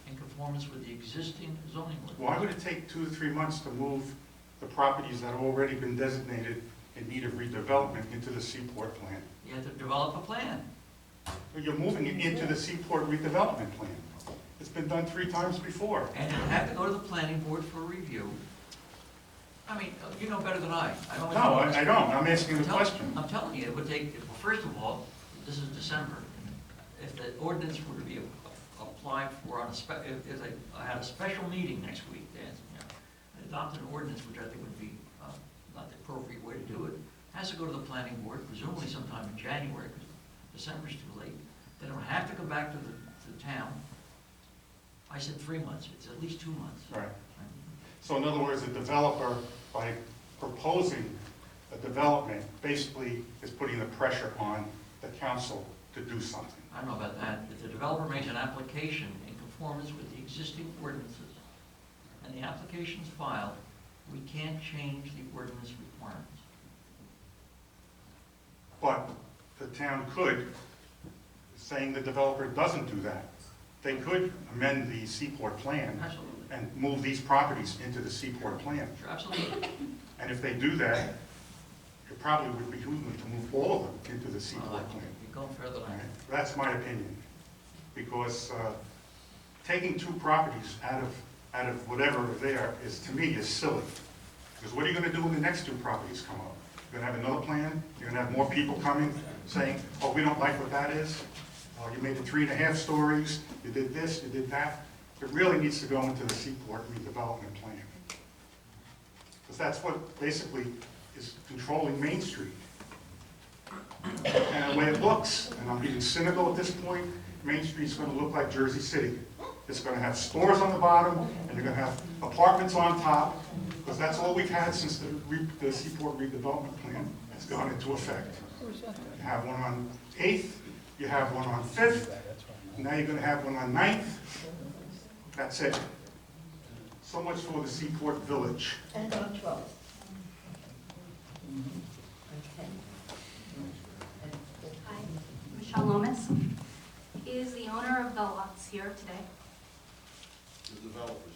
in conformance with the existing zoning ordinance. Why would it take 2 to 3 months to move the properties that have already been designated in need of redevelopment into the Seaport plan? You have to develop a plan. You're moving it into the Seaport redevelopment plan. It's been done 3 times before. And you have to go to the planning board for review. I mean, you know better than I. No, I don't. I'm asking the question. I'm telling you, it would take, well, first of all, this is December. If the ordinance were to be apply for on a I had a special meeting next week, and, I adopted an ordinance, which I think would be not the appropriate way to do it, has to go to the planning board, presumably sometime in January, because December's too late. They don't have to come back to the town. I said 3 months, it's at least 2 months. Right. So in other words, the developer, by proposing a development, basically is putting the pressure on the council to do something. I don't know about that. If the developer makes an application in conformance with the existing ordinances, and the application's filed, we can't change the ordinance requirements. But the town could, saying the developer doesn't do that, they could amend the Seaport plan Absolutely. and move these properties into the Seaport plan. Sure, absolutely. And if they do that, it probably would behoove them to move all of them into the Seaport plan. You're going further than I am. That's my opinion. Because taking two properties out of whatever are there is, to me, is silly. Because what are you going to do when the next two properties come up? You're going to have another plan? You're going to have more people coming saying, oh, we don't like what that is? You made it 3.5 stories, you did this, you did that. It really needs to go into the Seaport redevelopment plan. Because that's what basically is controlling Main Street. And the way it looks, and I'm being cynical at this point, Main Street's going to look like Jersey City. It's going to have stores on the bottom, and you're going to have apartments on top, because that's all we've had since the Seaport redevelopment plan has gone into effect. You have one on 8th, you have one on 5th, now you're going to have one on 9th. That's it. So much for the Seaport Village. And on 12th. Hi, Michelle Lomas. Is the owner of the lots here today? The developer's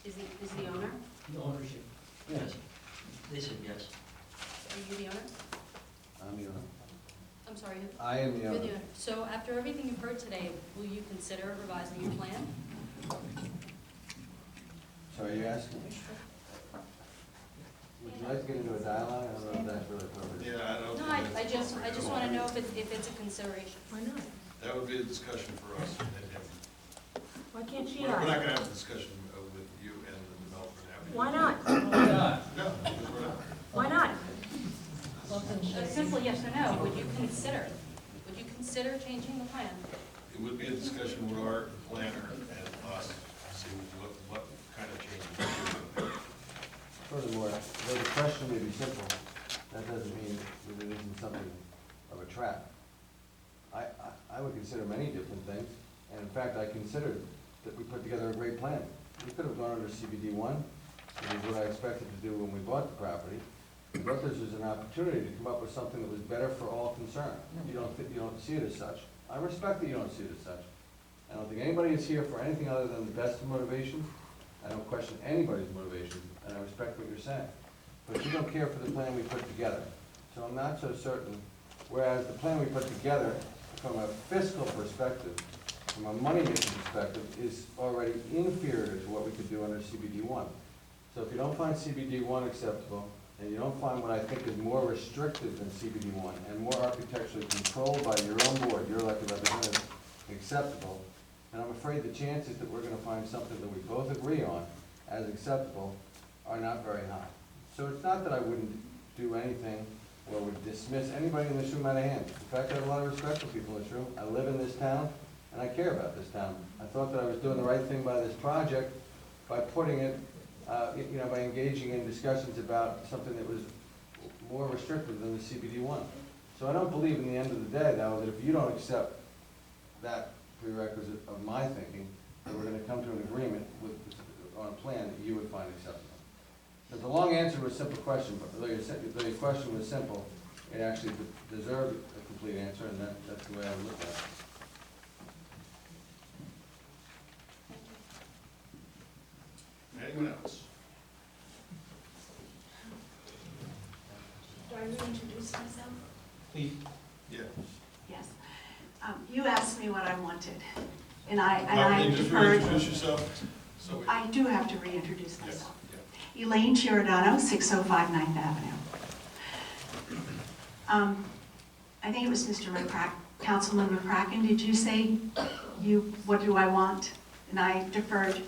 here. Is the owner? The ownership. Yes. They said yes. Are you the owner? I'm the owner. I'm sorry. I am the You're owner. the owner. So after everything you've heard today, will you consider revising your plan? Sorry, you're asking? Would you like to get into a dialogue? I don't know if that's really appropriate. Yeah, I don't. No, I just want to know if it's a consideration. Why not? That would be a discussion for us and him. Why can't she We're not ask? going to have a discussion with you and the developer. Why not? No, because we're not. Why not? A simple yes or no. Would you consider changing the plan? It would be a discussion with our planner and us, see what kind of changes we do. Furthermore, though the question may be simple, that doesn't mean that it isn't something of a trap. I would consider many different things, and in fact, I considered that we put together a great plan. We could have gone under CBD 1, which is what I expected to do when we bought the property. But this was an opportunity to come up with something that was better for all concerned. You don't see it as such. I respect that you don't see it as such. I don't think anybody is here for anything other than the best of motivations. I don't question anybody's motivations, and I respect what you're saying. But you don't care for the plan we put together. So I'm not so certain, whereas the plan we put together, from a fiscal perspective, from a money-making perspective, is already inferior to what we could do under CBD 1. So if you don't find CBD 1 acceptable, and you don't find what I think is more restrictive than CBD 1 and more architecturally controlled by your own board, your elected representative, acceptable, and I'm afraid the chances that we're going to find something that we both agree on as acceptable are not very high. So it's not that I wouldn't do anything or would dismiss anybody in this room out of hand. In fact, I have a lot of respect for people in this room. I live in this town, and I care about this town. I thought that I was doing the right thing by this project by putting it, by engaging in discussions about something that was more restrictive than the CBD 1. So I don't believe in the end of the day, though, that if you don't accept that prerequisite of my thinking, that we're going to come to an agreement on a plan that you would find acceptable. But the long answer to a simple question, but though your question was simple, it actually deserved a complete answer, and that's the way I would look at it. Anyone else? Do I reintroduce myself? Please. Yeah. Yes. You asked me what I wanted, and I Can you just heard. reintroduce yourself? So we- I do have to reintroduce Yes, myself. yeah. Elaine Giordano, 605 9th Avenue. I think it was Mr. Councilman McCracken, did you say what do I want? And I deferred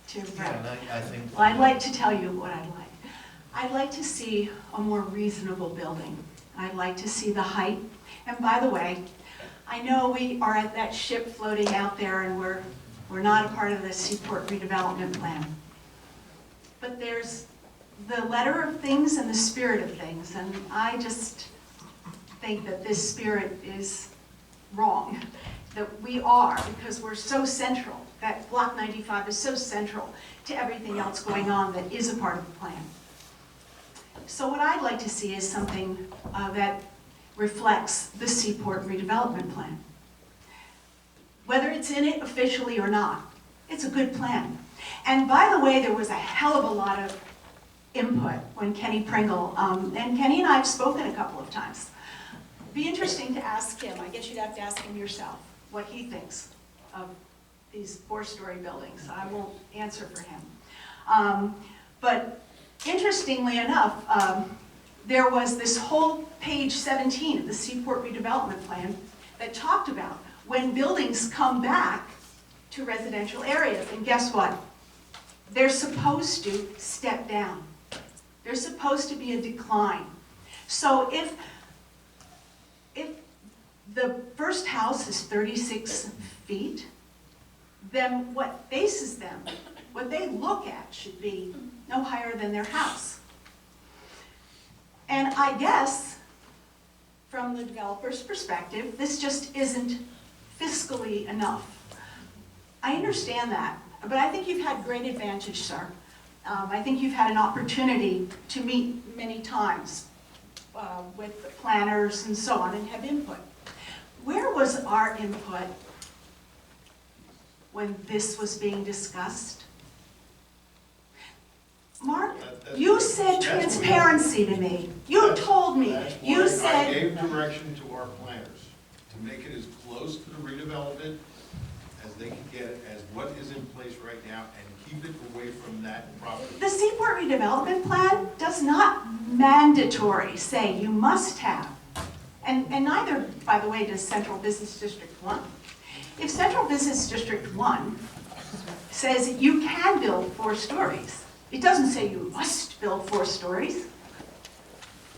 to Brett. Yeah, I think. Well, I'd like to tell you what I'd like. I'd like to see a more reasonable building. I'd like to see the height. And by the way, I know we are at that ship floating out there and we're not a part of the Seaport redevelopment plan. But there's the letter of things and the spirit of things, and I just think that this spirit is wrong. That we are, because we're so central, that Block 95 is so central to everything else going on that is a part of the plan. So what I'd like to see is something that reflects the Seaport redevelopment plan. Whether it's in it officially or not, it's a good plan. And by the way, there was a hell of a lot of input when Kenny Pringle, and Kenny and I have spoken a couple of times. It'd be interesting to ask him, I guess you'd have to ask him yourself, what he thinks of these 4-story buildings. I won't answer for him. But interestingly enough, there was this whole page 17 of the Seaport redevelopment plan that talked about when buildings come back to residential areas. And guess what? They're supposed to step down. There's supposed to be a decline. So if the first house is 36 feet, then what faces them, what they look at should be no higher than their house. And I guess, from the developer's perspective, this just isn't fiscally enough. I understand that, but I think you've had great advantage, sir. I think you've had an opportunity to meet many times with the planners and so on and have input. Where was our input when this was being discussed? Mark, you said transparency to me. You told me. You said. I gave direction to our planners to make it as close to the redevelopment as they can get it, as what is in place right now, and keep it away from that property. The Seaport redevelopment plan does not mandatory say you must have, and neither, by the way, does Central Business District 1. If Central Business District 1 says you can build 4 stories, it doesn't say you must build 4 stories.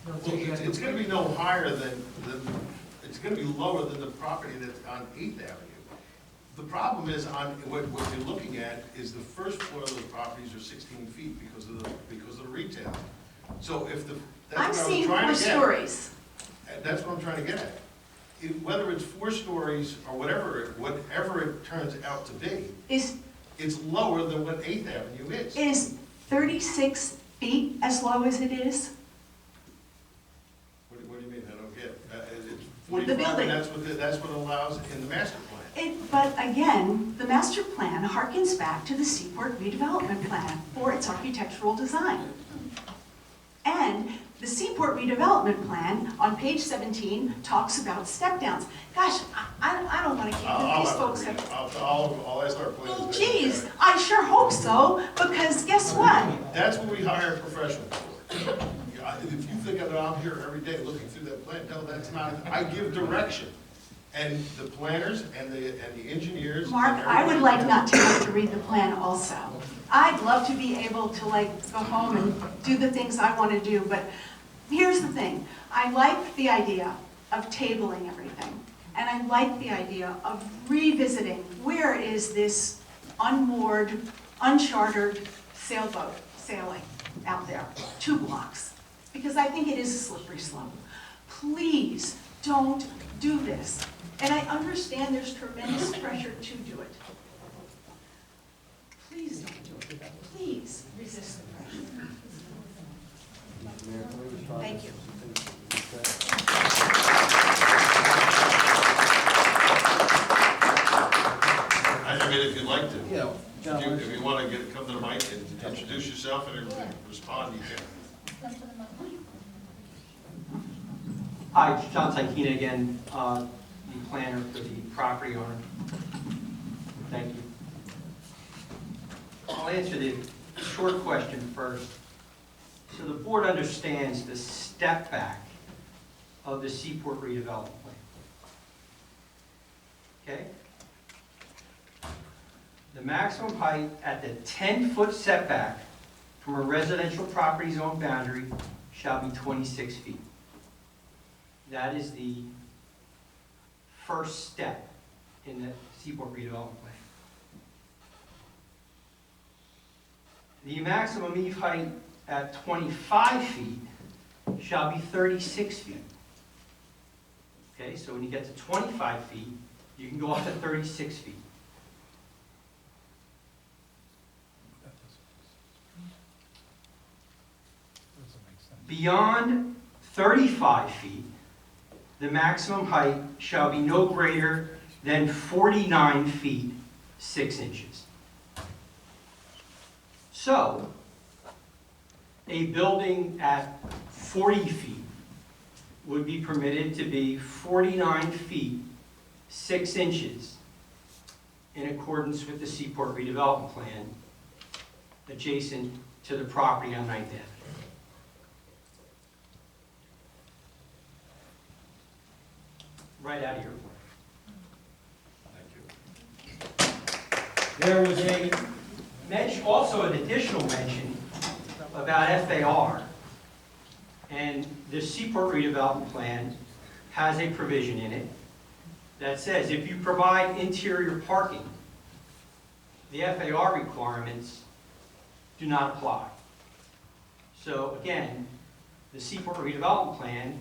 Well, it's going to be no higher than it's going to be lower than the property that's on 8th Avenue. The problem is what you're looking at is the first floor of those properties are 16 feet because of the retail. So if I'm seeing 4 stories. That's what I'm trying to get at. Whether it's 4 stories or whatever it turns out to be, it's lower than what 8th Avenue is. Is 36 feet as low as it is? What do you mean? I don't get it. It's The 45, building. and that's what allows in the master plan. But again, the master plan harkens back to the Seaport redevelopment plan for its architectural design. And the Seaport redevelopment plan on page 17 talks about step downs. Gosh, I don't want to keep these folks. I'll ask our planners. Well, geez, I sure hope so, because guess what? That's what we hire professionals for. If you think that I'm here every day looking through that plan, no, that's not. I give direction. And the planners and the engineers. Mark, I would like not to have to read the plan also. I'd love to be able to go home and do the things I want to do, but here's the thing. I like the idea of tabling everything. And I like the idea of revisiting where is this unmoored, unchartered sailboat sailing out there, 2 blocks. Because I think it is a slippery slope. Please don't do this. And I understand there's tremendous pressure to do it. Please don't do it. Please resist the pressure. Mayor, can we respond? Thank you. I mean, if you'd like to. Yeah. If you want to come to the mic and introduce yourself and respond, you can. Hi, John Tykina again, the planner for the property owner. Thank you. I'll answer the short question first. So the board understands the step back of the Seaport redevelopment plan. Okay? The maximum height at the 10-foot setback from a residential property zone boundary shall be 26 feet. That is the first step in the Seaport redevelopment plan. The maximum eve height at 25 feet shall be 36 feet. Okay, so when you get to 25 feet, you can go up to 36 feet. Beyond 35 feet, the maximum height shall be no greater than 49 feet, 6 inches. So, a building at 40 feet would be permitted to be 49 feet, 6 inches in accordance with the Seaport redevelopment plan adjacent to the property on 9th Avenue. Right out of your plan. There was a mention, also an additional mention about FAR. And the Seaport redevelopment plan has a provision in it that says if you provide interior parking, the FAR requirements do not apply. So again, the Seaport redevelopment plan,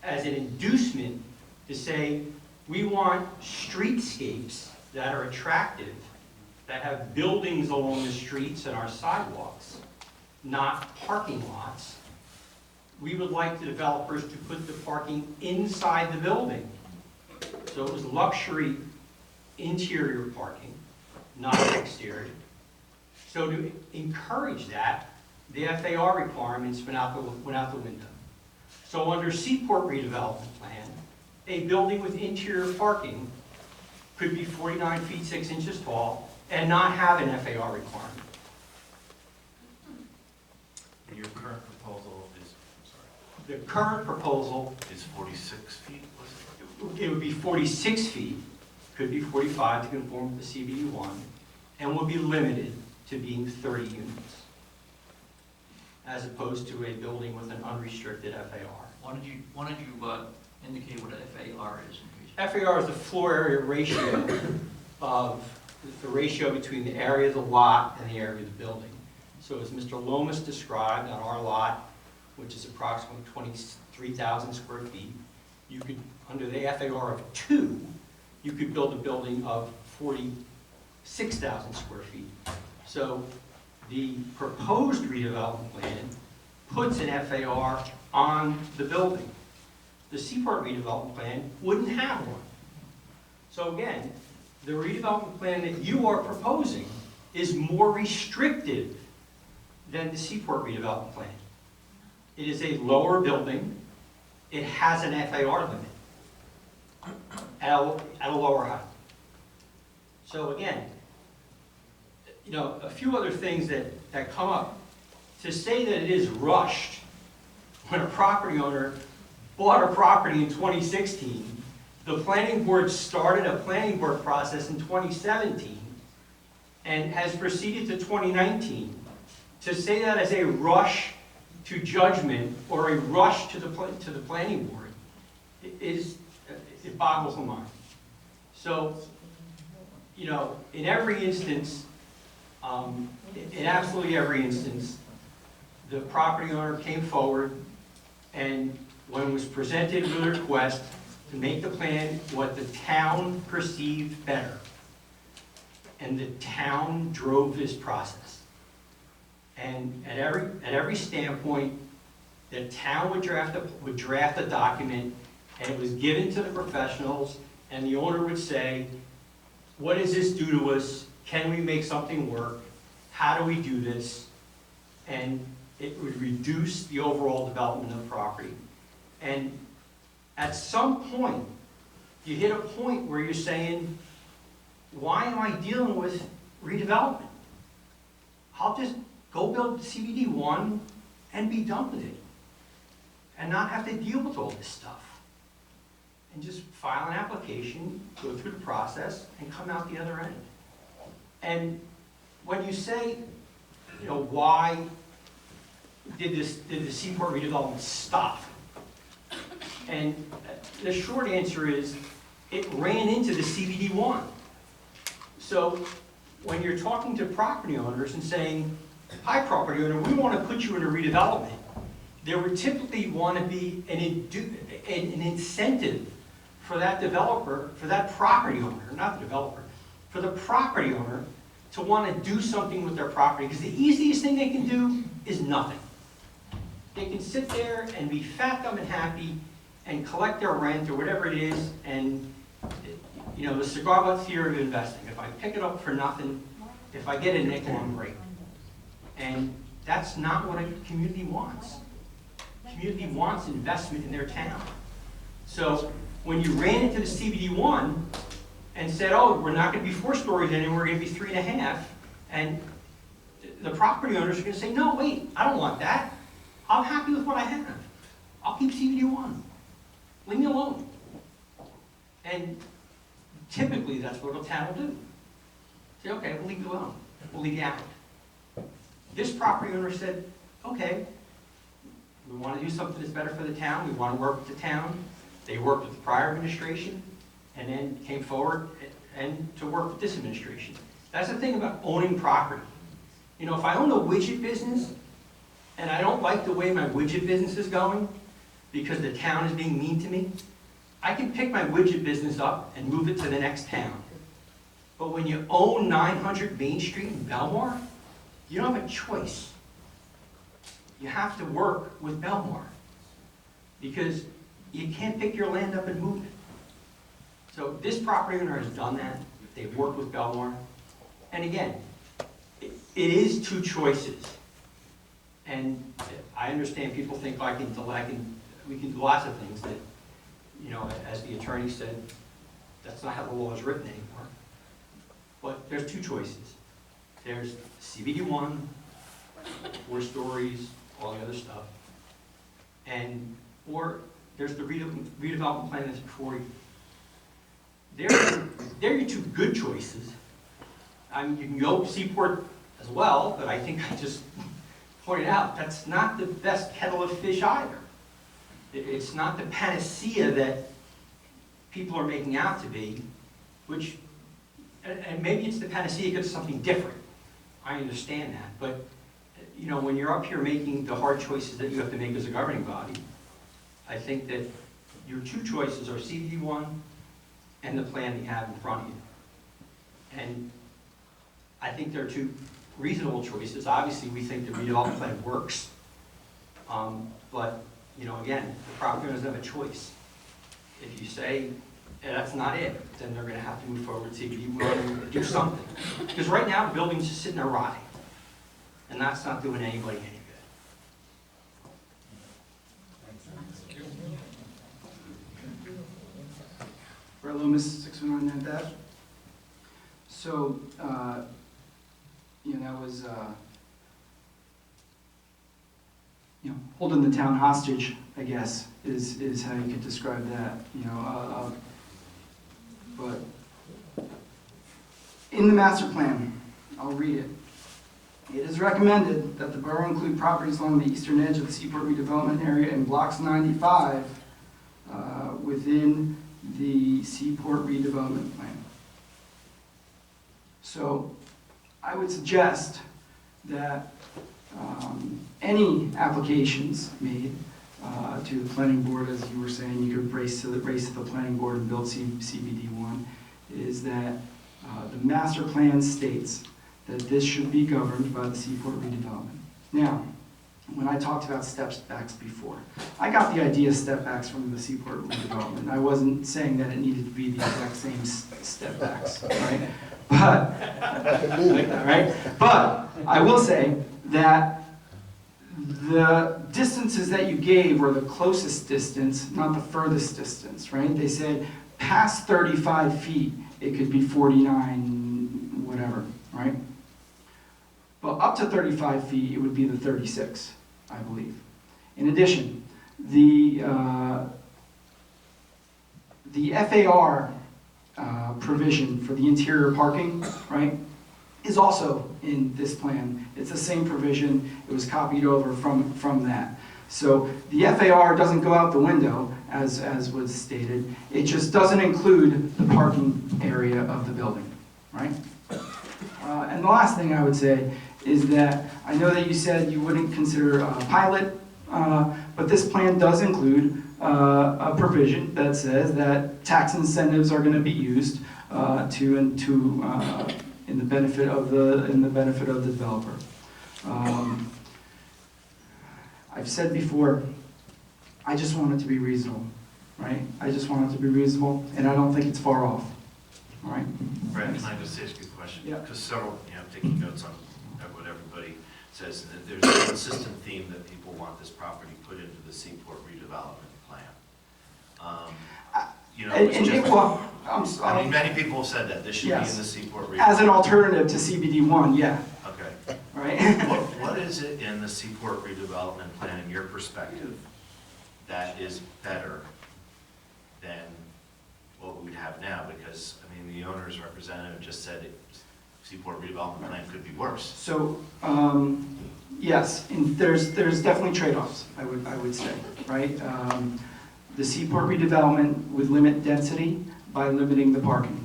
as an inducement to say we want streetscapes that are attractive, that have buildings along the streets and our sidewalks, not parking lots. We would like the developers to put the parking inside the building. So it was luxury interior parking, not exterior. So to encourage that, the FAR requirements went out the window. So under Seaport redevelopment plan, a building with interior parking could be 49 feet 6 inches tall and not have an FAR requirement. Your current proposal is, I'm sorry. The current proposal Is 46 feet, was it? it would be 46 feet, could be 45 to conform with the CBD1, and will be limited to being 30 units, as opposed to a building with an unrestricted FAR. Why don't you indicate what FAR is? FAR is the floor area ratio of the ratio between the area of the lot and the area of the building. So as Mr. Lomas described on our lot, which is approximately 23,000 square feet, you could, under the FAR of 2, you could build a building of 46,000 square feet. So the proposed redevelopment plan puts an FAR on the building. The Seaport redevelopment plan wouldn't have one. So again, the redevelopment plan that you are proposing is more restrictive than the Seaport redevelopment plan. It is a lower building. It has an FAR limit at a lower height. So again, you know, a few other things that come up. To say that it is rushed when a property owner bought a property in 2016, the planning board started a planning board process in 2017 and has proceeded to 2019. To say that as a rush to judgment or a rush to the planning board, it boggles the mind. So, you know, in every instance, in absolutely every instance, the property owner came forward and when it was presented with a request to make the plan what the town perceived better, and the town drove this process. And at every standpoint, the town would draft a document, and it was given to the professionals, and the owner would say, what does this do to us? Can we make something work? How do we do this? And it would reduce the overall development of the property. And at some point, you hit a point where you're saying, why am I dealing with redevelopment? I'll just go build CBD1 and be done with it and not have to deal with all this stuff. and just file an application, go through the process, and come out the other end. And when you say, you know, why did the Seaport redevelopment stop? And the short answer is, it ran into the CBD1. So when you're talking to property owners and saying, hi property owner, we want to put you in a redevelopment, there would typically want to be an incentive for that developer, for that property owner, not the developer, for the property owner to want to do something with their property, because the easiest thing they can do is nothing. They can sit there and be fat, dumb, and happy and collect their rent or whatever it is, and you know, the cigar butt theory of investing. If I pick it up for nothing, if I get a nickel, I'm great. And that's not what a community wants. Community wants investment in their town. So when you ran into the CBD1 and said, oh, we're not going to be 4 stories anymore, we're going to be 3.5, and the property owners are going to say, no, wait, I don't want that. I'm happy with what I have. I'll keep CBD1. Leave me alone. And typically, that's what a town will do. Say, okay, we'll leave you alone. We'll leave you out. This property owner said, okay, we want to do something that's better for the town. We want to work with the town. They worked with the prior administration and then came forward and to work with this administration. That's the thing about owning property. You know, if I own a widget business and I don't like the way my widget business is going because the town is being mean to me, I can pick my widget business up and move it to the next town. But when you own 900 Main Street in Belmar, you don't have a choice. You have to work with Belmar because you can't pick your land up and move it. So this property owner has done that. They've worked with Belmar. And again, it is 2 choices. And I understand people think we can do lots of things that, you know, as the attorney said, that's not how the law is written anymore. But there's 2 choices. There's CBD1, 4 stories, all the other stuff, or there's the redevelopment plan that's before you. They're your 2 good choices. I mean, you can go Seaport as well, but I think I just pointed out that's not the best kettle of fish either. It's not the panacea that people are making out to be, which, and maybe it's the panacea because it's something different. I understand that, but you know, when you're up here making the hard choices that you have to make as a governing body, I think that your 2 choices are CBD1 and the plan that you have in front of you. And I think they're 2 reasonable choices. Obviously, we think the redevelopment plan works, but you know, again, the property owners have a choice. If you say, that's not it, then they're going to have to move forward, CBD1, and do something. Because right now, the building's just sitting there rotting. And that's not doing anybody any good. Brett Loomis, 619 Ninth Ave. So, you know, that was, you know, holding the town hostage, I guess, is how you could describe that, you know. But in the master plan, I'll read it. It is recommended that the borough include properties along the eastern edge of the Seaport redevelopment area in blocks 95 within the Seaport redevelopment plan. So I would suggest that any applications made to the planning board, as you were saying, you could race to the planning board and build CBD1, is that the master plan states that this should be governed by the Seaport redevelopment. Now, when I talked about step backs before, I got the idea of step backs from the Seaport redevelopment. I wasn't saying that it needed to be the exact same step backs, right? But I will say that the distances that you gave were the closest distance, not the furthest distance, right? They said past 35 feet, it could be 49, whatever, right? But up to 35 feet, it would be the 36, I believe. In addition, the The FAR provision for the interior parking, right, is also in this plan. It's the same provision, it was copied over from that. So the FAR doesn't go out the window, as was stated, it just doesn't include the parking area of the building, right? And the last thing I would say is that, I know that you said you wouldn't consider a pilot, but this plan does include a provision that says that tax incentives are going to be used in the benefit of the developer. I've said before, I just want it to be reasonable, right? I just want it to be reasonable, and I don't think it's far off, all right? Brad, can I just ask you a question? Yeah. Because several, taking notes on what everybody says, and there's a consistent theme that people want this property put into the Seaport redevelopment plan. I mean, many people have said that this should be in the Seaport redevelopment. As an alternative to CBD1, yeah. Okay. Right? What is it in the Seaport redevelopment plan, in your perspective, that is better than what we would have now? Because, I mean, the owner's representative just said Seaport redevelopment plan could be worse. So, yes, and there's definitely trade-offs, I would say, right? The Seaport redevelopment would limit density by limiting the parking.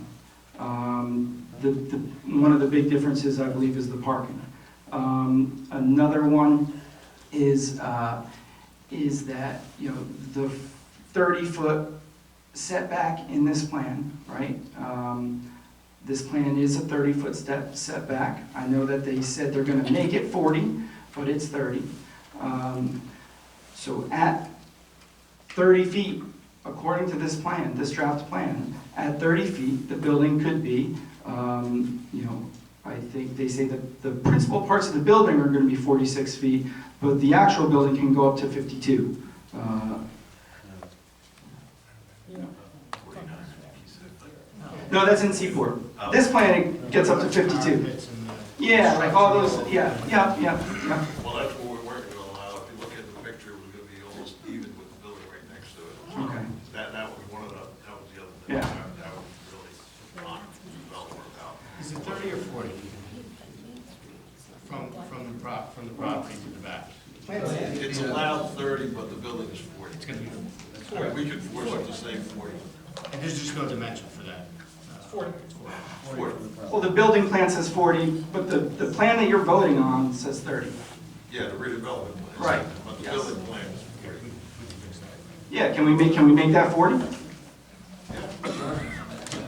One of the big differences, I believe, is the parking. Another one is that, the 30-foot setback in this plan, right? This plan is a 30-foot setback. I know that they said they're going to make it 40, but it's 30. So at 30 feet, according to this plan, this draft plan, at 30 feet, the building could be, I think they say that the principal parts of the building are going to be 46 feet, but the actual building can go up to 52. No, that's in Seaport. This plan gets up to 52. Yeah, like all those, yeah. Well, that's what we're working on now. If you look at the picture, we're gonna be almost even with the building right next to it. Okay. That was the other thing. Yeah. That was really not well worked out. Is it 30 or 40 from the property to the back? It's allowed 30, but the building is 40. It's going to be 40. We could force it to say 40. And there's just no dimension for that. 40. 40. Well, the building plan says 40, but the plan that you're voting on says 30. Yeah, the redevelopment plan. Right. But the Yes. building plan is 40. Yeah, can we make that 40?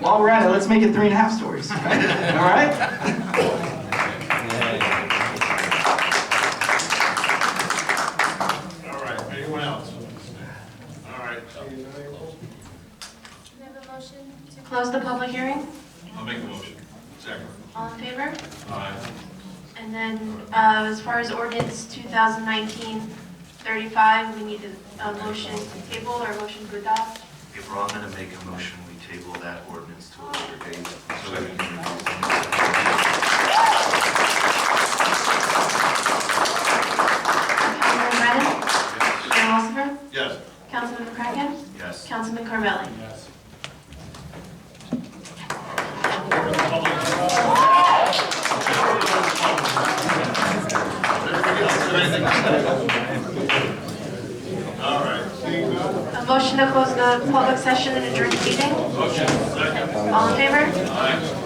While we're at it, let's make it 3.5 stories. All right? All right, anyone else? All right. Can I have a motion to close the public hearing? I'll make a motion. Second. All in favor? Aye. And then, as far as ordinance 2019-35, we need a motion to table or a motion to adopt. April, I'm going to make a motion, we table that ordinance to a later date. So that we can Councilman Brennan? Mayor Walsifer? Yes. Councilman McCracken? Yes. Councilman Carvelli? Yes. All right. A motion to close the public session and adjourn the meeting? Motion. Second. All in favor? Aye.